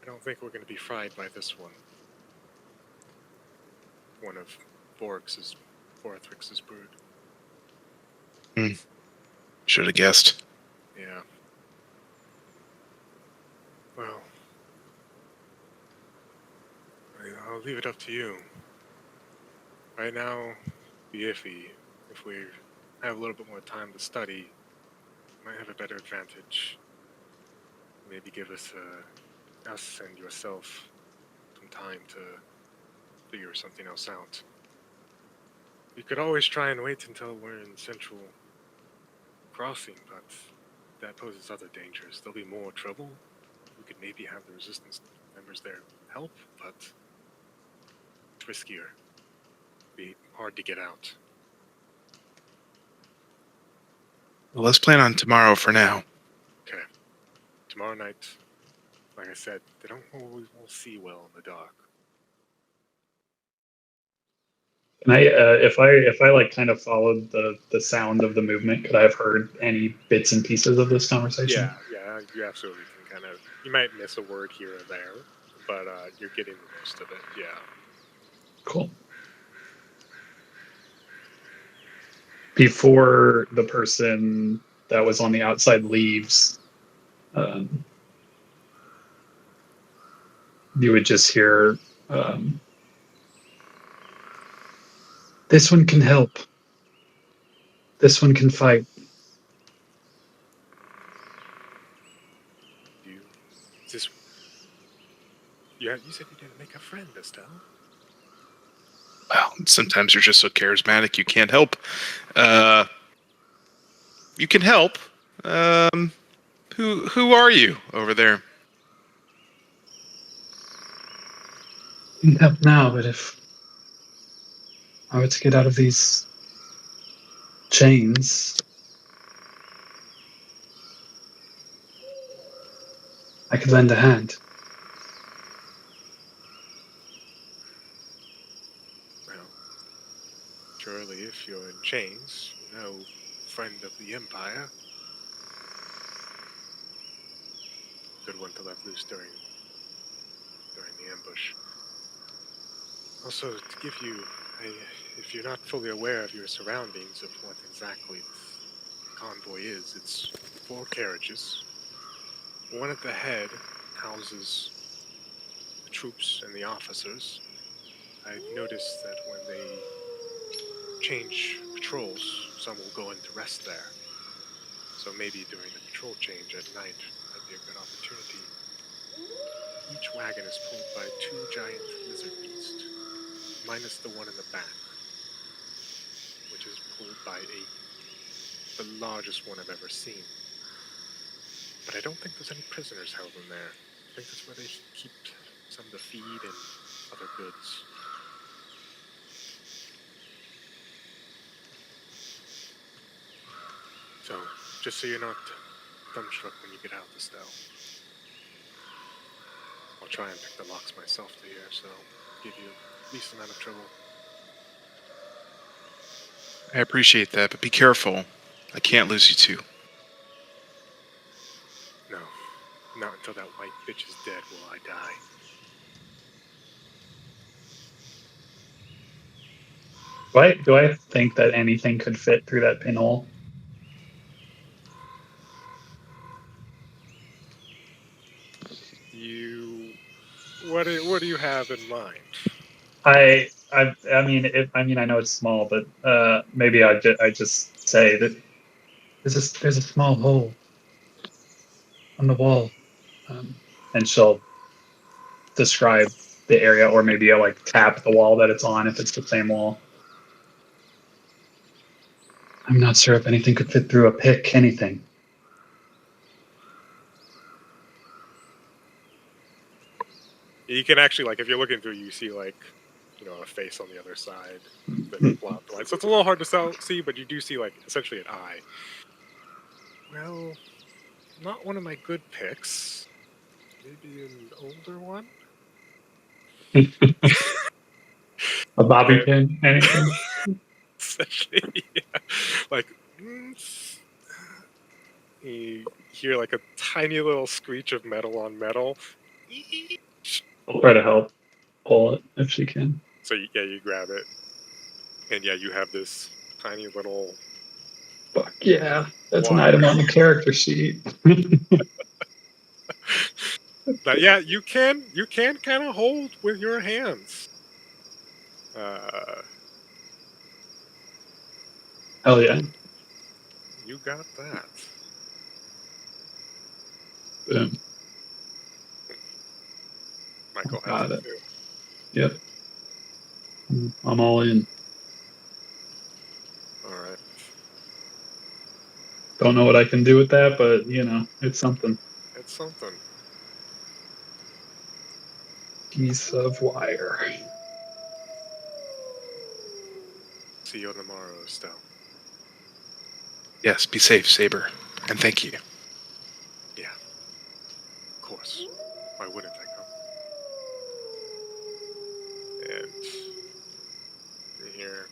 I don't think we're going to be fried by this one. One of Borthrix's brood. Should have guessed. Yeah. Well, I'll leave it up to you. Right now, be iffy. If we have a little bit more time to study, might have a better advantage. Maybe give us and yourself some time to figure something else out. We could always try and wait until we're in Central Crossing, but that poses other dangers. There'll be more trouble. We could maybe have the resistance members there help, but it's riskier. Be hard to get out. Well, let's plan on tomorrow for now. Okay. Tomorrow night, like I said, they don't always see well in the dark. And if I like kind of followed the sound of the movement, could I have heard any bits and pieces of this conversation? Yeah, you absolutely can kind of. You might miss a word here or there, but you're getting the most of it. Yeah. Cool. Before the person that was on the outside leaves, you would just hear, this one can help. This one can fight. You said you didn't make a friend, Estelle. Well, sometimes you're just so charismatic you can't help. You can help. Who are you over there? You can help now, but if I were to get out of these chains, I could lend a hand. Well, surely if you're in chains, no friend of the Empire. Good one to let loose during the ambush. Also, to give you, if you're not fully aware of your surroundings of what exactly this convoy is, it's 4 carriages. One at the head houses the troops and the officers. I've noticed that when they change patrols, some will go in to rest there. So maybe during the patrol change at night might be a good opportunity. Each wagon is pulled by 2 giant lizard beasts, minus the one in the back, which is pulled by the largest one I've ever seen. But I don't think there's any prisoners held in there. I think that's where they keep some of the feed and other goods. So, just so you're not dumbstruck when you get out of the cell. I'll try and pick the locks myself to here, so I'll give you the least amount of trouble. I appreciate that, but be careful. I can't lose you too. No, not until that white bitch is dead will I die. Do I think that anything could fit through that pinhole? What do you have in mind? I mean, I know it's small, but maybe I just say that there's a small hole on the wall, and she'll describe the area, or maybe I like tap the wall that it's on if it's the same wall. I'm not sure if anything could fit through a pick. Anything. You can actually, like, if you're looking through, you see, like, a face on the other side that blocked the light. So it's a little hard to see, but you do see, like, essentially an eye. Well, not one of my good picks. Maybe an older one? A bobby pin? Anything? Essentially, yeah. Like, you hear, like, a tiny little screech of metal on metal. I'll try to help pull it if she can. So, you grab it. And, you have this tiny little... Fuck yeah, that's an wire. item on the character sheet. But yeah, you can kind of hold with your hands. Hell yeah. You got that. Boom. Michael Got has it. it too. Yep. I'm all in. All right. Don't know what I can do with that, but it's something. It's something. Piece of wire. See you tomorrow, Estelle. Yes, be safe, Saber. And thank you. Yeah. Of course. Why wouldn't I come? And you hear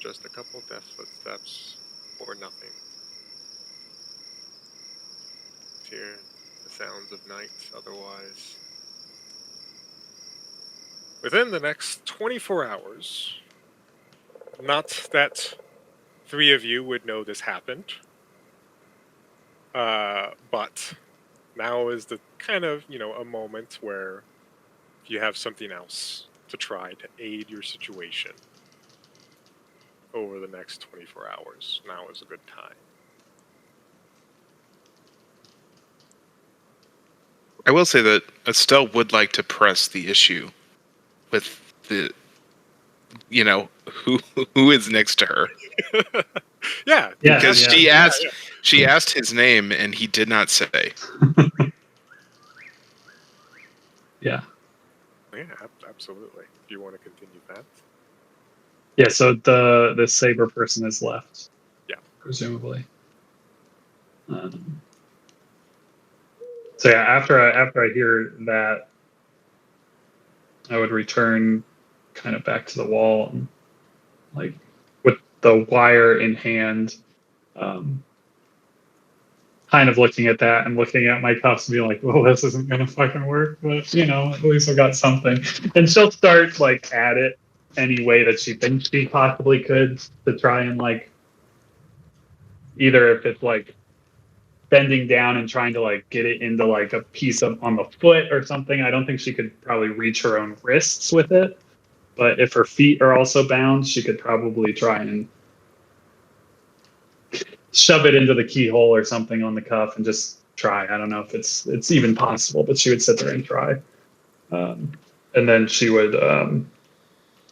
just a couple death footsteps or nothing. Hear the sounds of night otherwise. Within the next 24 hours, not that 3 of you would know this happened, but now is the kind of, a moment where if you have something else to try to aid your situation over the next 24 hours, now is a good time. I will say that Estelle would like to press the issue with the, who is next to her. Yeah, Because yeah. she asked his name and he did not say. Yeah. Yeah, absolutely. Do you want to continue that? Yeah, so the saber person is left. Yeah. Presumably. So yeah, after I hear that, I would return kind of back to the wall and like with the wire in hand, kind of looking at that and looking at my cuffs and being like, well, this isn't gonna fucking work, but at least I got something. And she'll start like at it any way that she thinks she possibly could to try and like either if it's like bending down and trying to like get it into like a piece of on the foot or something. I don't think she could probably reach her own wrists with it. But if her feet are also bound, she could probably try and shove it into the keyhole or something on the cuff and just try. I don't know if it's even possible, but she would sit there and try. And then she would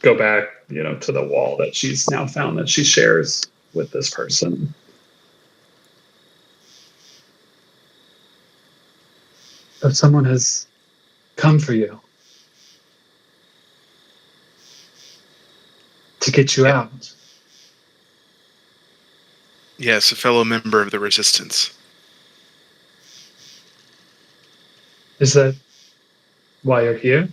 go back, to the wall that she's now found that she shares with this person. If someone has come for you to get you out. Yes, a fellow member of the Resistance. Is that why you're here?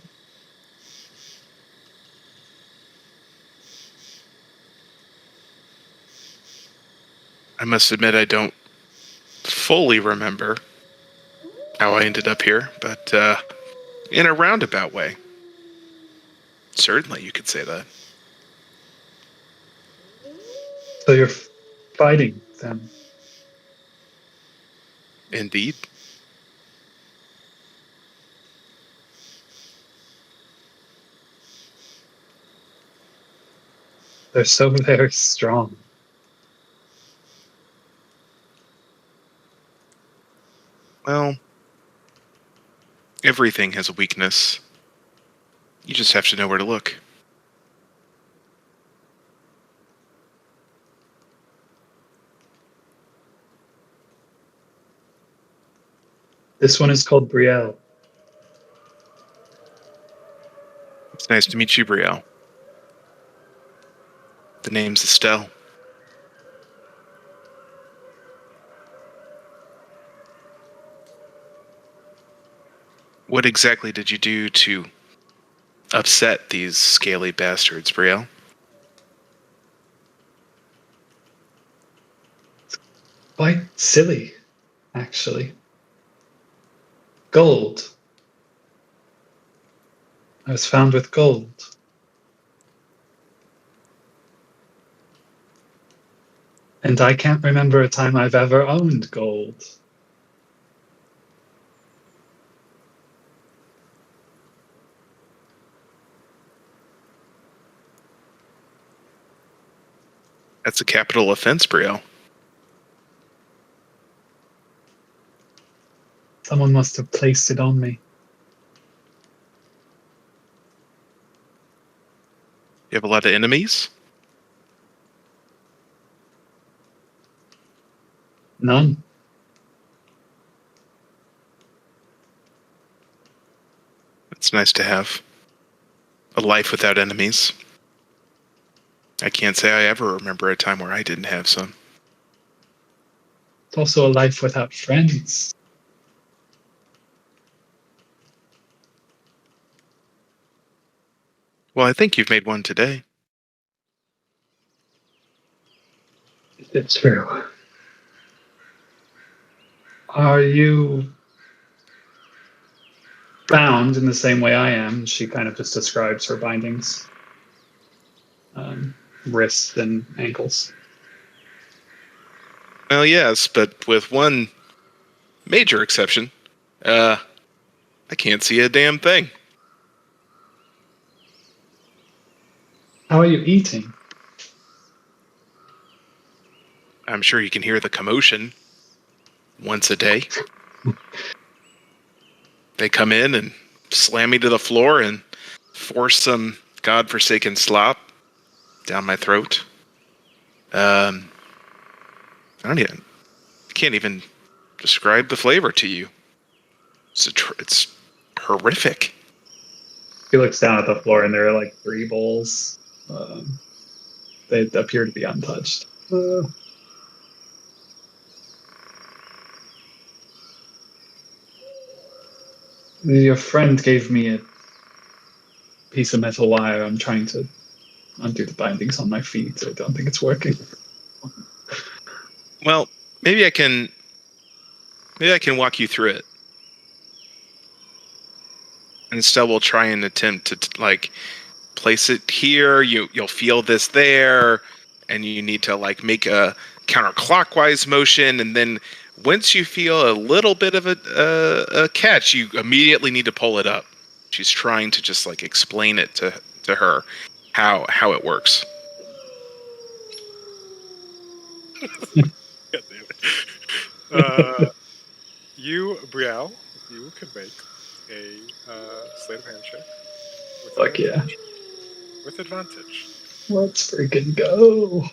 I must admit I don't fully remember how I ended up here, but in a roundabout way. Certainly, you could say that. So you're fighting them. Indeed. They're so very strong. Well, everything has a weakness. You just have to know where to look. This one is called Brielle. It's nice to meet you, Brielle. The name's Estelle. What exactly did you do to upset these scaly bastards, Brielle? Quite silly, actually. Gold. I was found with gold. And I can't remember a time I've ever owned gold. That's a capital offense, Brielle. Someone must have placed it on me. You have a lot of enemies? None. It's nice to have a life without enemies. I can't say I ever remember a time where I didn't have some. It's also a life without friends. Well, I think you've made one today. It's true. Are you bound in the same way I am? She kind of just describes her bindings. Wrists and ankles. Well, yes, but with one major exception. I can't see a damn thing. How are you eating? I'm sure you can hear the commotion once a day. They come in and slam me to the floor and force some godforsaken slop down my throat. I can't even describe the flavor to you. It's horrific. He looks down at the floor and there are like 3 bowls. They appear to be untouched. Your friend gave me a piece of metal wire. I'm trying to undo the bindings on my feet. I don't think it's working. Well, maybe I can walk you through it. And still we'll try and attempt to like place it here. You'll feel this there, and you need to like make a counterclockwise motion, and then once you feel a little bit of a catch, you immediately need to pull it up. She's trying to just like explain it to her how it works. God damn it. You, Brielle, you can make a sleight of hand check with Fuck advantage. yeah. With advantage. Let's freaking go.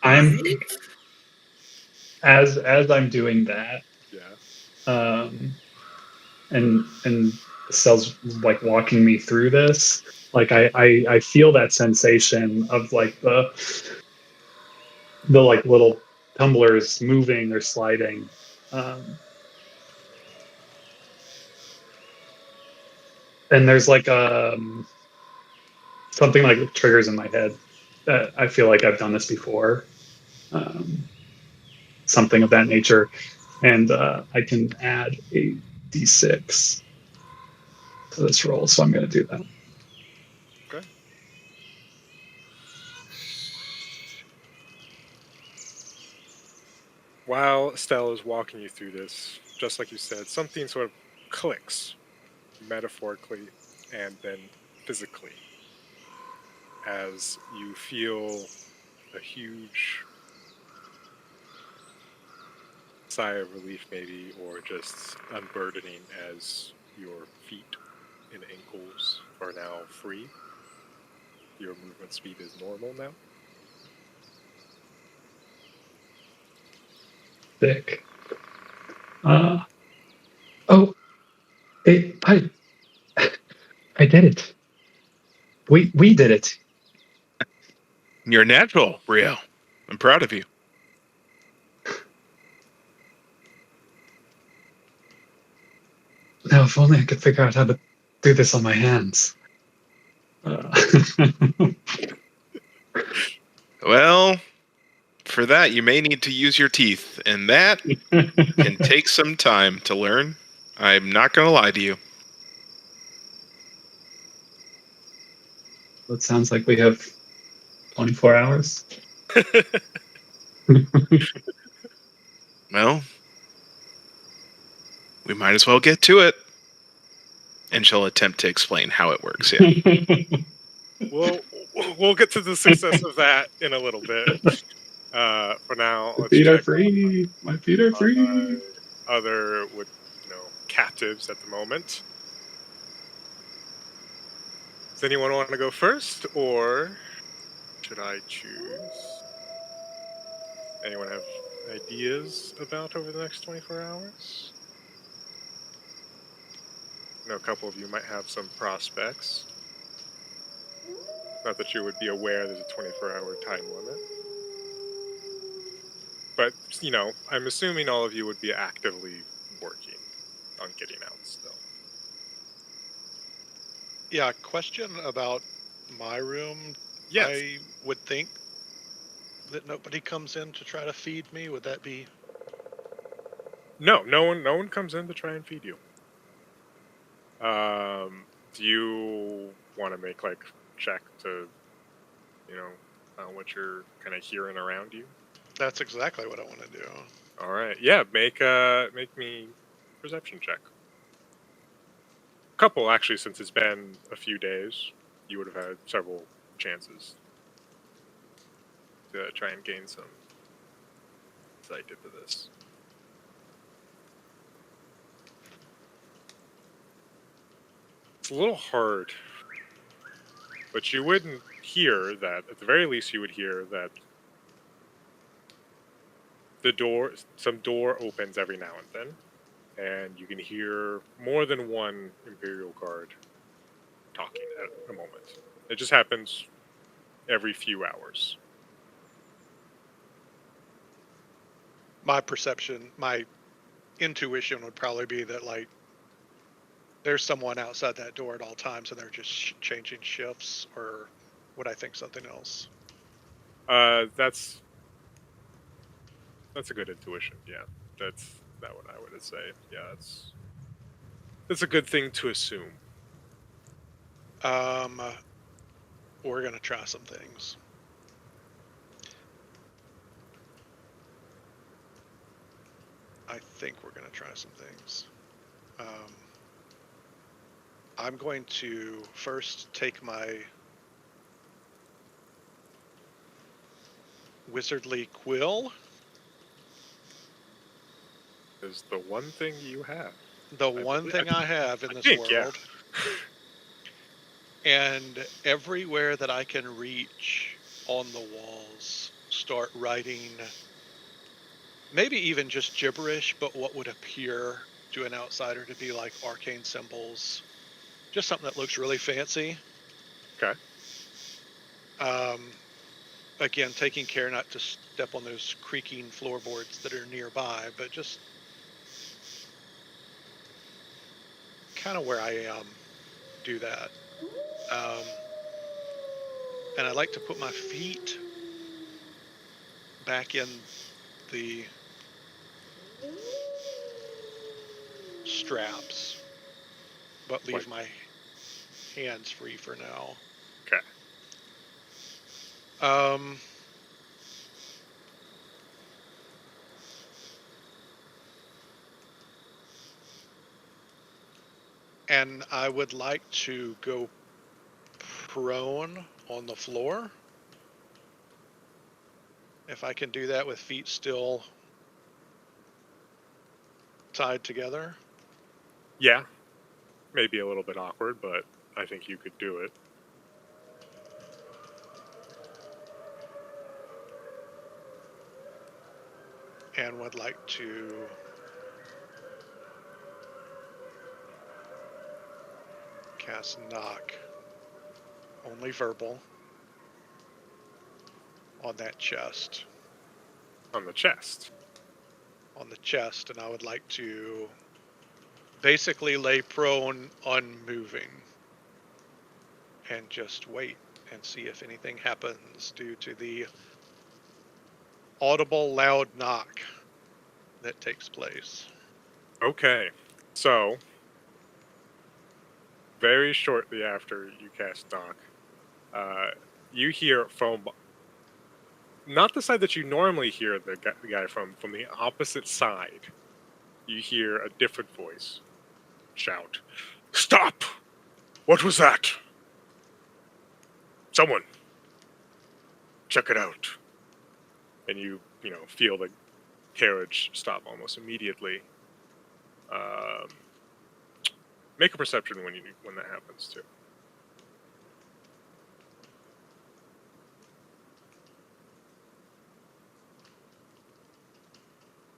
I'm as I'm doing that, Yeah. and Cell's like walking me through this. Like I feel that sensation of like the like little tumblers moving or sliding. Um, and there's like something like triggers in my head that I feel like I've done this before. Um, something of that nature, and I can add a d6 to this roll, so I'm going to do that. Okay. While Estelle is walking you through this, just like you said, something sort of clicks metaphorically and then physically as you feel a huge sigh of relief, maybe, or just unburdening as your feet and ankles are now free. Your movement speed is normal now. Thick. Oh, hey, I did it. We did it. You're natural, Brielle. I'm proud of you. Now, if only I could figure out how to do this on my hands. Well, for that, you may need to use your teeth, and that can take some time to learn. I'm not going to lie to you. It sounds like we have 24 hours. Well, we might as well get to it. And she'll attempt to explain how it works, yeah. Well, we'll get to the success of that in a little bit. For now, My let's feet are check free. My feet are on free. my other, with captives at the moment. Does anyone want to go first, or should I choose? Anyone have ideas about over the next 24 hours? I know a couple of you might have some prospects. Not that you would be aware there's a 24-hour time limit. But, I'm assuming all of you would be actively working on getting out still. Yeah, question about my room. Yes. I would think that nobody comes in to try to feed me. Would that be? No one comes in to try and feed you. Do you want to make like check to, what you're kind of hearing around you? That's exactly what I want to do. All right. Yeah, make me perception check. Couple actually, since it's been a few days, you would have had several chances to try and gain some insight into this. It's a little hard, but you wouldn't hear that. At the very least, you would hear that some door opens every now and then, and you can hear more than one Imperial Guard talking at a moment. It just happens every few hours. My perception, my intuition would probably be that like there's someone outside that door at all times, and they're just changing shifts, or would I think something else? That's a good intuition. Yeah, that's that what I would say. Yeah, it's a good thing to assume. Um, we're gonna try some things. I think we're gonna try some things. I'm going to first take my wizardly quill, Is the one thing you have. the I one believe- thing I have in I this think, yeah. world, and everywhere that I can reach on the walls, start writing maybe even just gibberish, but what would appear to an outsider to be like arcane symbols, just something that looks really fancy. Okay. Um, Again, taking care not to step on those creaking floorboards that are nearby, but just kind of where I am, do that. Um, and I like to put my feet back in the straps, but Like, leave my hands free for now. okay. Um, and I would like to go prone on the floor. If I can do that with feet still tied together. Yeah. Maybe a little bit awkward, but I think you could do it. And would like to cast knock, only verbal, on that chest. On the chest. On the chest, and I would like to basically lay prone, unmoving, and just wait and see if anything happens due to the audible loud knock that takes place. Okay. So, very shortly after you cast knock, you hear from not the side that you normally hear the guy from the opposite side. You hear a different voice shout, "Stop! What was that? Someone, check it out!" And you know, feel the carriage stop almost immediately. Um, make a perception when that happens too.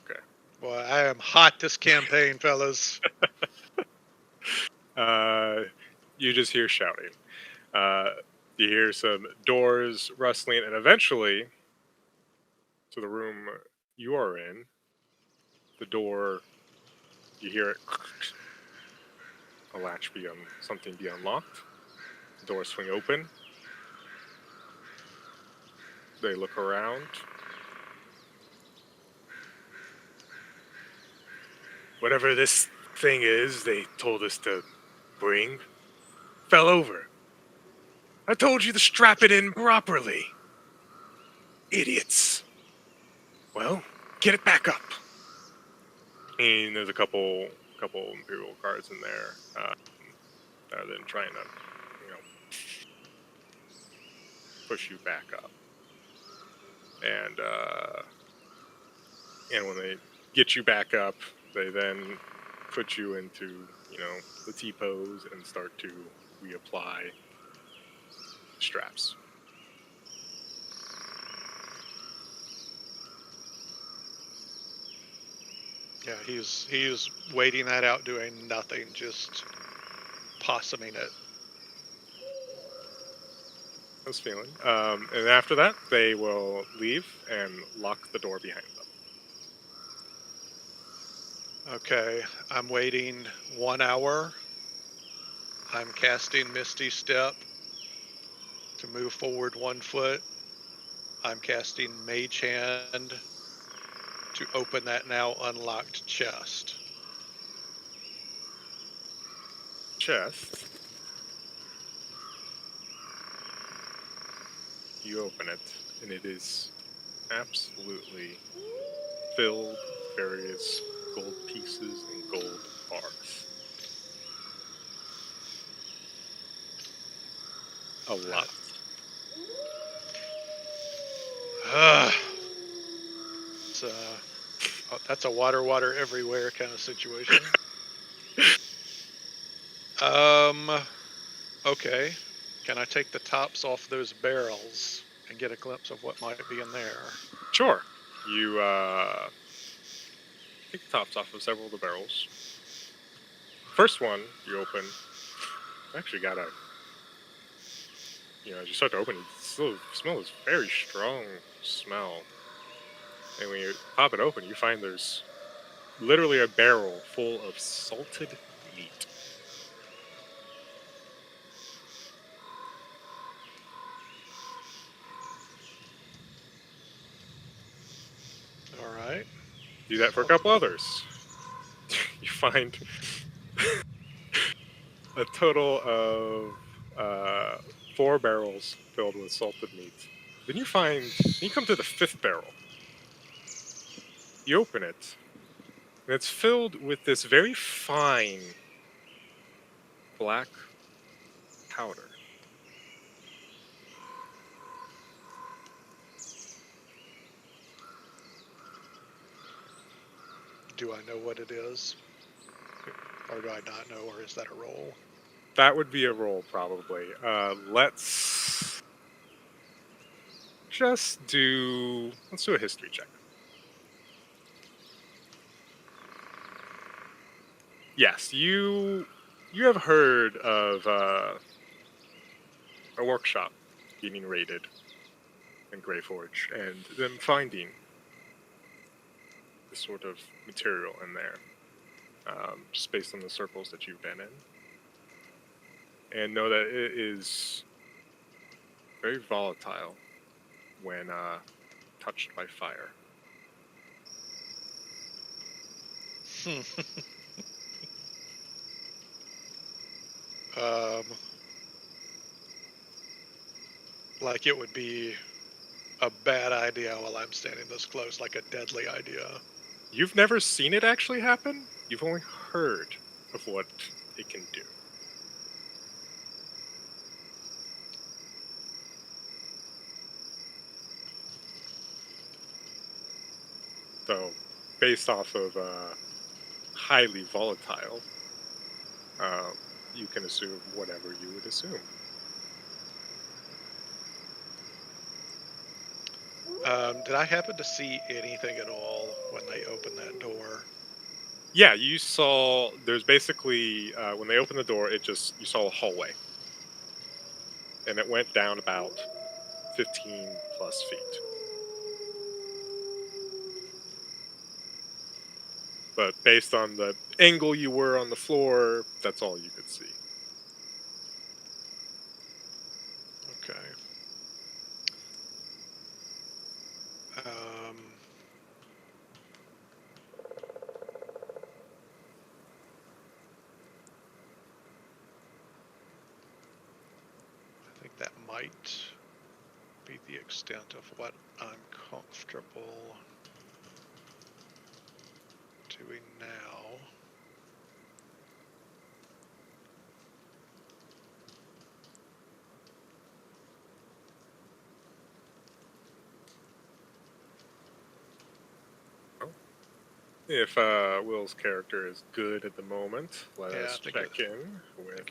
Okay. Boy, I am hot this campaign, fellas. You just hear shouting. You hear some doors rustling, and eventually, to the room you are in, the door, you hear it, a latch something be unlocked. The doors swing open. They look around. Whatever this thing is they told us to bring fell over. I told you to strap it in properly. Idiots. Well, get it back up. And there's a couple Imperial guards in there. Then trying to, you know, push you back up. And when they get you back up, they then put you into, you know, the T pose and start to reapply straps. Yeah, he's waiting that out, doing nothing, just possuming it. I was feeling. And after that, they will leave and lock the door behind them. Okay, I'm waiting 1 hour. I'm casting Misty Step to move forward 1 foot. I'm casting Mage Hand to open that now unlocked chest. Chest. You open it, and it is absolutely filled with various gold pieces and gold bars. A lot. It's, that's a water everywhere kind of situation. Okay. Can I take the tops off those barrels and get a glimpse of what might be in there? Sure. You take the tops off of several of the barrels. First one you open, actually got a, as you start to open it, still smell this very strong smell. And when you pop it open, you find there's literally a barrel full of salted meat. All right. Do that for a couple others. You find a total of 4 barrels filled with salted meat. Then you come to the 5th barrel. You open it, and it's filled with this very fine black powder. Do I know what it is? Or do I not know, or is that a roll? That would be a roll, probably. Let's do a history check. Yes, you have heard of a workshop getting raided in Greyforge and them finding this sort of material in there, just based on the circles that you've been in, and know that it is very volatile when touched by fire. Like it would be a bad idea while I'm standing this close, like a deadly idea. You've never seen it actually happen. You've only heard of what it can do. So, based off of highly volatile, you can assume whatever you would assume. Did I happen to see anything at all when they opened that door? Yeah, you saw. There's basically when they opened the door, you saw a hallway, and it went down about 15 plus feet. But based on the angle you were on the floor, that's all you could see. Okay. I think that might be the extent of what I'm comfortable doing now. If Will's character is good at the moment, let us check in with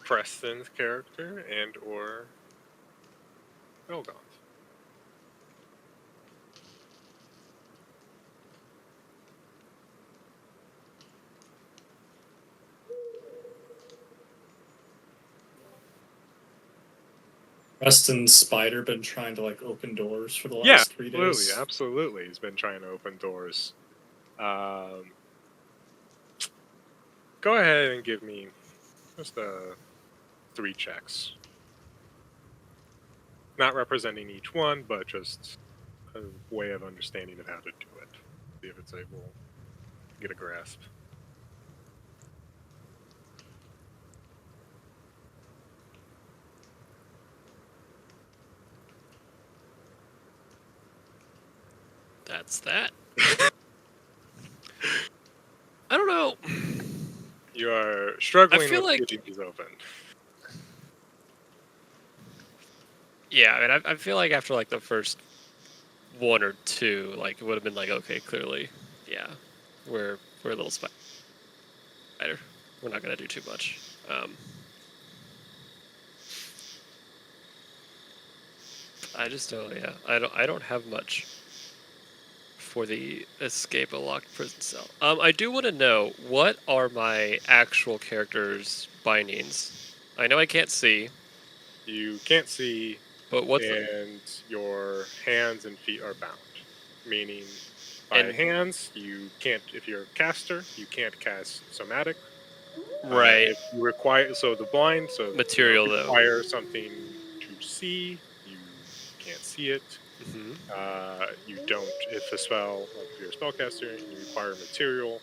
Preston's character and or Elgon. Preston's spider been trying to like open doors for the last 3 days. Absolutely. He's been trying to open doors. Go ahead and give me just 3 checks. Not representing each one, but just a way of understanding of how to do it. See if it's able to get a grasp. That's that. I don't know. You are struggling feel with like- getting these open. Yeah, I mean, I feel like after like the first one or two, like it would have been like, okay, clearly, yeah, we're a little spider. We're not gonna do too much. I just don't. Yeah, I don't have much for the escape a locked prison cell. I do want to know, what are my actual character's bindings? I know I can't see, You can't see, but what's the, and your hands and feet are bound. Meaning, by And- hands, you can't. If you're a caster, you can't cast somatic. right? If you require, so the blind, so Material, if you though. require something to see, you can't see it. Hmm. You don't. If a spell, like if you're a spellcaster and you require material,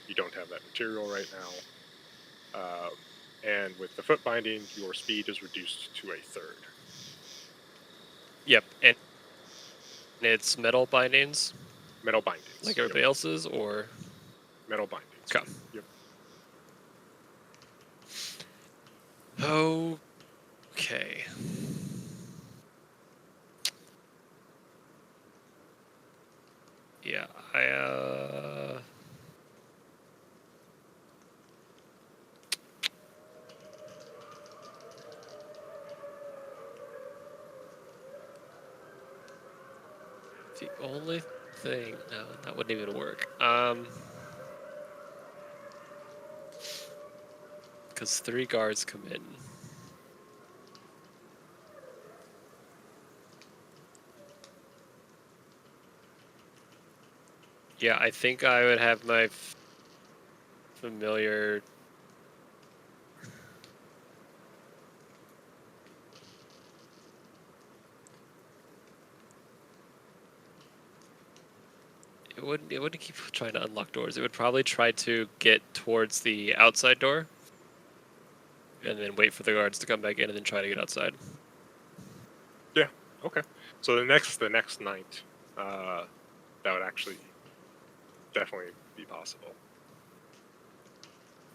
you don't have that material right now. And with the foot binding, your speed is reduced to a third. Yep, and it's metal bindings, Metal bindings. like Yep. everybody else's, or Metal bindings. Okay. Yep. okay. Yeah, the only thing, no, that wouldn't even work. Because 3 guards come in. Yeah, I think I would have my familiar. It wouldn't keep trying to unlock doors. It would probably try to get towards the outside door, and then wait for the guards to come back in, and then try to get outside. Okay. So the next night, that would actually definitely be possible.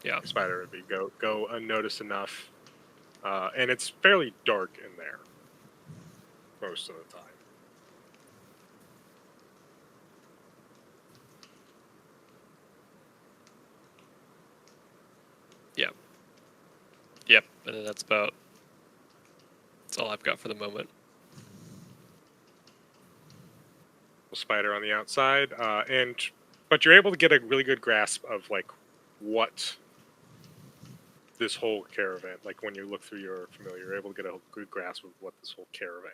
Yeah. Spider would be go unnoticed enough, and it's fairly dark in there most of the time. Yep, and then that's all I've got for the moment. Spider on the outside, but you're able to get a really good grasp of like what this whole caravan, like when you look through your familiar, you're able to get a good grasp of what this whole caravan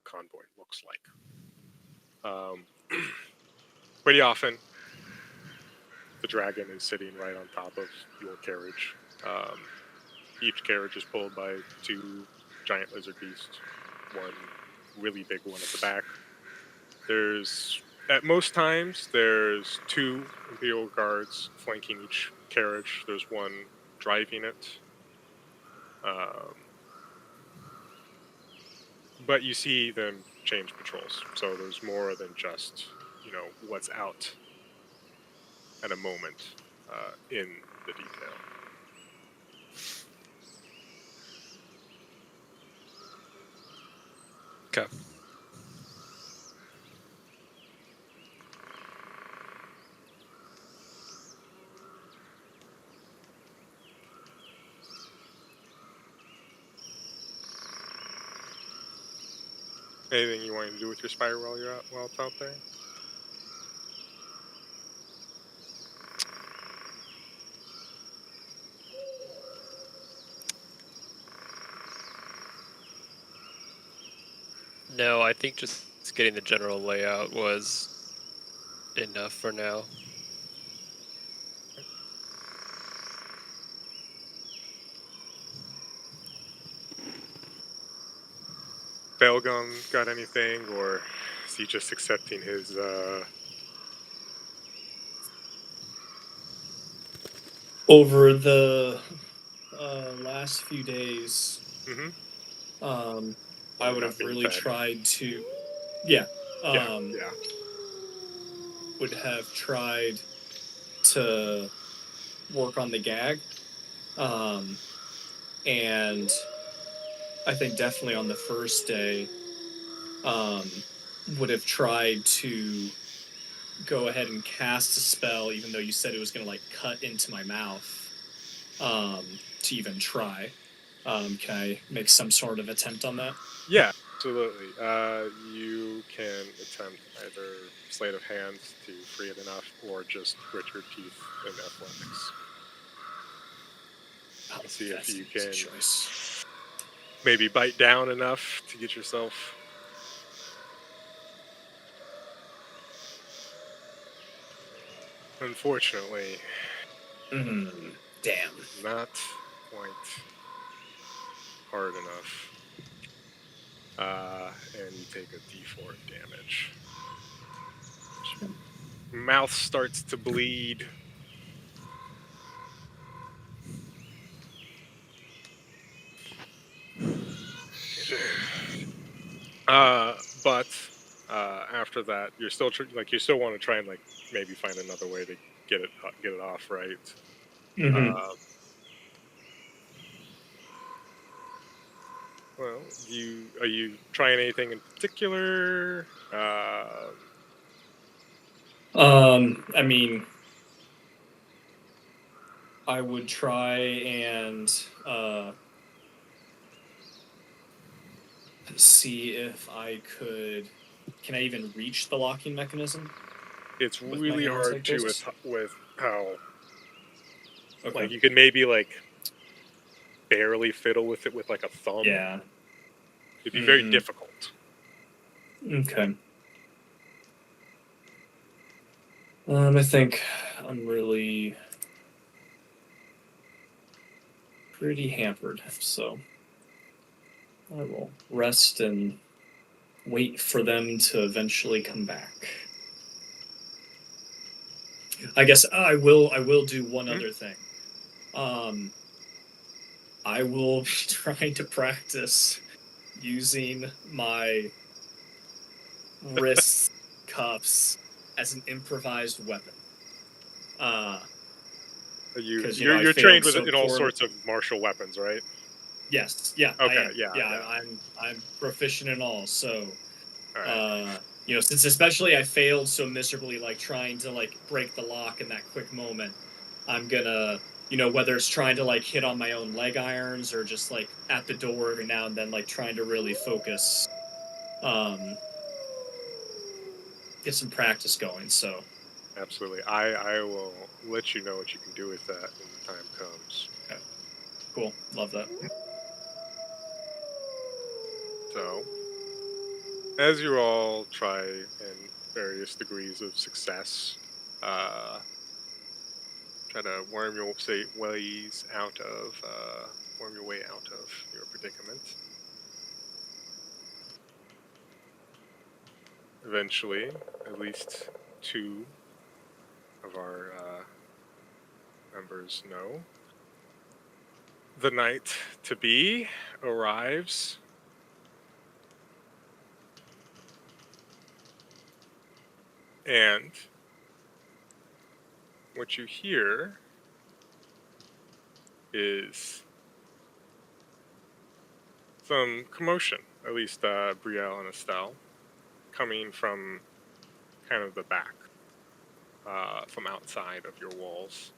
convoy looks like. Pretty often, the dragon is sitting right on top of your carriage. Each carriage is pulled by 2 giant lizard beasts, one really big one at the back. At most times, there's 2 Imperial guards flanking each carriage. There's one driving it. But you see them change patrols, so there's more than just, what's out at a moment in the detail. Okay. Anything you want to do with your spider while it's out there? No, I think just getting the general layout was enough for now. Belgum got anything, or is he just accepting his? Over the last few days, Mhm. I would Not have being really fed. tried to, yeah, Yeah. would have tried to work on the gag. And I think definitely on the first day, would have tried to go ahead and cast a spell, even though you said it was going to like cut into my mouth, to even try. Can I make some sort of attempt on that? Yeah, absolutely. You can attempt either sleight of hand to free it enough, or just grit your teeth in athletics. Oh, See if that's you an easy can choice. maybe bite down enough to get yourself. Unfortunately, Damn. not quite hard enough. And you take a d4 of damage. Mouth starts to bleed. But after that, you're still you still want to try and like maybe find another way to get it off, right? Uh, well, are you trying anything in particular? I mean, I would try and see if I could. Can I even reach the locking mechanism It's with my really hands hard like to this? with how Okay. like you can maybe like barely fiddle with it with like a thumb. Yeah. It'd be very difficult. Okay. I think I'm really pretty hampered, so I will rest and wait for them to eventually come back. I guess I will do one Mhm. other thing. I will be trying to practice using my wrist cuffs as an improvised weapon. Because You're I you're failed trained with so in all poorly. sorts of martial weapons, right? Yes, yeah, I Okay, am. yeah, Yeah, yeah. I'm proficient in all. So, All right. since especially I failed so miserably, like trying to like break the lock in that quick moment, I'm gonna, whether it's trying to like hit on my own leg irons or just like at the door every now and then, like trying to really focus, um, get some practice going. So, Absolutely. I will let you know what you can do with that when the time comes. okay, cool, love that. So, as you all try in various degrees of success, uh, try to worm your way out of your predicament. Eventually, at least two of our members know. The night to be arrives, and what you hear is some commotion, at least Brielle and Estelle, coming from kind of the back, from outside of your walls.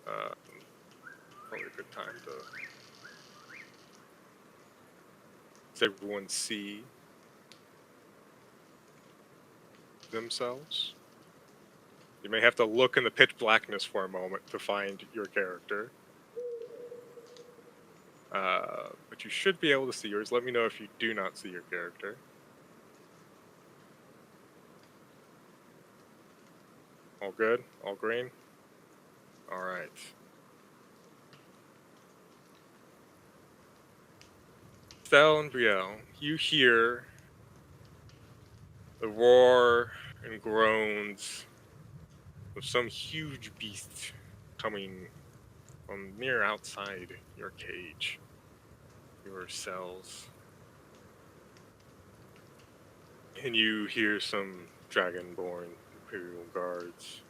Uh, Probably a good time to. Does everyone see themselves? You may have to look in the pitch blackness for a moment to find your character. But you should be able to see yours. Let me know if you do not see your character. All good? All green? All right. Stell and Brielle, you hear the roar and groans of some huge beast coming from near outside your cage, your cells. And you hear some dragonborn Imperial guards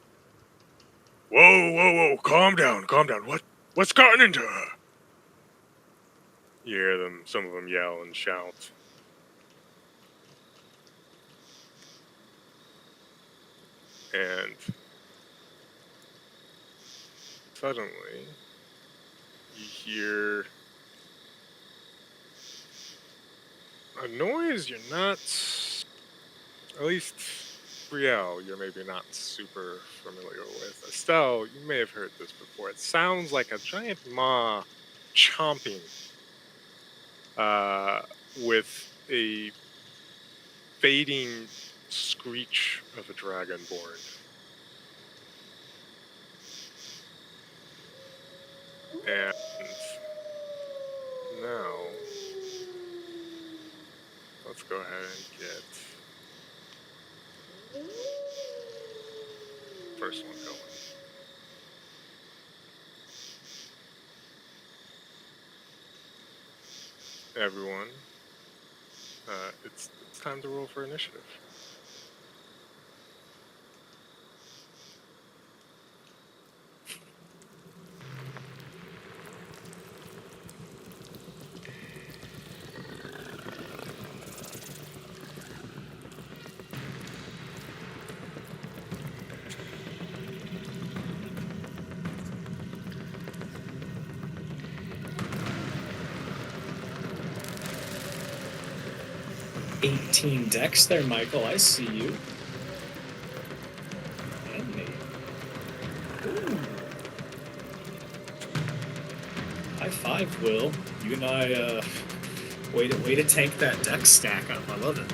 Whoa, whoa, whoa! Calm down, calm down. What's gotten into her? You hear them. Some of them yell and shout. And suddenly, you hear a noise you're not, at least Brielle, you're maybe not super familiar with. Estelle, you may have heard this before. It sounds like a giant maw chomping with a fading screech of a dragonborn. And now, let's go ahead and get first one going. Everyone, it's time to roll for initiative. $18 Dex there, Michael. I see you. And me. Ooh. High five, Will. You and I, way to tank that Dex stack up. I love it.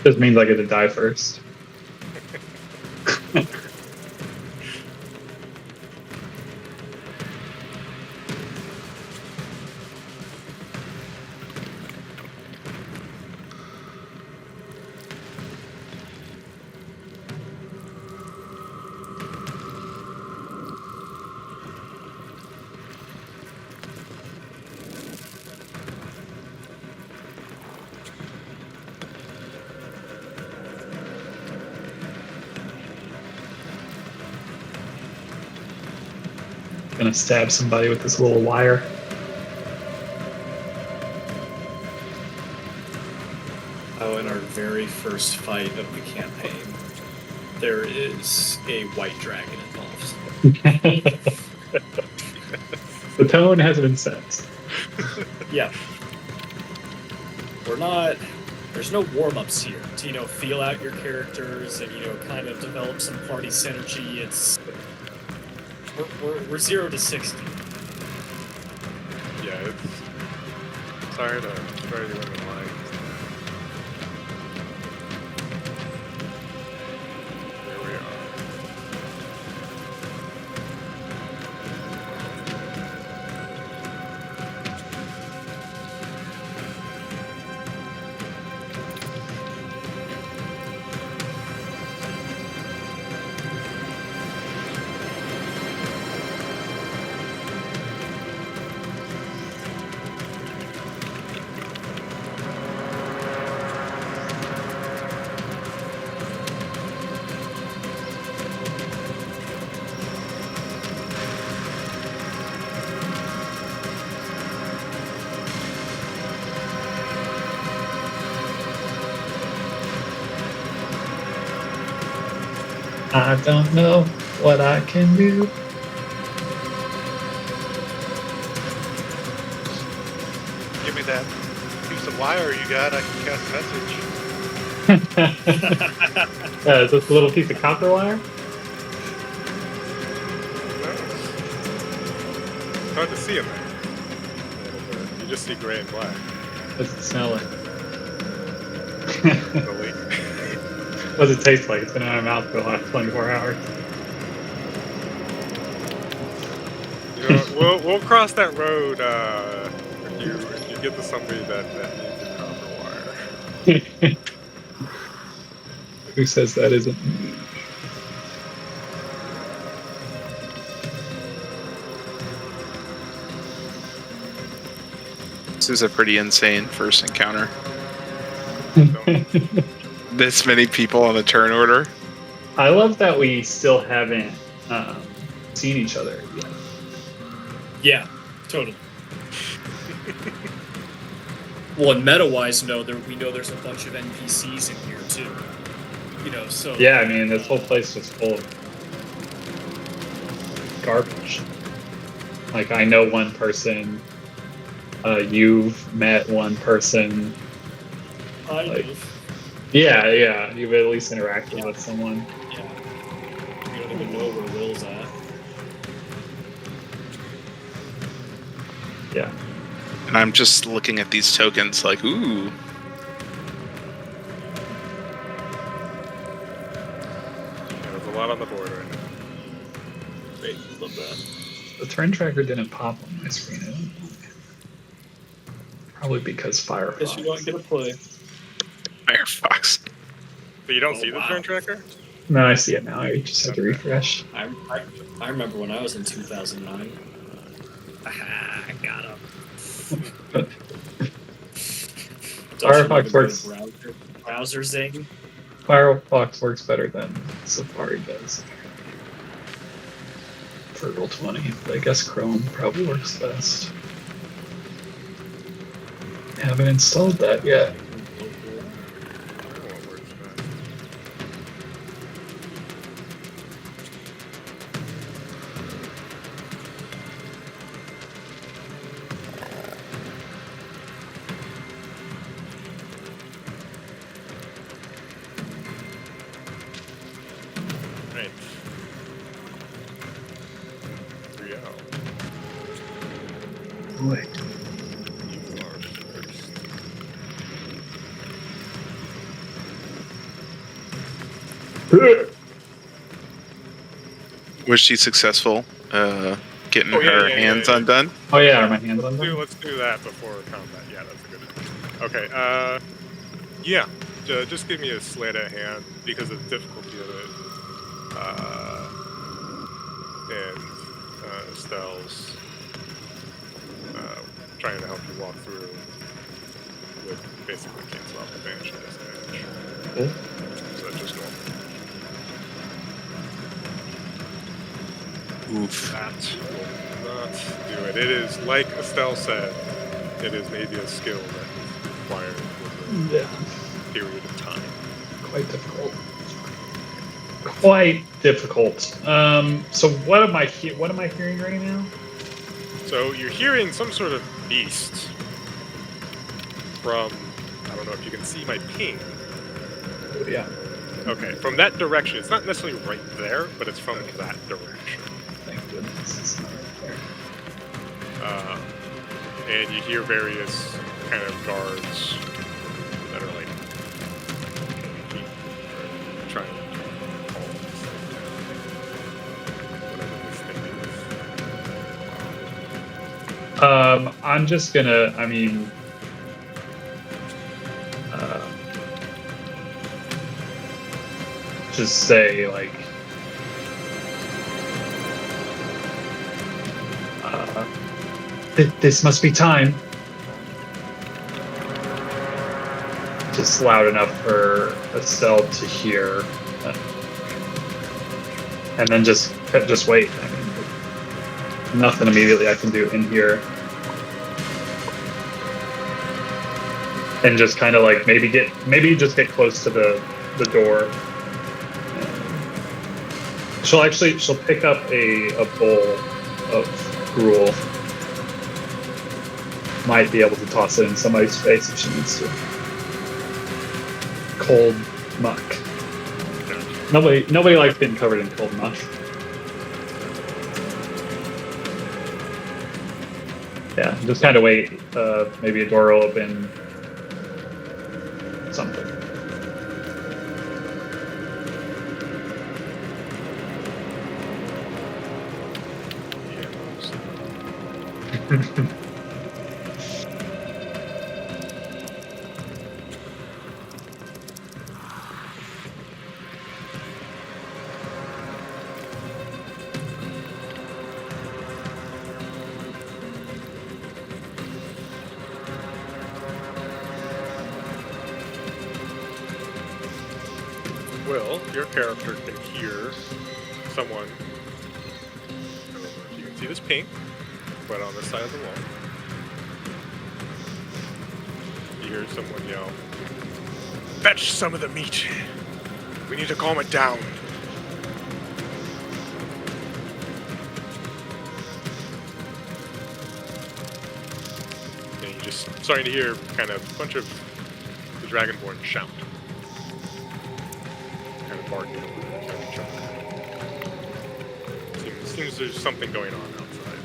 Just means I get to die first. Gonna stab somebody with this little wire. Oh, in our very first fight of the campaign, there is a white dragon involved. The tone has been set. Yeah. We're not. There's no warm-ups here to, feel out your characters and, kind of develop some party synergy. It's. We're 0 to 60. Yeah, it's sorry to you in the line. Here we are. I don't know what I can do. Give me that piece of wire you got. I can cast message. Is this a little piece of copper wire? It's hard to see in there. A little bit. You just see gray and black. What's it smell like? The leak. What does it taste like? It's been in my mouth for the last 24 hours. We'll cross that road if you get to somebody that needs a copper wire. Who says that isn't me? This is a pretty insane first encounter. This many people on the turn order. I love that we still haven't seen each other yet. Yeah, totally. Well, and meta-wise, we know there's a bunch of NPCs in here too. You know, so Yeah, I mean, this whole place was full of garbage. Like, I know one person. You've met one person. kind like- of. Yeah, you've at least interacted with someone. Yeah. You don't even know where Will's at. Yeah. And I'm just looking at these tokens like, ooh. Yeah, there's a lot on the board right now. Great, love that. The turn tracker didn't pop on my screen. I don't know. Probably because Firefox. Guess you don't get a play. Firefox. But you don't Oh, see the wow. turn tracker? No, I see it now. I just had to refresh. I remember when I was in 2009. Aha, I got him. Firefox works. Browser zing. Firefox works better than Safari does. For Roll20, but I guess Chrome probably works best. Haven't installed that yet. I don't know what works best. Right. 3-0. Boy. You are first. Was she successful getting Oh, yeah, her yeah, hands yeah. undone? Oh yeah, are my hands on them? Let's do that before combat. Yeah, that's a good idea. Okay, yeah. Just give me a sleight of hand because of the difficulty of it. And Estelle's trying to help you walk through would basically cancel out the vanish disadvantage. Cool. So that's just normal. Oof. That will not do it. It is, like Estelle said, it is maybe a skill that is required over Yeah, a period of time. quite difficult. Quite difficult. So what am I hearing right now? So you're hearing some sort of beast from, I don't know if you can see my ping. Yeah. Okay, from that direction. It's not necessarily right there, but it's from that direction. Thank goodness it's not right there. And you hear various kind of guards that are like trying to call this thing down. Whatever this thing is. I'm just gonna. Just say like. This must be time. Just loud enough for Estelle to hear, and then just wait. I mean, nothing immediately I can do in here, and just kind of like maybe just get close to the door. She'll pick up a bowl of gruel. Might be able to toss it in somebody's face if she needs to. Cold muck. Nobody likes being covered in cold muck. Yeah, just kind of wait. Maybe a door will open. Something. Will, your character can hear someone. I don't know if you can see this pink, but on the side of the wall, you hear someone yell, "Fetch some of the meat. We need to calm it down." And you're just starting to hear kind of a bunch of the Dragonborn shout. Kind of barking at each other. Seems there's something going on outside.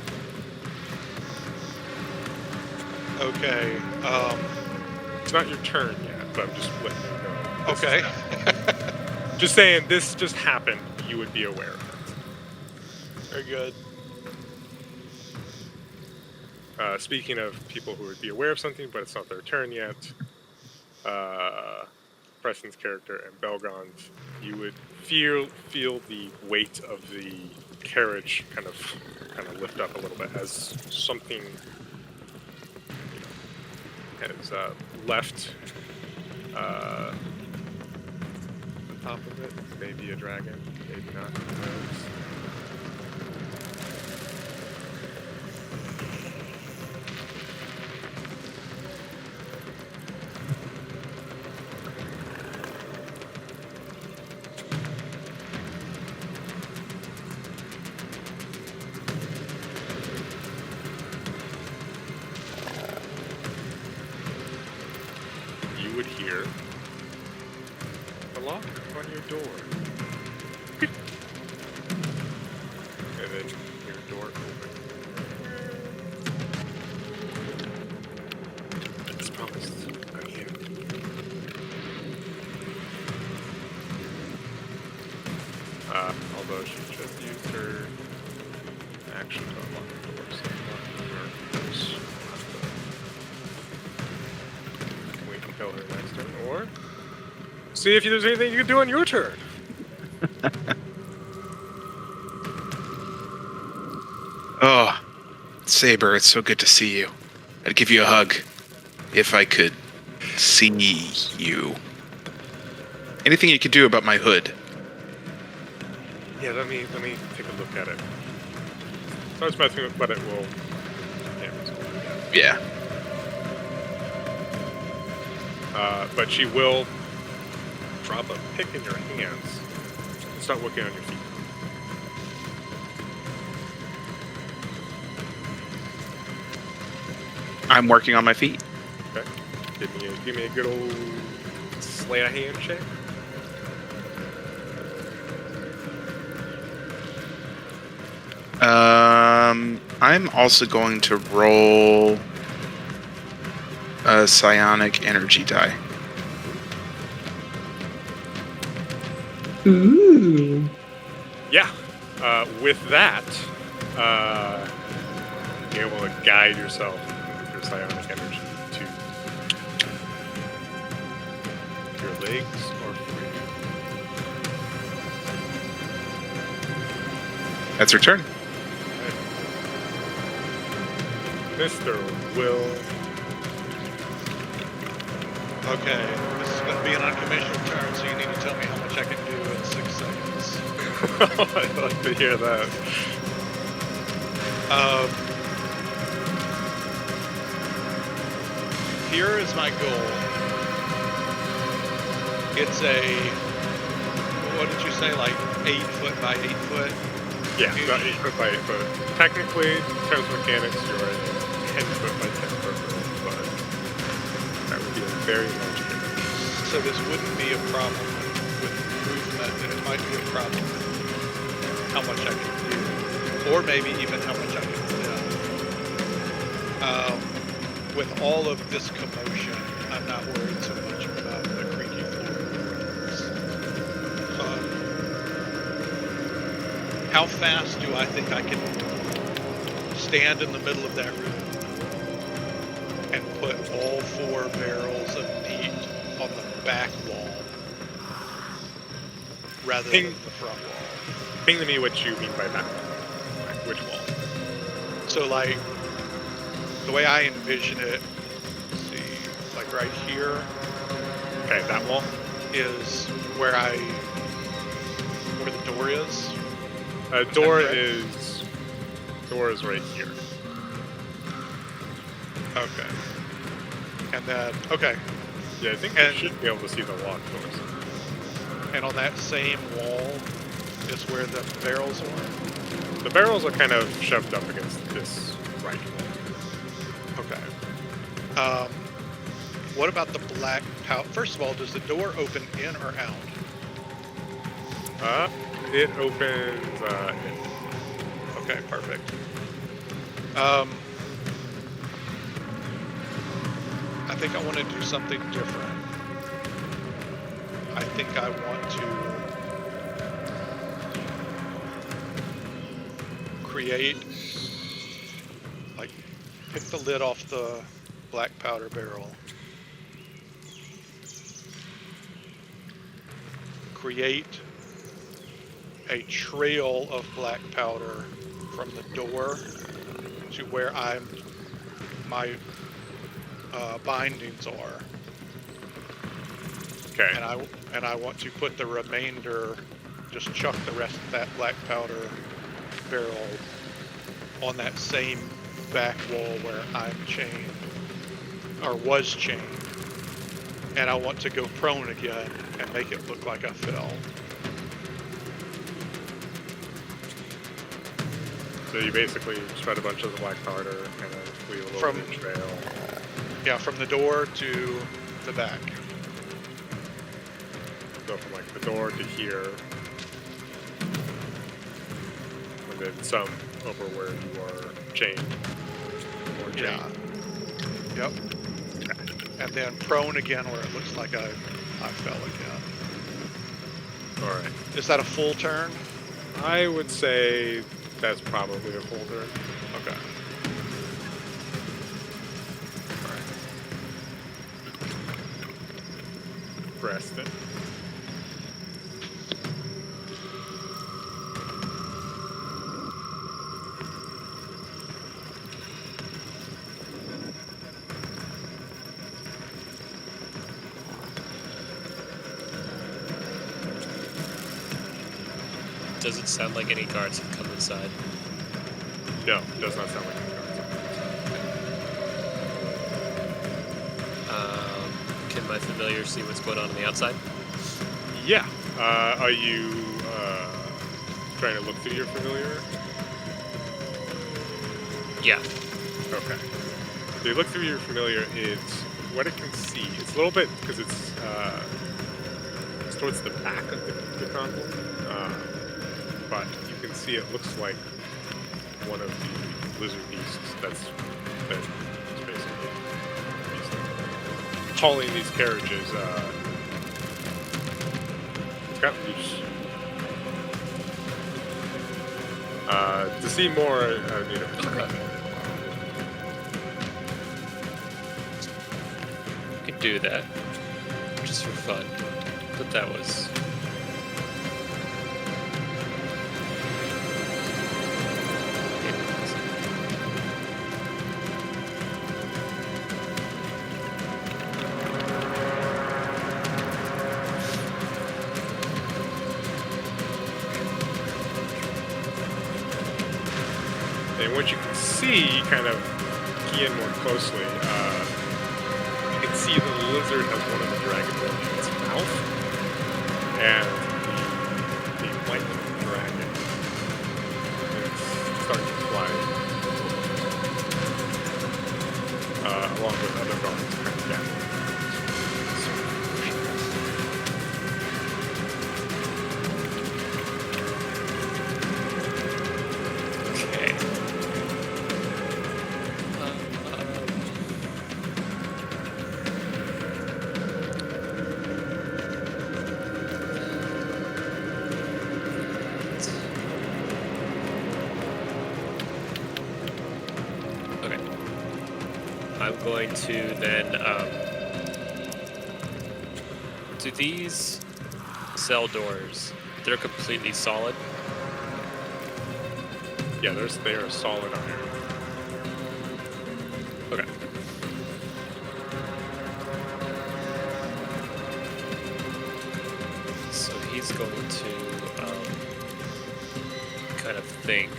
Okay. It's not your turn yet, but I'm just letting you know. This Okay. is happening. Just saying, this just happened. You would be aware of it. Very good. Speaking of people who would be aware of something, but it's not their turn yet, Preston's character and Belgon's, you would feel the weight of the carriage kind of lift up a little bit as something has left on top of it. Maybe a dragon, maybe not. Who knows? You would hear a lock on your door. And then your door open. As promised, I'm here. Although she just used her action to unlock the door, so unlock the door first. We can kill her next turn, or see if there's anything you can do on your turn. Oh, Saber, it's so good to see you. I'd give you a hug if I could see you. Anything you could do about my hood? Yeah, let me take a look at it. Starts messing with, but it will. Yeah. But she will drop a pick in your hands and start working on your feet. I'm working on my feet. Okay. Give me a good old sleight of hand check. I'm also going to roll a psionic energy die. Ooh. Yeah. With that, you're able to guide yourself with your psionic energy to your legs or free. That's her turn. Mr. Will. Okay, this is going to be an unconventional turn, so you need to tell me how much I can do in 6 seconds. I'd like to hear that. Here is my goal. It's a, what did you say, like 8 foot by 8 foot? Yeah, about 8 foot by 8 foot. Technically, in terms of mechanics, you're a 10 foot by 10 foot room, but that would be a very large area. So this wouldn't be a problem with movement, and it might be a problem with how much I can do, or maybe even how much I can lift. With all of this commotion, I'm not worried so much about the creaky floors. How fast do I think I can stand in the middle of that room and put all 4 barrels of meat on the back wall rather than the front wall? Explain to me what you mean by back wall. Like, which wall? So, like, the way I envision it, let's see, like right here Okay, that wall? is where I door is? Door correct? is right here. Okay. And then, okay. Yeah, I think And- you should be able to see the locked doors. And on that same wall is where the barrels are? The barrels are kind of shoved up against this right wall. Okay. What about the black powder? First of all, does the door open in or out? It opens in. Okay, perfect. I think I want to do something different. I think I want to create, like, pick the lid off the black powder barrel. Create a trail of black powder from the door to where my bindings are, Okay. and I want to put the remainder, just chuck the rest of that black powder barrel on that same back wall where I'm chained, or was chained, and I want to go prone again and make it look like I fell. So you basically shred a bunch of the black powder and then leave a little From- bit of trail. Yeah, from the door to the back. So from like the door to here, and then some over where you are chained. Or chained. Yeah. Yep. And then prone again where it looks like I fell again. All right. Is that a full turn? I would say that's probably a full turn. Okay. Rest it. Does it sound like any guards have come inside? No, it does not sound like any guards. Can my familiar see what's going on the outside? Yeah. Are you trying to look through your familiar? Yeah. Okay. So you look through your familiar, it's what it can see. It's a little bit, because it's towards the back of the console. But you can see it looks like one of the lizard beasts that's basically hauling these carriages. It's got loose. To see more, I need a perception. We could do that. Just for fun. But that was... And what you can see, kind of key in more closely, you can see the lizard has one of the dragonborn in its mouth, and the white dragon is starting to fly, along with other guards kind of gathering. Okay. Okay. I'm going to then, do these cell doors, they're completely solid? Yeah, they are solid iron. Okay. So he's going to kind of think,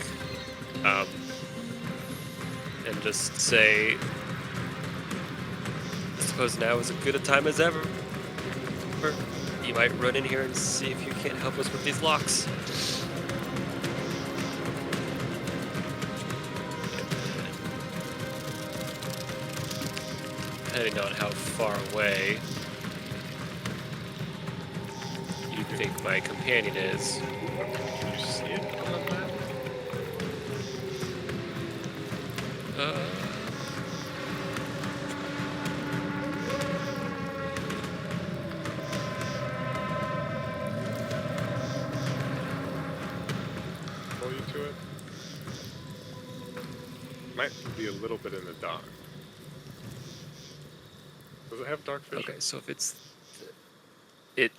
and just say, I suppose now is as good a time as ever. You might run in here and see if you can't help us with these locks. Depending on how far away you think my companion is. Can you see it on the map? Pull you to it? Might be a little bit in the dark. Does it have dark vision? Okay, so if it's... It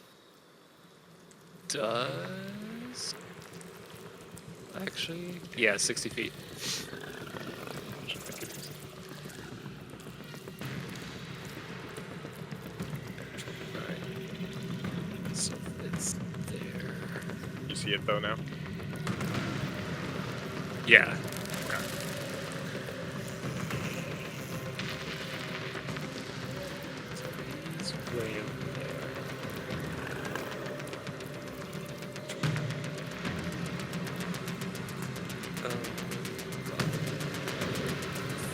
does... Actually, yeah, 60 feet. Alright. So it's there. You see it though now? Yeah. Okay. So he's way over there.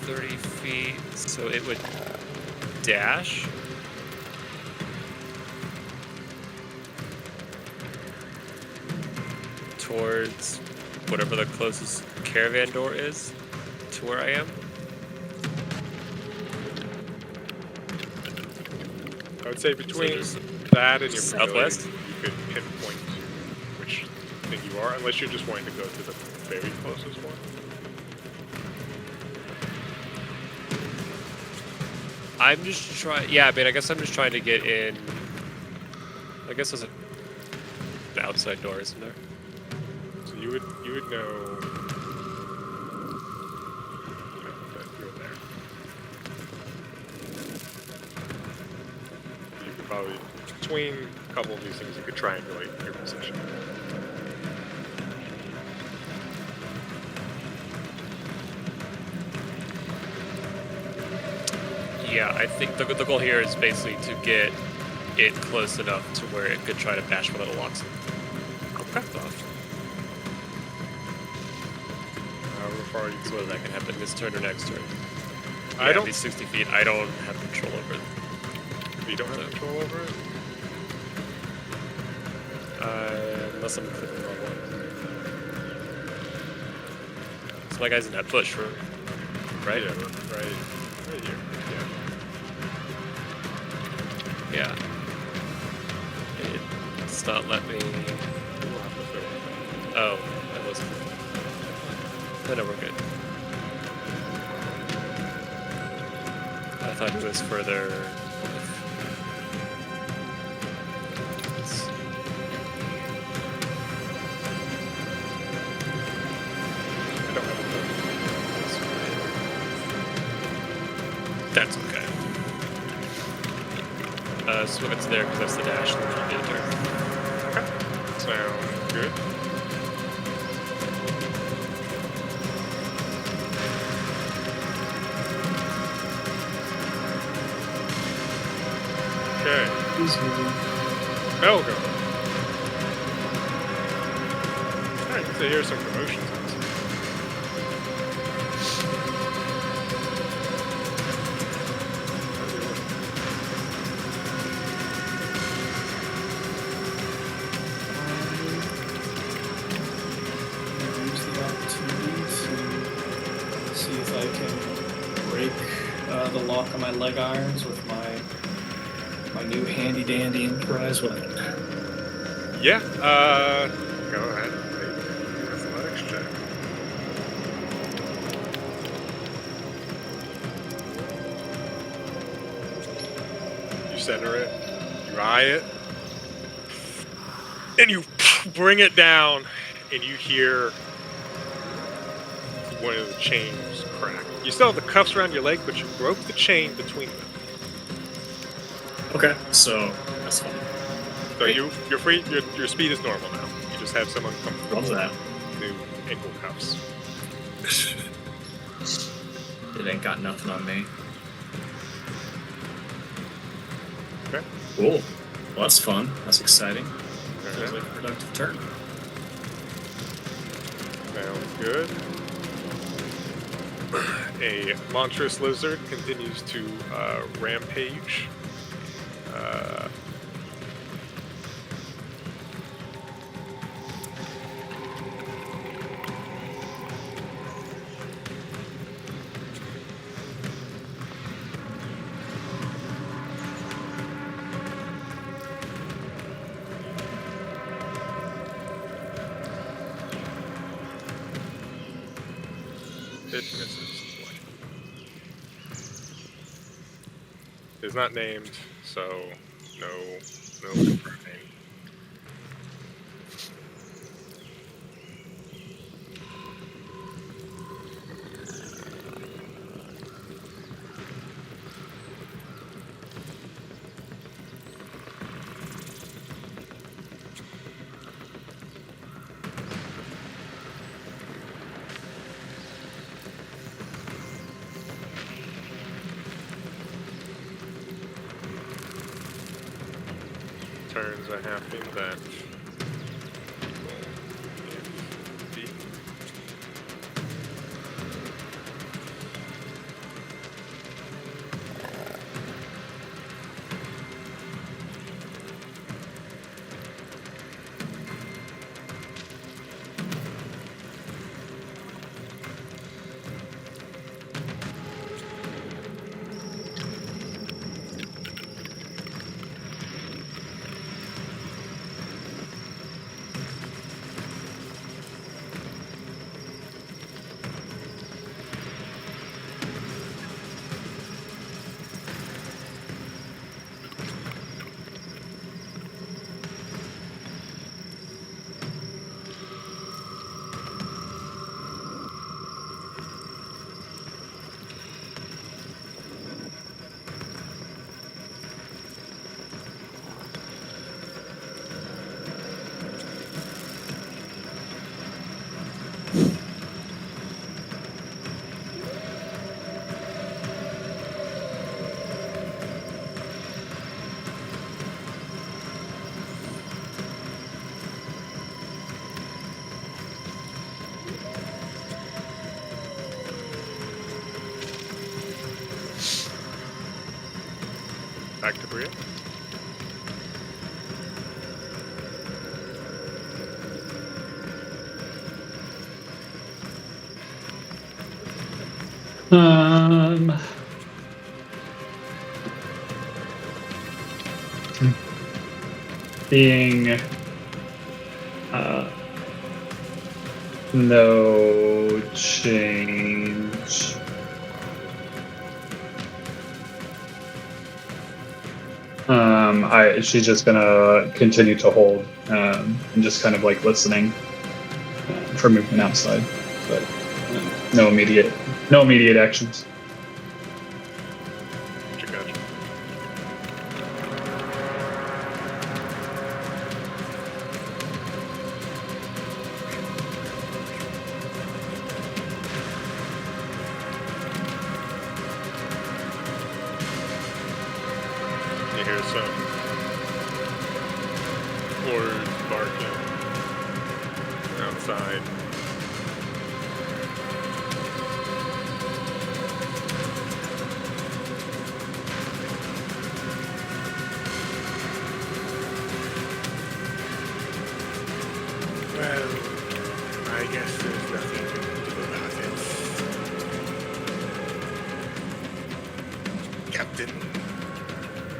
30 feet, so it would dash. Towards whatever the closest caravan door is to where I am. I would say between just that and your southwest? pavilion, you could pinpoint which thing you are, unless you're just wanting to go to the very closest one. I'm just trying. Yeah, I mean, I guess I'm just trying to get in. I guess there's an outside door, isn't there? So you would know that you're there. You could probably between a couple of these things, you could triangulate your position. Yeah, I think the goal here is basically to get it close enough to where it could try to bash my little locks Okay. off. However far you So can. whether that can happen this turn or next turn. I Yeah, don't. these 60 feet, I don't have control over it. You don't have control over it. Unless I'm clicking the wrong one. So my guy's in that bush, right? Yeah, right here. Yeah. Yeah. It's not let me... We'll have to fill it. Oh, I wasn't. No, we're good. I thought it was further. It's- I don't have a phone. That's okay. So if it's there, because that's the dash, then it'll be a turn. Okay. Sounds good. Okay. Belgo. Alright, so here's some promotions. Use the opportunity to see if I can break the lock on my leg irons with my new handy dandy improvised weapon. Yeah, go ahead. Make an athletics check. You center it, you eye it, and you bring it down, and you hear one of the chains crack. You still have the cuffs around your leg, but you broke the chain between them. Okay, so that's fine. So you're free. Your speed is normal now. You just have some uncomfortable Love that. new ankle cuffs. It ain't got nothing on me. Okay. Cool. Well, that's fun. That's exciting. Feels Okay. like a productive turn. Sounds good. A monstrous lizard continues to rampage. It misses. Is not named, so no confirming. Turns are happy that. Back to Bria. Being no change. She's just gonna continue to hold and just kind of like listening for movement outside, but no immediate actions. Gotcha. You hear some words barking outside. Well, I guess there's nothing we can do about it. Captain,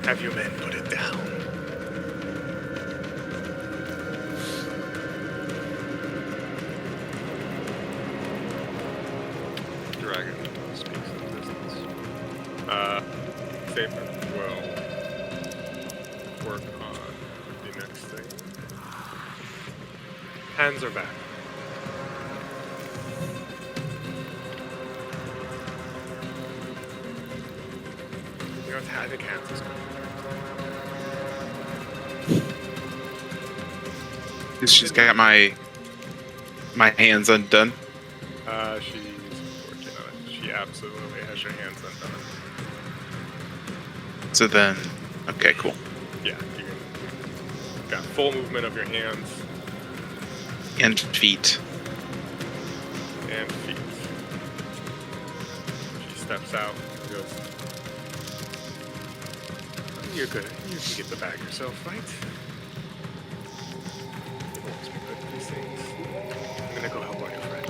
have your men put it down. Dragon speaks in the distance. Saber will work on the next thing. Hands are back. You know what? I think hands is good. She's got my My hands undone. She's working on it. She absolutely has her hands undone. So then, okay, cool. Yeah, you've got full movement of your hands And feet. and feet. She steps out and goes, "You're good. You can get the bag yourself, right? You don't want to be good at these things. I'm gonna go help out your friend."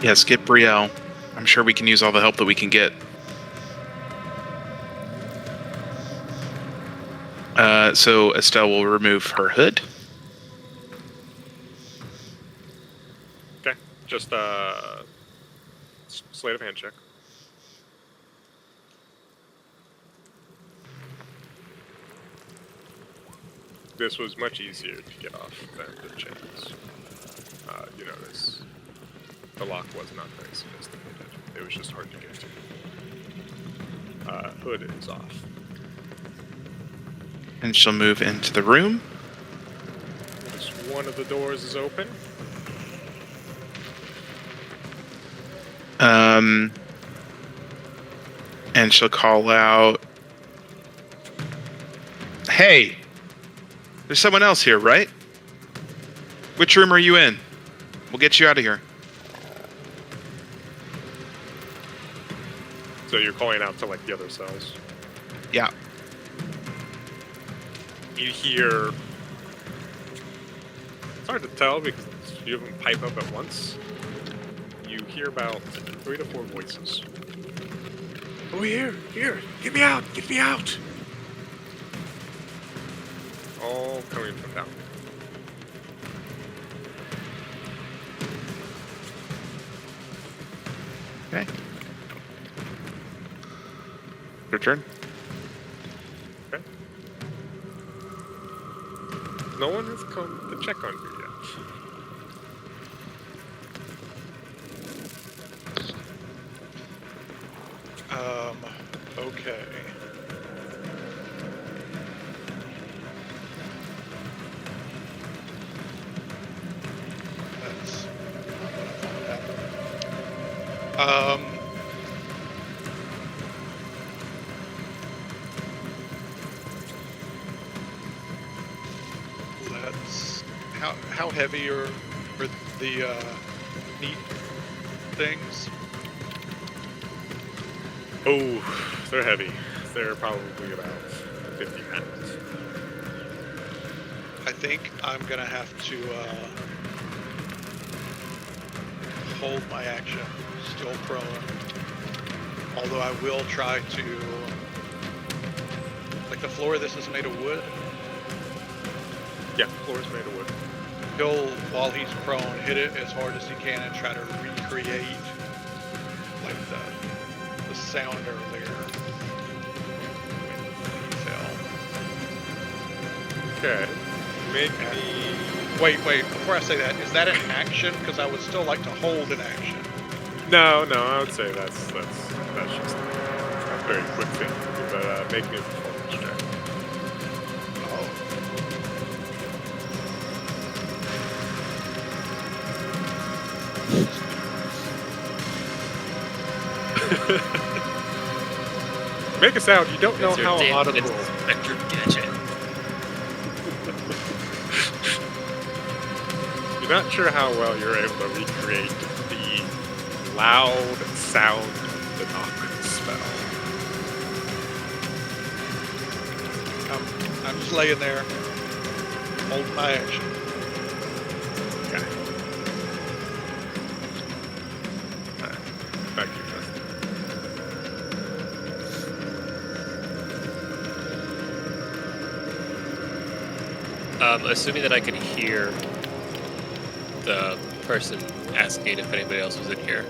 Yes, get Brielle. I'm sure we can use all the help that we can get. So Estelle will remove her hood. Okay, just sleight of hand check. This was much easier to get off than the chains. You notice the lock was not very sophisticated. It was just hard to get to. Hood is off. And she'll move into the room. Notice one of the doors is open. And she'll call out, "Hey, there's someone else here, right? Which room are you in? We'll get you out of here." So you're calling out to like the other cells. Yeah. You hear. It's hard to tell because you have them pipe up at once. You hear about 3 to 4 voices. "Oh, here, get me out, get me out!" All coming from down here. Okay. Your turn. Okay. No one has come to check on you yet. Okay. That's not what I thought would happen. Let's. How heavy are the meat things? Oh, they're heavy. They're probably about 50 pounds. I think I'm gonna have to hold my action, still prone. Although I will try to, like the floor of this is made of wood. Yeah, floor is made of wood. He'll, while he's prone, hit it as hard as he can and try to recreate like the sound earlier when he fell. Okay. Make me. Wait, before I say that, is that an action? Because I would still like to hold an action. No, I would say that's just a very quick thing to do, but make me a performance check. Make a sound. You don't know how audible. Inspector Gadget. You're not sure how well you're able to recreate the loud sound of the knock spell. I'm just laying there, holding my action. Okay. Alright. Back to your turn. Assuming that I can hear the person asking if anybody else was in here,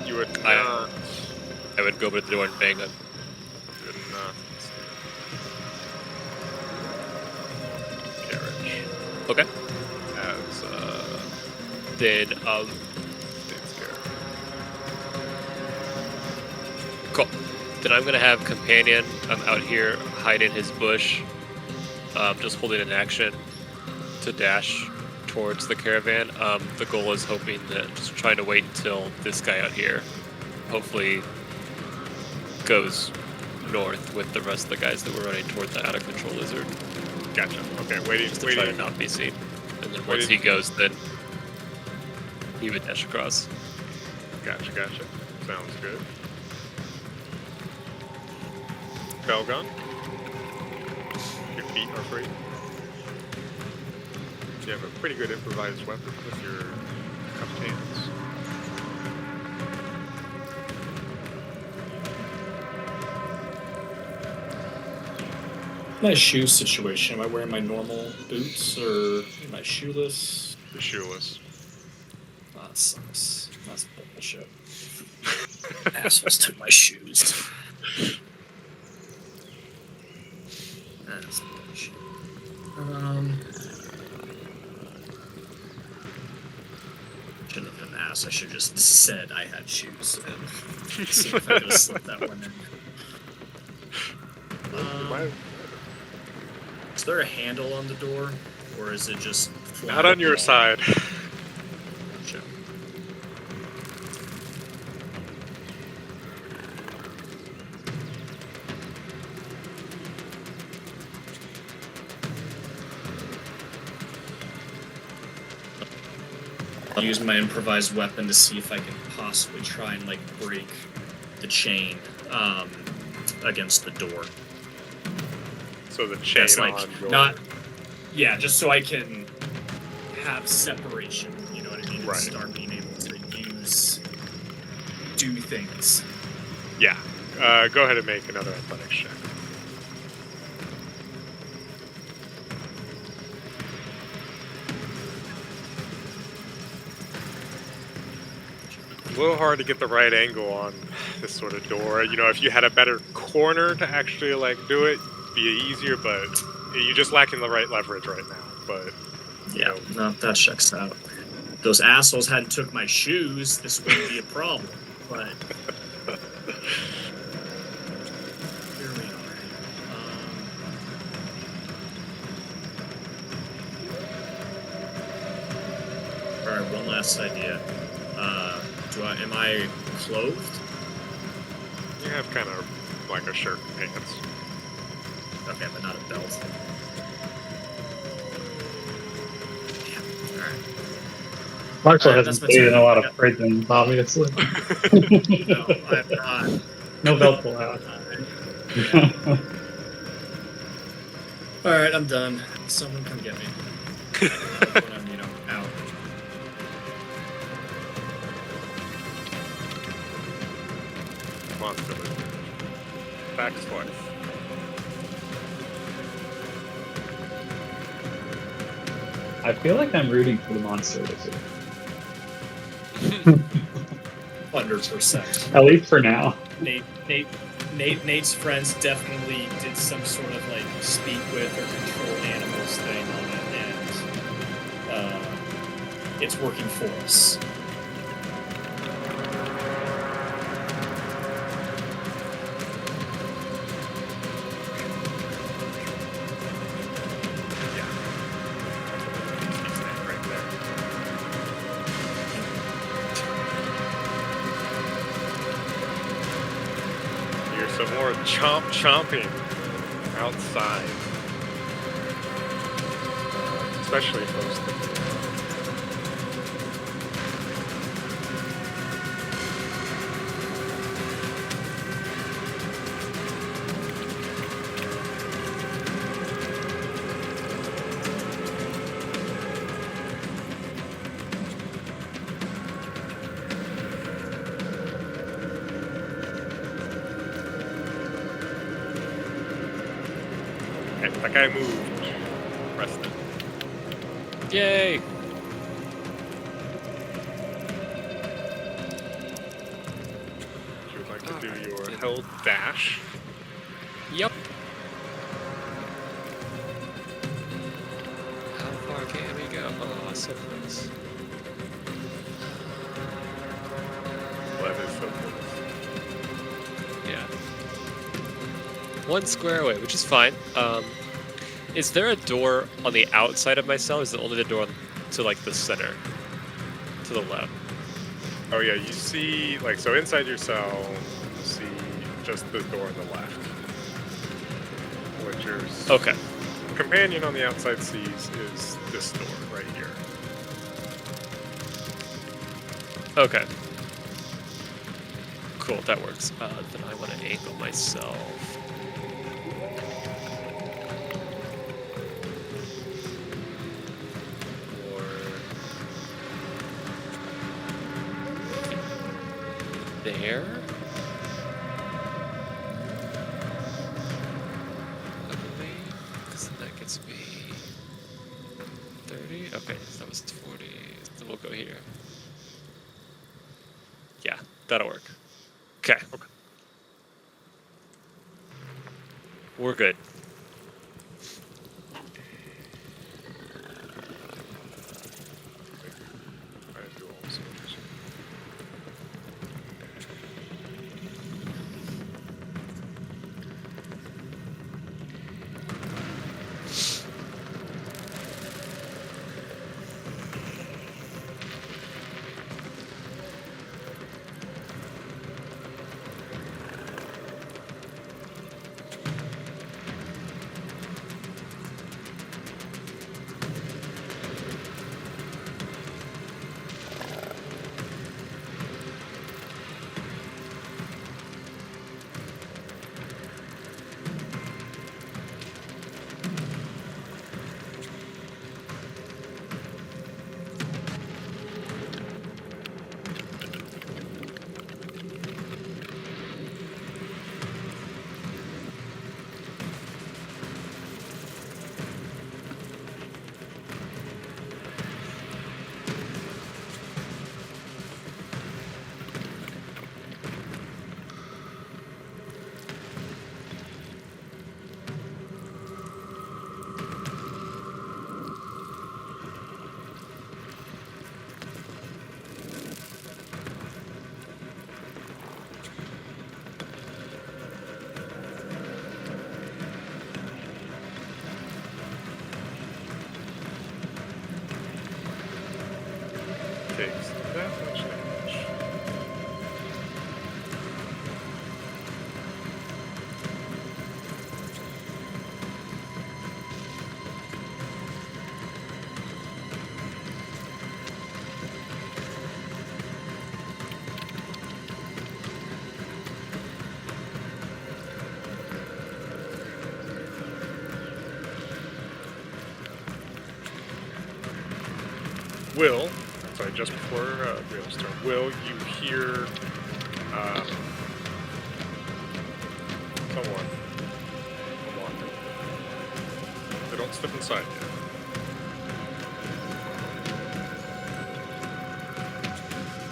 You would not. I would go over to the door and bang on. You would not. Carriage. Okay. As Then, Dave's carriage. cool. then I'm gonna have Companion out here hide in his bush, just holding an action to dash towards the caravan. The goal is hoping that just trying to wait until this guy out here hopefully goes north with the rest of the guys that were running toward the out of control lizard. Gotcha. Okay, waiting. Just to try to not be seen. And then once Waiting. he goes, then he would dash across. Gotcha. Sounds good. Belgon, your feet are free. You have a pretty good improvised weapon with your cupped hands. My shoe situation. Am I wearing my normal boots or am I shoeless? The shoeless. Oh, that sucks. That's bullshit. Assholes took my shoes. That's bullshit. Shouldn't have been asked. I should have just said I had shoes and see if I could have slipped that one in. Is there a handle on the door, or is it just flat Not on your wall? side. Gotcha. I'll use my improvised weapon to see if I can possibly try and like break the chain against the door. So the chain That's like on your... not, yeah, just so I can have separation. You know what I mean? Right. And start being able to do things. Yeah. Go ahead and make another athletics check. A little hard to get the right angle on this sort of door. You know, if you had a better corner to actually like do it, it'd be easier. But you're just lacking the right leverage right now. But Yeah, no, that checks out. If those assholes hadn't took my shoes, this wouldn't be a problem. But here we are. All right, one last idea. Am I clothed? you have kind of like a shirt and pants. Okay, but not a belt. Damn. All right. Marshall Alright, hasn't that's been in a lot material. of prisons, obviously. No, I'm not. No belt allowed. All right, I'm done. Someone come get me. When I'm, out. Monster lizard. Attacks twice. I feel like I'm rooting for the monster lizard. 100%. At least for now. Nate's friends definitely did some sort of like speak with or control animals thing on it, and it's working for us. Right there. Here's some more chomping outside. Especially close to Okay, that guy moved. Preston. Yay! You would like to do Alright, your then. held dash. Yep. How far can we go? Oh, so close. Well, that is so close. Yeah. 1 square away, which is fine. Is there a door on the outside of my cell? Or is it only the door to like the center, to the left? Oh yeah, you see, like, so inside your cell, you see just the door on the left. What your Okay. companion on the outside sees is this door right here. Okay. Cool, that works. Then I want to angle myself. There. Because that gets me 30. Okay, so that was 40. So we'll go here. Yeah, that'll work. Okay. We're good. I do all soldiers. Takes that much damage. Will, sorry, just before Will's turn, Will, you hear someone walking. They don't step inside yet.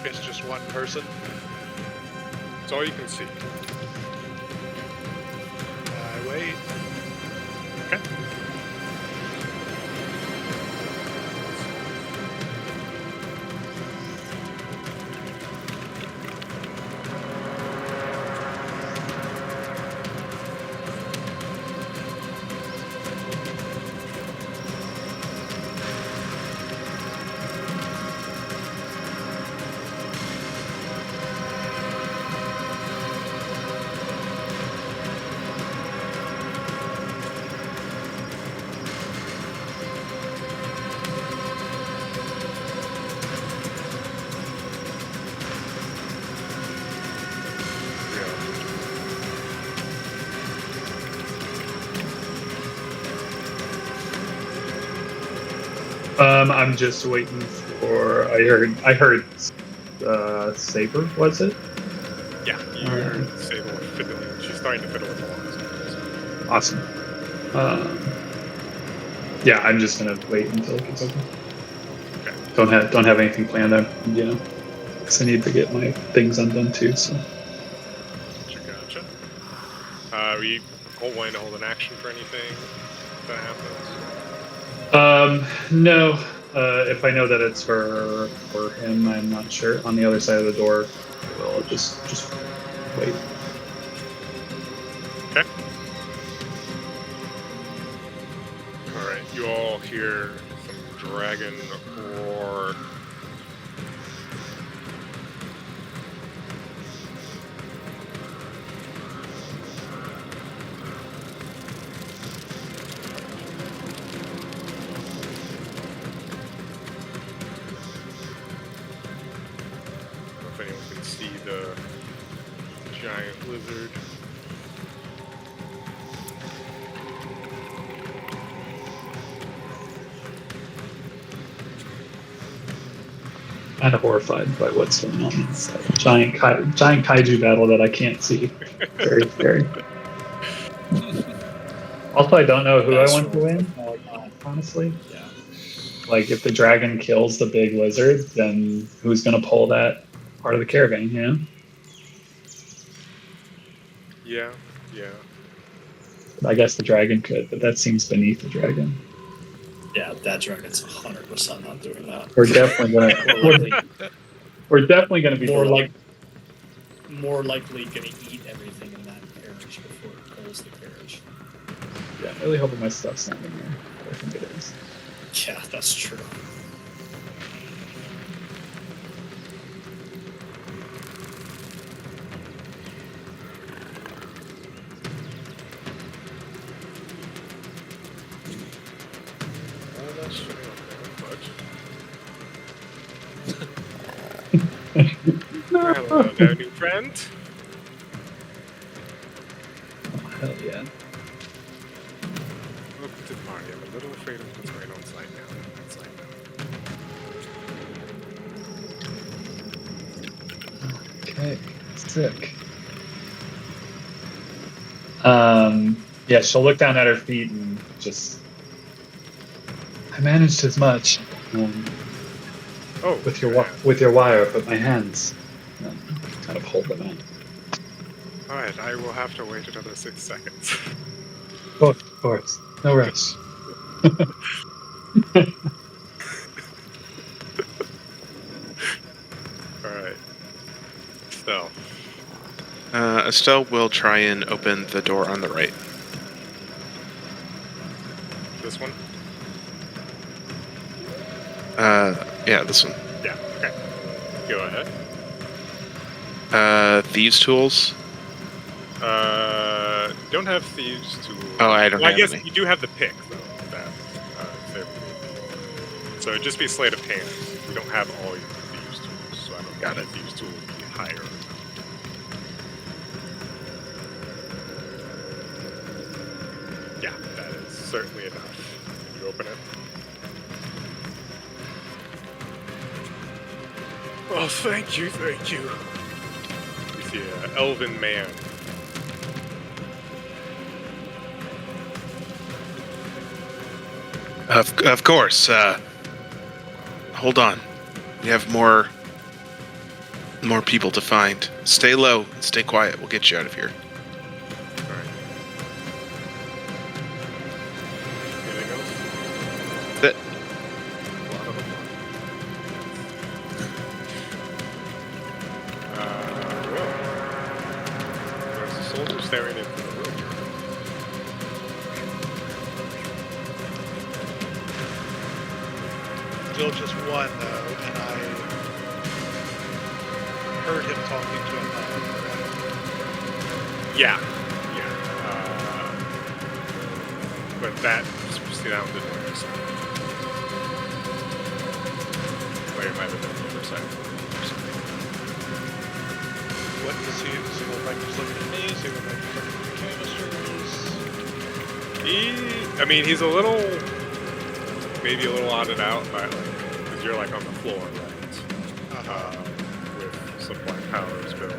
It's just one person. It's all you can see. I wait. Okay. I'm just waiting for. I heard. Saber, was it? Yeah, you heard Sable fiddling. She's starting to fiddle with the lines. Awesome. Yeah, I'm just gonna wait until it gets open. Okay. Don't have anything planned out. Yeah, because I need to get my things undone too. So. Gotcha. Are you wanting to hold an action for anything that happens? No. If I know that it's for him, I'm not sure. On the other side of the door, I will just wait. Okay. You all hear some dragon roar. I don't know if anyone can see the giant lizard. Kind of horrified by what's going on inside. Giant kaiju battle that I can't see. Very scary. Also, I don't know who I want to win. Honestly, Yeah. like if the dragon kills the big lizard, then who's going to pull that part of the caravan? You know, Yeah, yeah. I guess the dragon could, but that seems beneath the dragon. Yeah, that dragon's 100% not doing that. We're definitely gonna. We're definitely gonna be below. More likely gonna eat everything in that carriage before it pulls the carriage. Yeah, I'm really hoping my stuff's not in there. I think it is. Yeah, that's true. Almost failed there, but hello there, new friend. Oh, hell yeah. Look at Mario. I'm a little afraid of what's going on side now. Okay, sick. Yeah, she'll look down at her feet and just. I managed as much Oh, with your wire, but my hands kind of hold them out. Alright, I will have to wait another 6 seconds. Of course, no rush. Alright. So, Estelle will try and open the door on the right. this one? Yeah, this one. Yeah, okay. Go ahead. Thieves' tools. Don't have thieves tools. Oh, I don't Well, have I guess any. you do have the pick, though. That, so it'd just be sleight of hand. We don't have all your thieves tools, so I don't know if thieves tool would be higher or not. Yeah, that is certainly enough. You open it. Oh, thank you, thank you. You see an elven man. Of course. Hold on. We have more people to find. Stay low and stay quiet. We'll get you out of here. Alright. Anything else? That Well, there's a soldier staring into the room. Still just one though, and I heard him talking to another. Yeah. Yeah. But that sounded like a sound. Or it might have been the other side. What does he look like? He's looking at me. Does he look like he's looking at the canisters? I mean, he's a little, maybe a little odded out by because you're like on the floor, right? With some black powers built.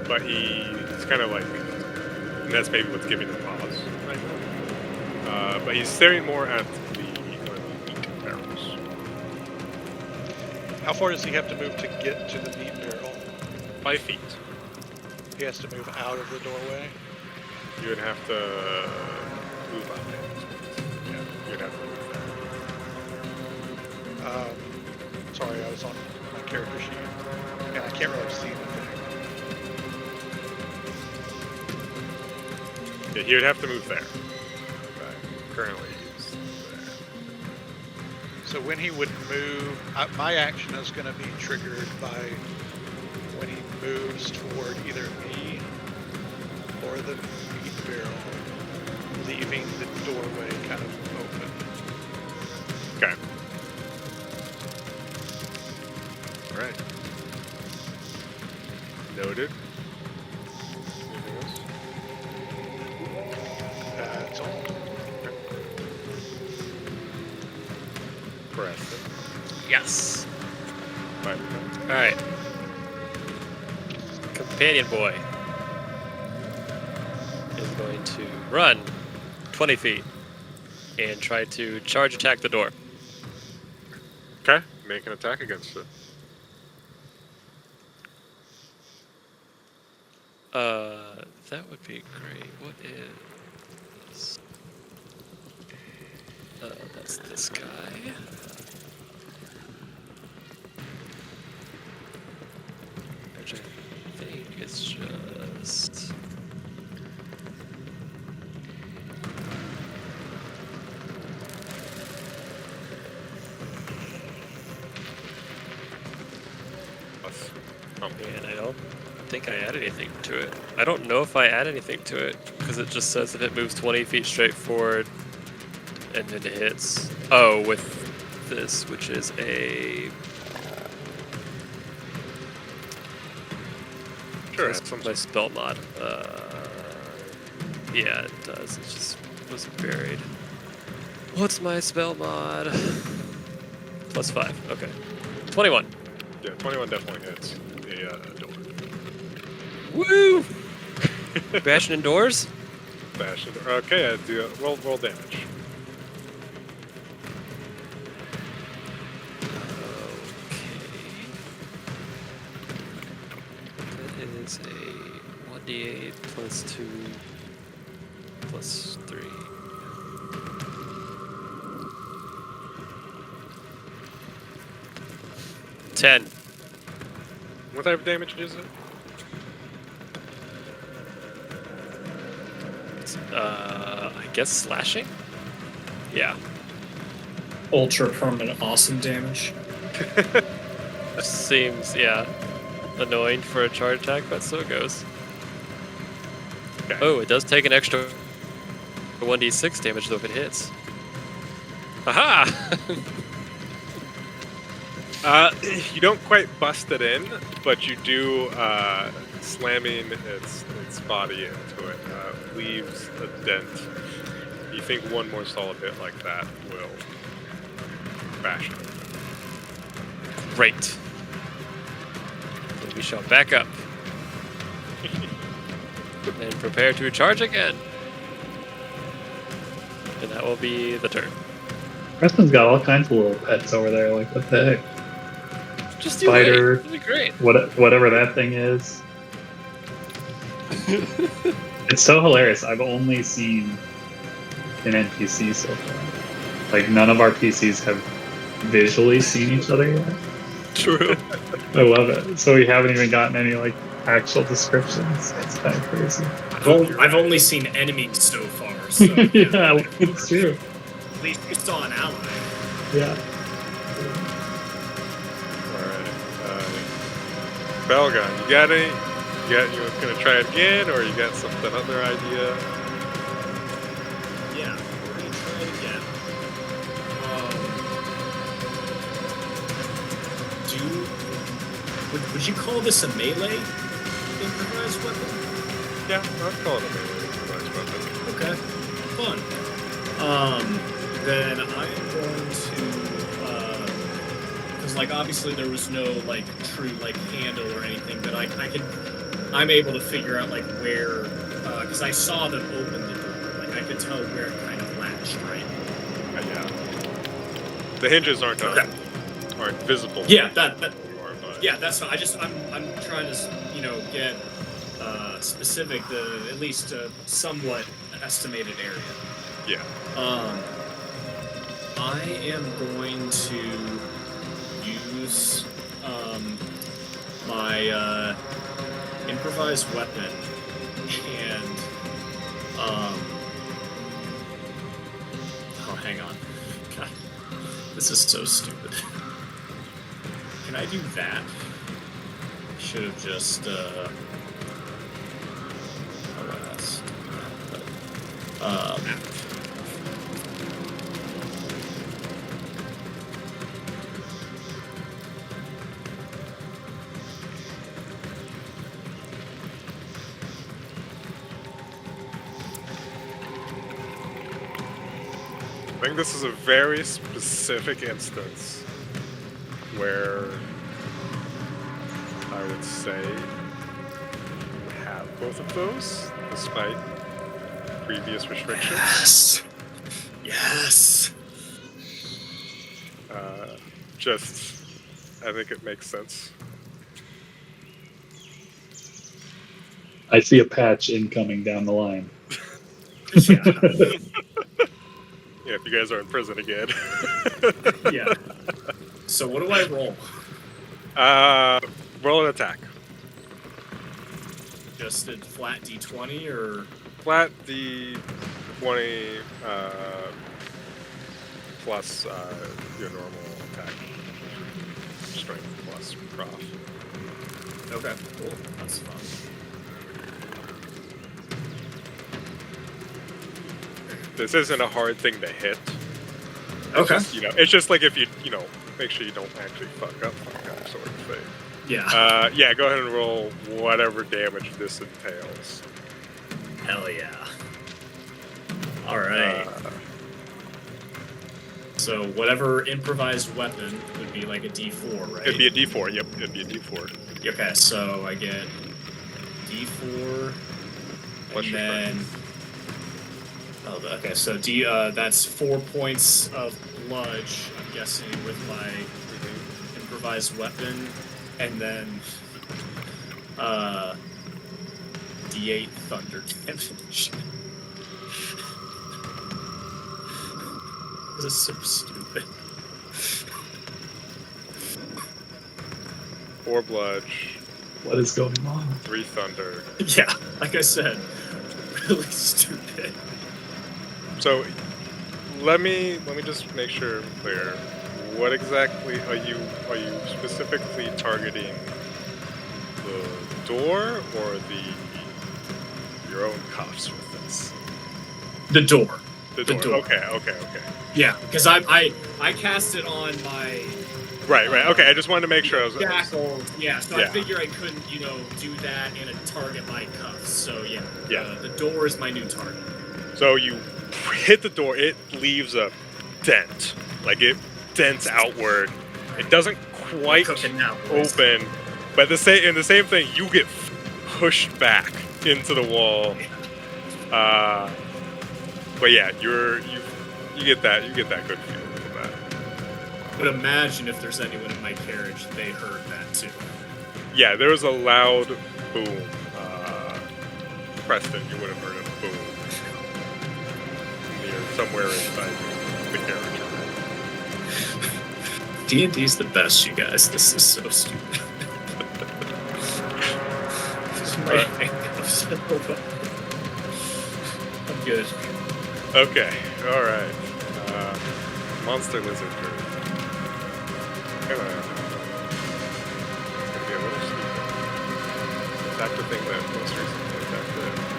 But he's kind of like, and that's maybe what's giving him pause right now. But he's staring more at the meat barrels. How far does he have to move to get to the meat barrel? 5 feet. He has to move out of the doorway. You would have to move up. Yeah, you'd have to move there. Sorry, I was on my character sheet, and I can't really see anything. Yeah, he would have to move there. currently used there. So when he would move, my action is going to be triggered by when he moves toward either me or the meat barrel, leaving the doorway kind of open. Okay. All right. Noted. Anything else? That's all. Preston. Yes. Bye. All right. Companion boy is going to run 20 feet and try to charge attack the door. Okay. Make an attack against it. That would be great. What is? That's this guy. Which I think is just. Plus something. And I don't think I add anything to it. I don't know if I add anything to it because it just says if it moves 20 feet straight forward and then it hits. Oh, with this, which is a. Sure. That's Some my spell mod. Yeah, it does. It just was buried. What's my spell mod? +5. Okay. 21. Yeah, 21 definitely hits the door. Woo! Bashing indoors? Bash it. Okay, do roll damage. That is a 1d8 +2 +3. $10. What type of damage is it? I guess slashing? Yeah. Ultra permanent awesome damage. Seems, yeah, annoying for a charge attack, but so it goes. Okay. Oh, it does take an extra 1d6 damage though if it hits. Aha! You don't quite bust it in, but you do slamming its body into it leaves a dent. You think one more solid hit like that will bash it. Great. So we shall back up. And prepare to charge again. And that will be the turn. Preston's got all kinds of little pets over there. Like, what the heck? Just do Spider. It'll be great. Whatever that thing is. It's so hilarious. I've only seen an NPC so far. Like, none of our PCs have visually seen each other yet. True. I love it. So we haven't even gotten any, like, actual descriptions. It's kind of crazy. I've only seen enemies so far, so Yeah, it's true. at least you saw an ally. Yeah. Alright. Belga, you got any? You gonna try it again, or you got something other idea? Yeah, we're gonna try it again. Would you call this a melee improvised weapon? Yeah, I'd call it a melee improvised weapon. Okay, fun. Then I am going to, because like obviously there was no like true like handle or anything, but I'm able to figure out like where, because I saw them open the door, like I could tell where it kind of latched, right? Yeah. The hinges aren't Okay. aren't visible. Yeah, that anymore, but yeah, that's fine. I'm trying to get specific, at least a somewhat estimated area. yeah. I am going to use my improvised weapon and hang on. God, this is so stupid. Can I do that? Should have just oh, that's I think this is a very specific instance where I would say we have both of those, despite previous restrictions. Yes. Just, I think it makes sense. I see a patch incoming down the line. Yeah. Yeah, if you guys are in prison again. Yeah. So what do I roll? Roll an attack. Just a flat D20 or Flat D20 plus your normal attack. Strength plus prof. okay, cool. That's fun. This isn't a hard thing to hit. Okay. Just, it's just like if you make sure you don't actually fuck up sort of thing. Yeah. Yeah, go ahead and roll whatever damage this entails. Hell yeah. All right. So whatever improvised weapon would be like a D4, right? It'd be a D4. Yep, it'd be a D4. Okay, so I get D4, Plus and your then okay, so that's 4 points of bludge. I'm guessing with my improvised weapon, and then D8 thunder damage. This is so stupid. 4 bludge, What is going on? 3 thunder. Yeah, like I said, really stupid. So let me just make sure I'm clear. What exactly are you specifically targeting? The door or your own cuffs with this? The door. The The door. door. Okay. Yeah, because I cast it on my Right. Okay, I just wanted to make sure I was. shackled. Yeah, so I Yeah. figure I couldn't, do that and target my cuffs. So yeah. Yeah. The door is my new target. So you hit the door. It leaves a dent. Like it dents outward. It doesn't quite Cooking now, boys. open, but the same thing. You get pushed back into the wall. But yeah, you get that good feeling from that. But imagine if there's anyone in my carriage, they heard that too. Yeah, there was a loud boom. Preston, you would have heard a boom near somewhere inside the carriage. D&D's the best, you guys. This is so stupid. Right. I'm good. Okay, all right. Monster lizard group. Gonna be a little stupid. Attack the thing that most recently attacked it.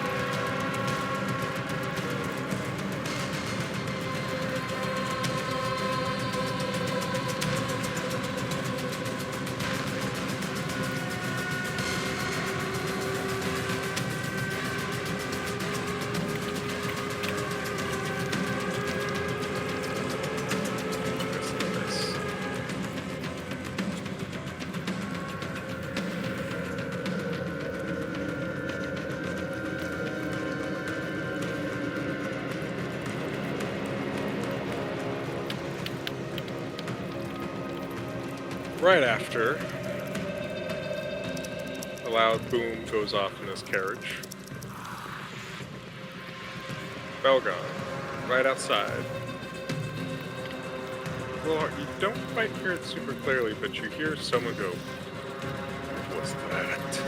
Right after, a loud boom goes off in his carriage. Bell gone. Right outside. Well, you don't quite hear it super clearly, but you hear someone go, "What was that?"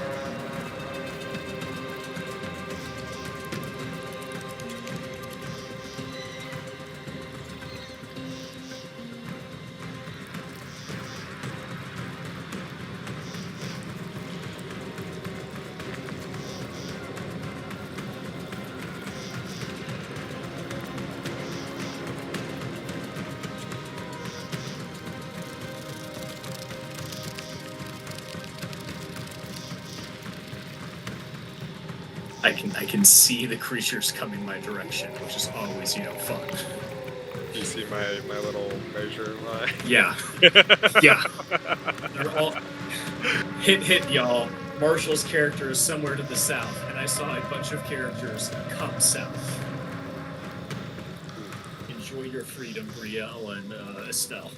I can see the creatures coming my direction, which is always, fun. You see my little measure line? Yeah. Yeah. They're all hit, y'all. Marshall's character is somewhere to the south, and I saw a bunch of characters come south. Enjoy your freedom, Brielle and Estelle.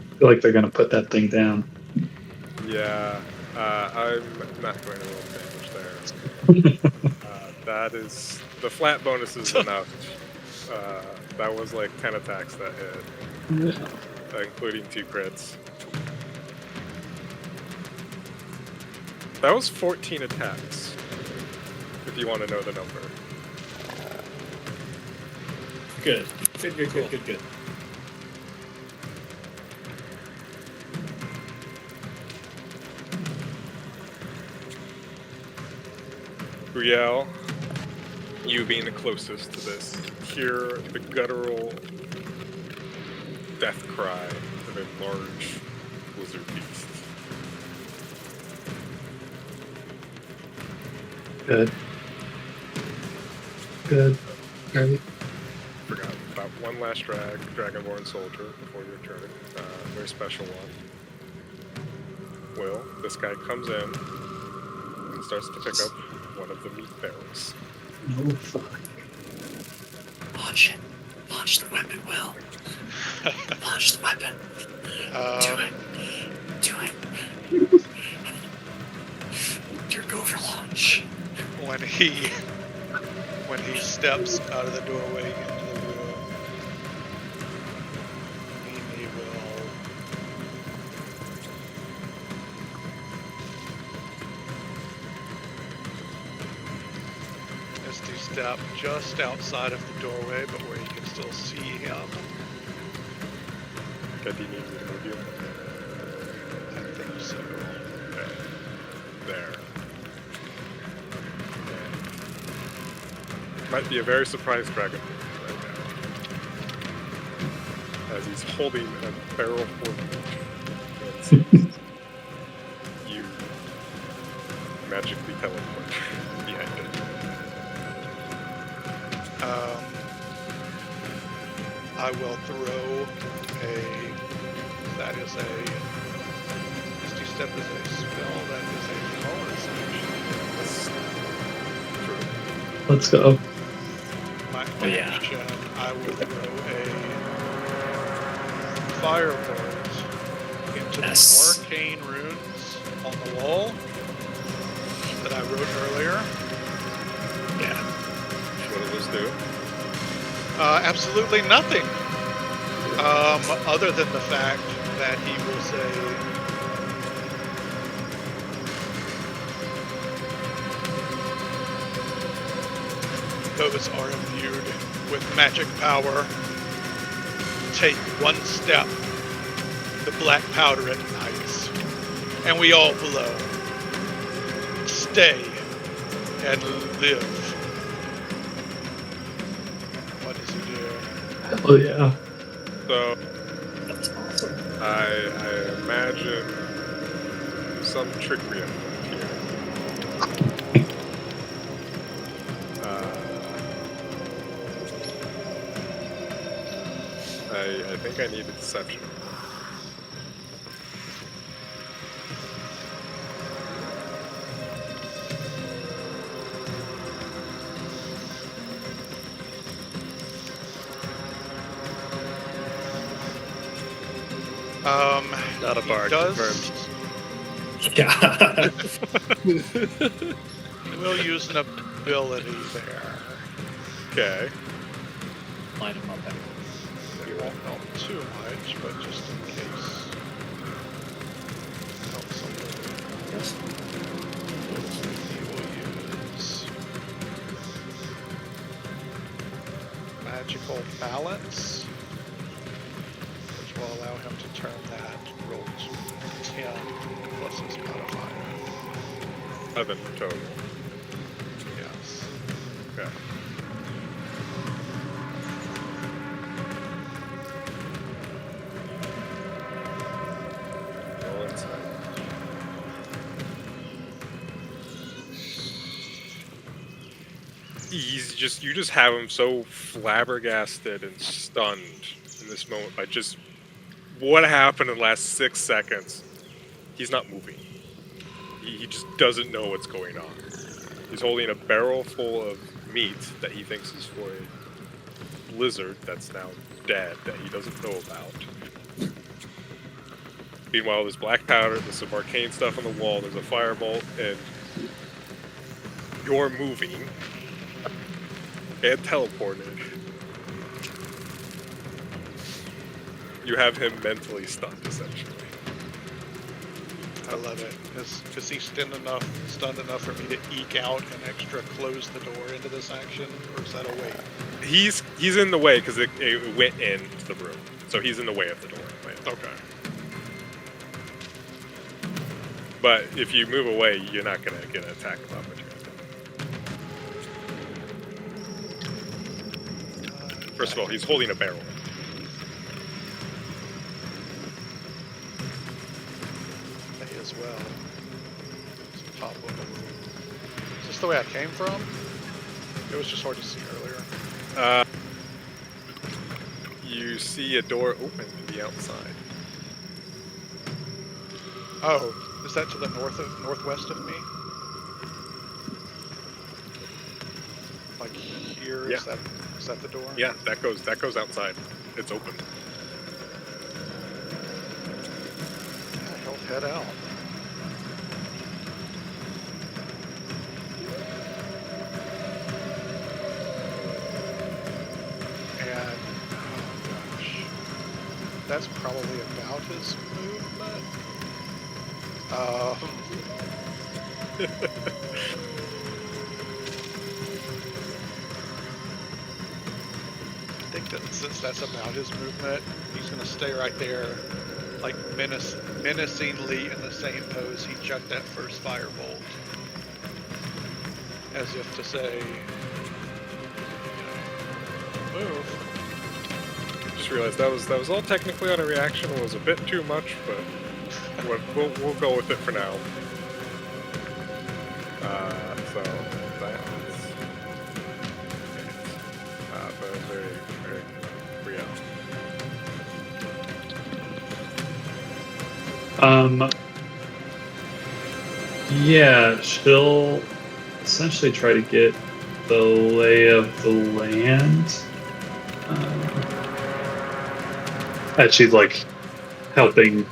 I feel like they're gonna put that thing down. Yeah, I'm not going to roll damage there. That is the flat bonus is enough. That was like 10 attacks that hit, including 2 crits. That was 14 attacks. If you want to know the number. Good. Good. Brielle, you being the closest to this, hear the guttural death cry of a large lizard beast. Good. Great. Forgot about one last Dragonborn soldier before your turn. Very special one. Will, this guy comes in and starts to pick up one of the meat barrels. Oh fuck. Launch it. Launch the weapon, Will. Launch the weapon. Do it. You're go for launch. When he steps out of the doorway into the room, Mimi will Misty step just outside of the doorway, but where you can still see him. Okay, do you need me to move you? I think so. Okay. There. Might be a very surprised dragon right now. As he's holding a barrel full of meat. You magically teleport behind it. I will throw that is a Misty Step is a spell, that is a bonus action. Let's go. My Oh, yeah. action, I will throw a firebolt into Yes. the arcane runes on the wall that I wrote earlier. Yeah. What do those do? Absolutely nothing. Other than the fact that he will say, those are imbued with magic power. Take one step. The black powder ignites, and we all blow. Stay and live. What does he do? Oh yeah. So, That's awesome. I imagine some trickery at work here. I think I need a deception. Not a he bard, does- Yeah. We'll use an ability there. Okay. Line him up. You won't help too much, but just in case. Help somebody. He will use magical balance, which will allow him to turn that roll to 10 plus his modifier. 11 total. Yes. Okay. Roll inside. You just have him so flabbergasted and stunned in this moment by just what happened in the last 6 seconds. He's not moving. He just doesn't know what's going on. He's holding a barrel full of meat that he thinks is for a lizard that's now dead that he doesn't know about. Meanwhile, there's black powder, there's some arcane stuff on the wall, there's a firebolt, and you're moving and teleported. You have him mentally stunned, essentially. I love it. Is he stunned enough for me to eke out and extra close the door into this action, or is that a wait? He's in the way because it went into the room, so he's in the way of the door. Right? Okay. But if you move away, you're not gonna get an attack of opportunity. First of all, he's holding a barrel. May as well. Just pop one. Is this the way I came from? It was just hard to see earlier. You see a door open to the outside. Oh, is that to the northwest of me? Like here? Yeah. Is that the door? Yeah, that goes outside. It's open. Yeah, he'll head out. And oh gosh, that's probably about his movement. I think that since that's about his movement, he's gonna stay right there, like menacingly in the same pose he chucked that first firebolt, as if to say, move. Just realized that was all technically on a reaction. It was a bit too much, but we'll go with it for now. So that's very real. Yeah, she'll essentially try to get the lay of the land. As she's like helping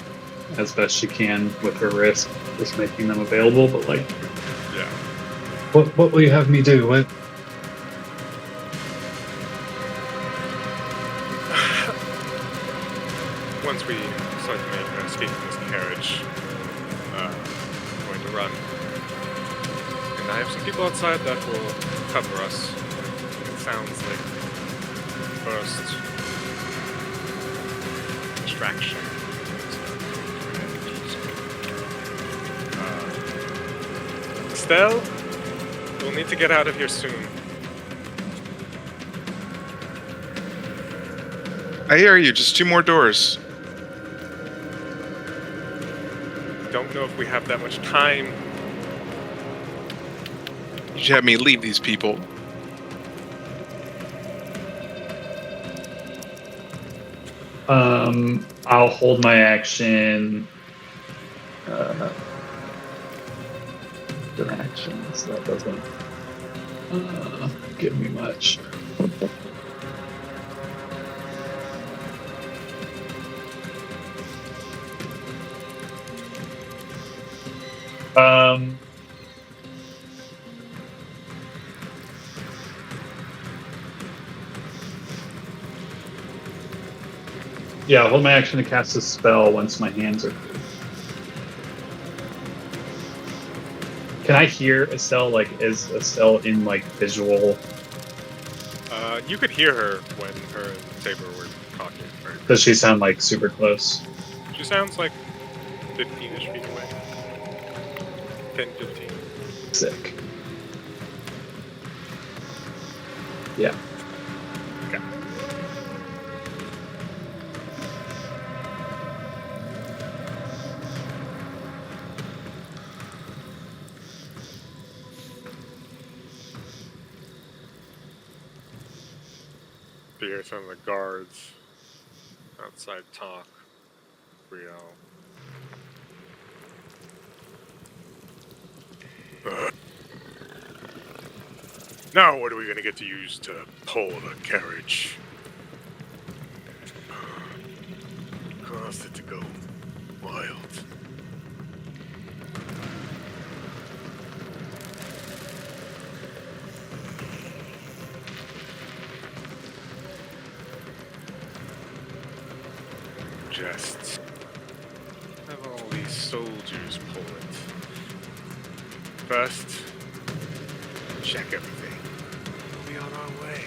as best she can with her wrist, just making them available. But like, Yeah. what will you have me do? What? Once we start to make an escape from this carriage, I'm going to run. And I have some people outside that will cover us. It sounds like first distraction. Estelle, we'll need to get out of here soon. I hear you. Just 2 more doors. Don't know if we have that much time. You should have me leave these people. I'll hold my action. Good actions. That doesn't give me much. Yeah, I'll hold my action to cast a spell once my hands are free. Can I hear Estelle? Like, is Estelle in like visual? You could hear her when her and Saber were talking very Does she sound like super close? She sounds like 15-ish feet away. 10, 15. Sick. Yeah. Okay. You hear some of the guards outside talk. Now what are we going to get to use to pull the carriage? Cause it to go wild. Just have all these soldiers pull it. First, check everything. We'll be on our way.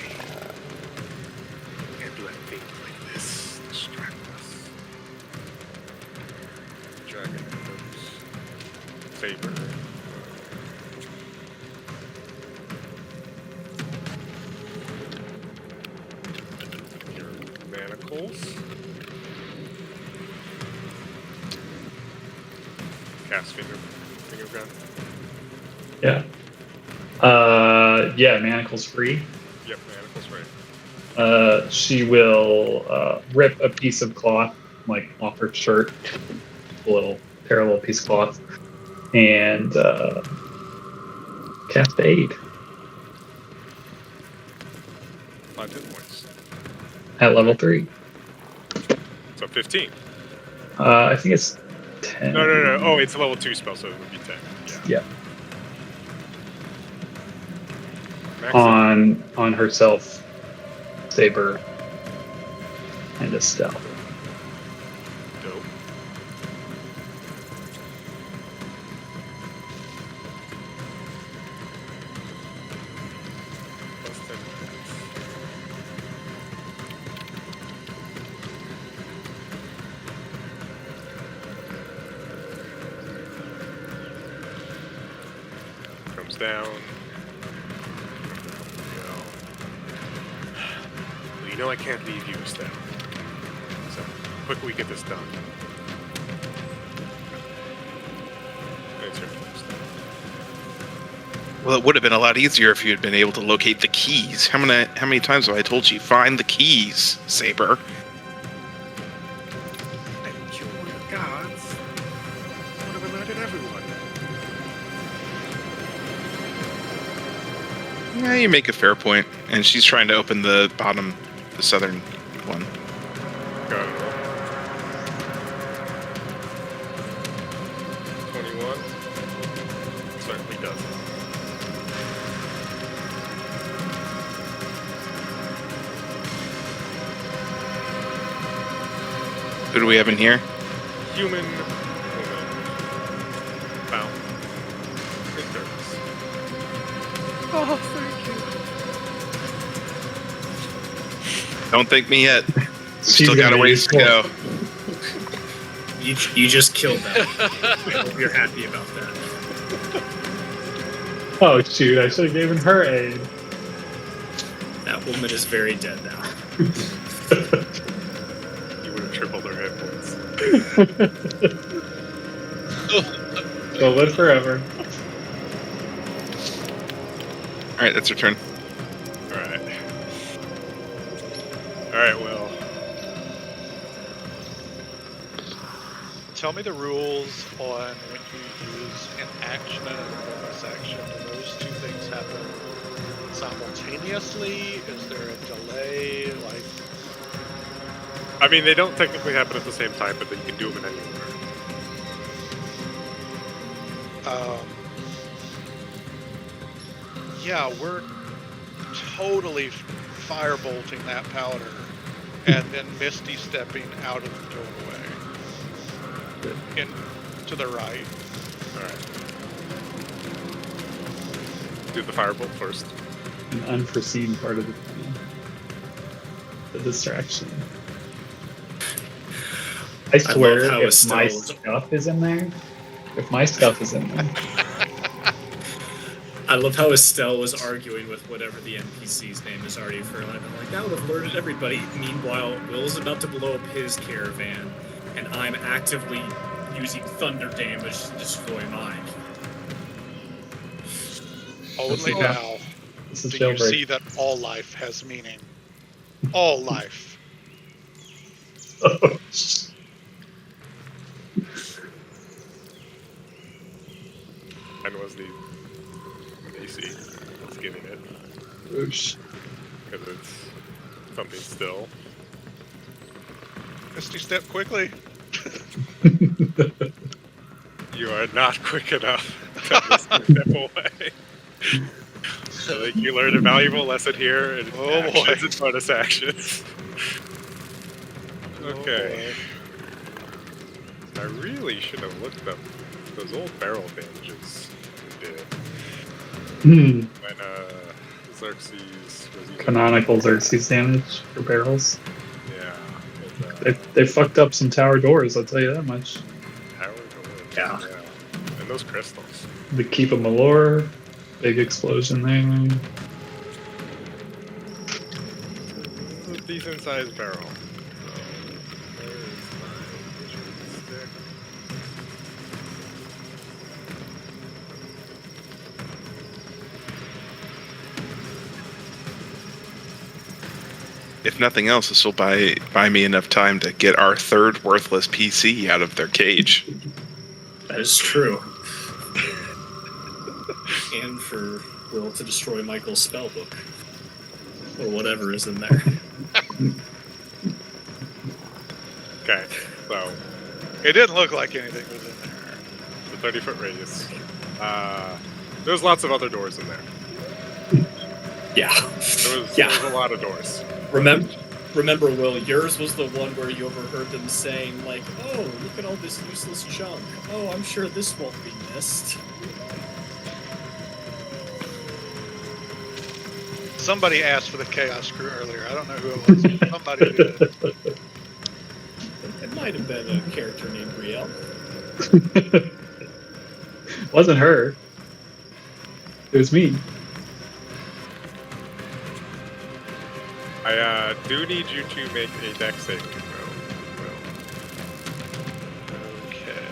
Can't let things like this distract us. Dragon knows. Saber. Your manacles. Cast finger gun. Yeah. Yeah, manacles free. Yep, manacles right. She will rip a piece of cloth, like off her shirt, a little parallel piece of cloth, and cast aid 5 hit points. at level 3. So 15. I think it's 10. No. Oh, it's a level 2 spell, so it would be 10. Yeah. Max On herself, saber, and a stealth. Dope. Plus 10 minutes. Comes down. Well, you know I can't leave you, Estelle. So, quick we get this done. It's your turn, Estelle. Well, it would have been a lot easier if you had been able to locate the keys. How many times have I told you, find the keys, Saber? I didn't kill all your gods. I would have alerted everyone. Yeah, you make a fair point. And she's trying to open the southern one. Got it. 21. Certainly does. Who do we have in here? Human woman found in darkness. Oh, thank you. Don't thank me yet. We've She's still got gonna a be ways to go. You just killed that. I hope you're happy about that. Oh shoot! I should have given her aid. That woman is very dead now. You would have tripled her hit points. She'll live forever. All right, that's her turn. Alright. Alright, well. Tell me the rules on when you use an action and a bonus action. Do those two things happen simultaneously? Is there a delay? Like, I mean, they don't technically happen at the same time, but then you can do them in any order. yeah, we're totally firebolting that powder and then misty stepping out of the doorway. In to the right. Alright. Do the firebolt first. An unforeseen part of the plan. The distraction. I swear, love how if my Estelle- stuff is in there, I love how Estelle was arguing with whatever the NPC's name is already for life. I'm like, that would have alerted everybody. Meanwhile, Will's about to blow up his caravan, and I'm actively using thunder damage to destroy mine. Only Yeah. now this is do you see jailbreak. that all life has meaning. All life. And was the AC that's giving it Whoosh. because it's something still. Misty, step quickly. You are not quick enough to step away. I think you learned a valuable lesson here in Oh, boy. actions and bonus actions. Okay. I really should have looked up those old barrel damages we did Hmm. when Xerxes was using Canonical Xerxes damage for barrels. Yeah. They fucked up some tower doors, I'll tell you that much. Tower doors. Yeah. And those crystals. The Keep of Malor, big explosion there. A decent sized barrel. So, where is my stick? If nothing else, this will buy me enough time to get our third worthless PC out of their cage. That is true. And for Will to destroy Michael's spellbook. Or whatever is in there. Okay, so It didn't look like anything was in there. the 30-foot radius. There's lots of other doors in there. Yeah. There was a lot of doors. Remember, Will, yours was the one where you overheard them saying, like, oh, look at all this useless junk. Oh, I'm sure this won't be missed. Somebody asked for the chaos crew earlier. I don't know who it was. Somebody did. It might have been a character named Brielle. Wasn't her. It was me. I do need you to make a dex saving throw. Okay.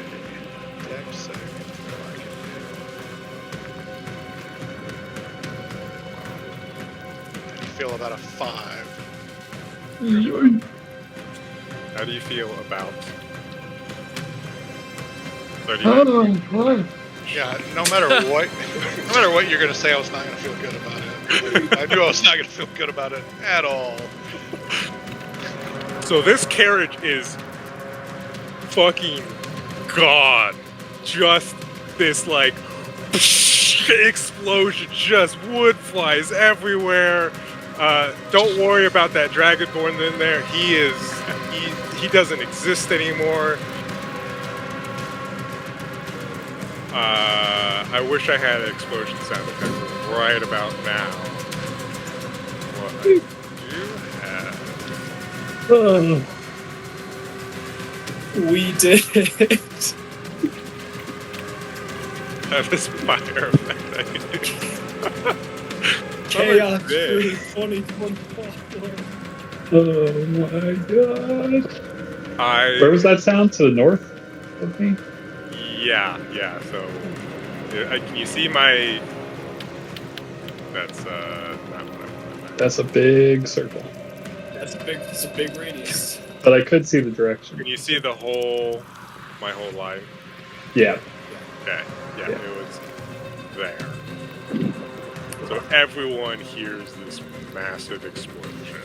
Dex saving throw I can do. I feel about a 5. How do you feel about 30? Yeah, no matter what you're gonna say, I was not gonna feel good about it. I knew I was not gonna feel good about it at all. So this carriage is fucking gone. Just this like explosion, just wood flies everywhere. Don't worry about that dragonborn in there. He doesn't exist anymore. I wish I had an explosion sound effect right about now. What I do have. We did it. Have this fire effect I can do. Chaos big. Crew 2024. Oh my god. Where was that sound? To the north of me? Yeah. So, can you see my? That's not what I want. That's a big circle. That's a big radius. But I could see the direction. Can you see my whole line? Yeah. Okay. Yeah, Yeah. it was there. So everyone hears this massive explosion.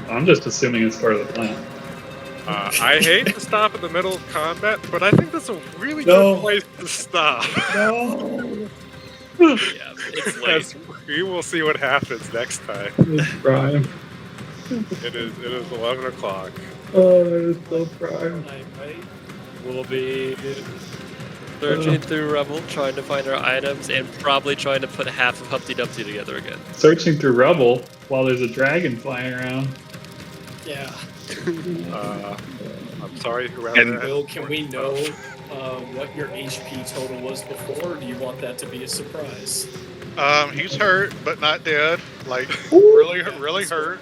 I'm just assuming it's part of the plan. I hate to stop in the middle of combat, but I think that's a really No. good place to stop. No. Yeah, it's late. As we will see what happens next time. It's prime. It is 11 o'clock. Oh, it's so prime. We'll be searching through Rebel, trying to find our items, and probably trying to put half of Humpty Dumpty together again. Searching through rubble while there's a dragon flying around. Yeah. I'm sorry, whoever. And- Will, can we know what your HP total was before, or do you want that to be a surprise? He's hurt, but not dead. Like, really that's hurt.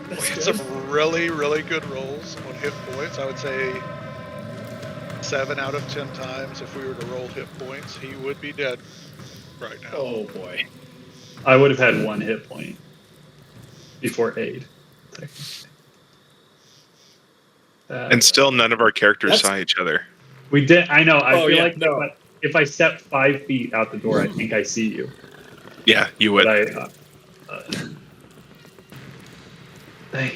We That's had good. some really good rolls on hit points. I would say 7 out of 10 times if we were to roll hit points, he would be dead right now. Oh boy. I would have had 1 hit point before aid. And still, none of our characters That's- saw each other. We did. I know. I Oh, feel yeah, like no. if I step 5 feet out the door, I think I see you. Yeah, you would. But damn.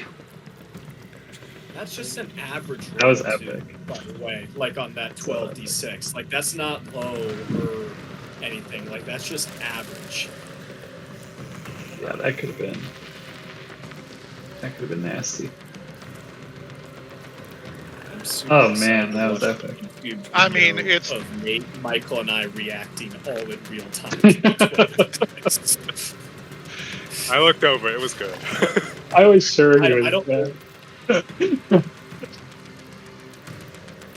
That's just an average roll. That was too, epic. by the way. Like on that 12d6. Like that's not low or anything. Like that's just average. Yeah, that could have been. That could have been nasty. I'm super Oh, excited man, to that was watch epic. a YouTube I mean, video it's- of Nate, Michael, and I reacting all in real time. to the 12d6. I looked over. It was good. I was sure I he don't- was. I don't- I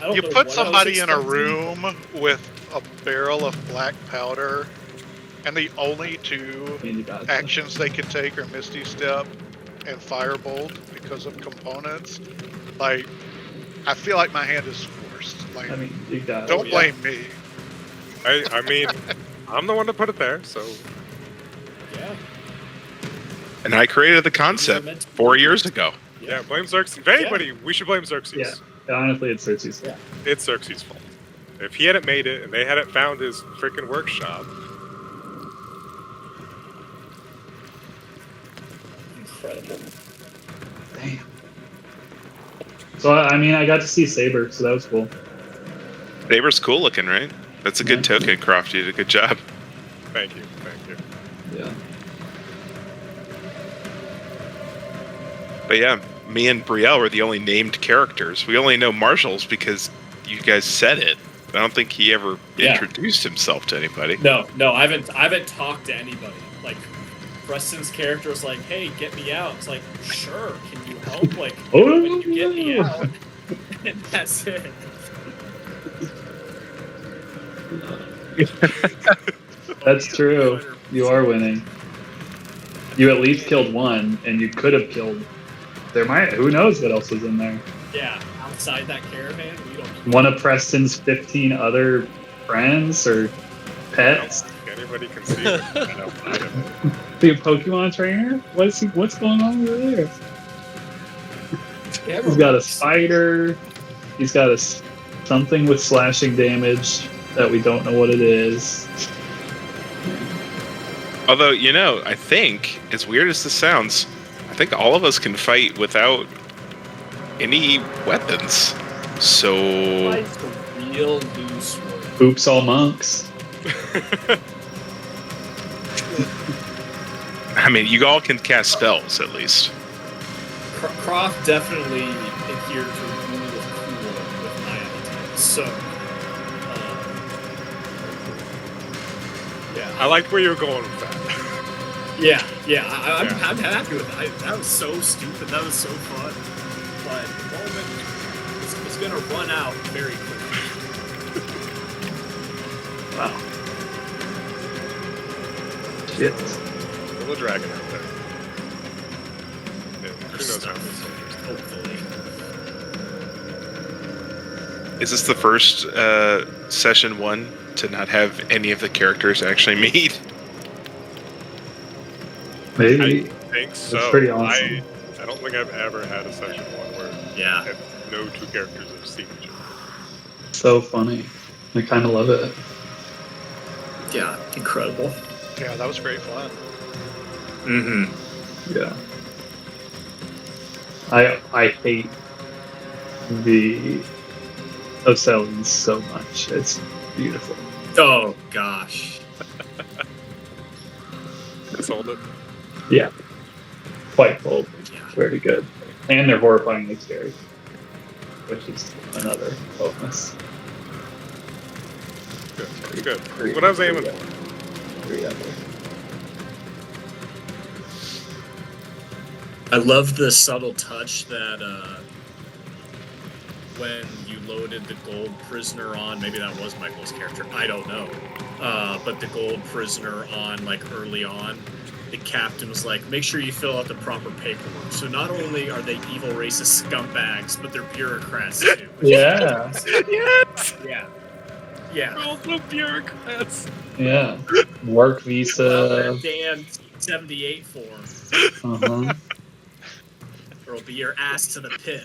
don't You know put what I was somebody in a expecting. room with a barrel of black powder, and the only 2 actions they can take are Misty Step and Firebolt because of components. Like, I feel like my hand is forced. Like, I mean, you got. don't yeah. blame me. I mean, I'm the one to put it there, so Yeah. And I created the concept 4 years ago. yeah, blame Xerxes. If anybody, we should blame Xerxes. Yeah. Honestly, it's Cersei's. Yeah. It's Xerxes' fault. If he hadn't made it and they hadn't found his freaking workshop, Incredible. Damn. So I mean, I got to see Saber, so that was cool. Saber's cool looking, right? That's a good token, Croft. You did a good job. thank you, thank you. Yeah. But yeah, me and Brielle were the only named characters. We only know Marshall's because you guys said it. I don't think he ever Yeah. introduced himself to anybody. No, I haven't talked to anybody. Like Preston's character was like, "Hey, get me out." It's like, "Sure, can you help?" Like, Oh, when you get me out, and that's it. That's true. You are winning. You at least killed 1, and you could have killed. There might. Who knows what else was in there? Yeah, outside that caravan, we don't. One of Preston's 15 other friends or I pets. don't think anybody can see it. I don't find it. The Pokemon trainer? What's going on over there? He's got a spider. He's got something with slashing damage that we don't know what it is. Although, you know, I think, as weird as this sounds, I think all of us can fight without any weapons. So, It's a real loose word. Oops, all monks. I mean, you all can cast spells at least. Croft definitely adhered to the rule of cool with my ideas. So, yeah. I liked where you were going with that. Yeah, I'm happy with that. That was so stupid. That was so fun. But the moment it's going to run out very quickly. Wow. Shit. Little dragon out there. Yeah, who knows how many soldiers. Hopefully. Is this the first session 1 to not have any of the characters actually meet? Maybe. I think so. pretty awesome. I don't think I've ever had a session 1 where Yeah. no 2 characters have seen each other. So funny. I kind of love it. Yeah, incredible. Yeah, that was great fun. Mm-hmm. Yeah. I hate the Ocellos so much. It's beautiful. Oh, gosh. Sold it. Yeah. Quite bold. Yeah. Very good. And they're horrifyingly scary. Which is another bonus. Good. Good. What I was aiming for. Very epic. I love the subtle touch that when you loaded the gold prisoner on, maybe that was Michael's character, I don't know. But the gold prisoner on, like, early on, the captain was like, make sure you fill out the proper paperwork. So not only are they evil racist scumbags, but they're bureaucrats too. Yeah. Yes! Yeah. Yeah. We're also bureaucrats. Yeah. Work Fill out visa. that damn 78 form, Uh-huh. or it'll be your ass to the pit.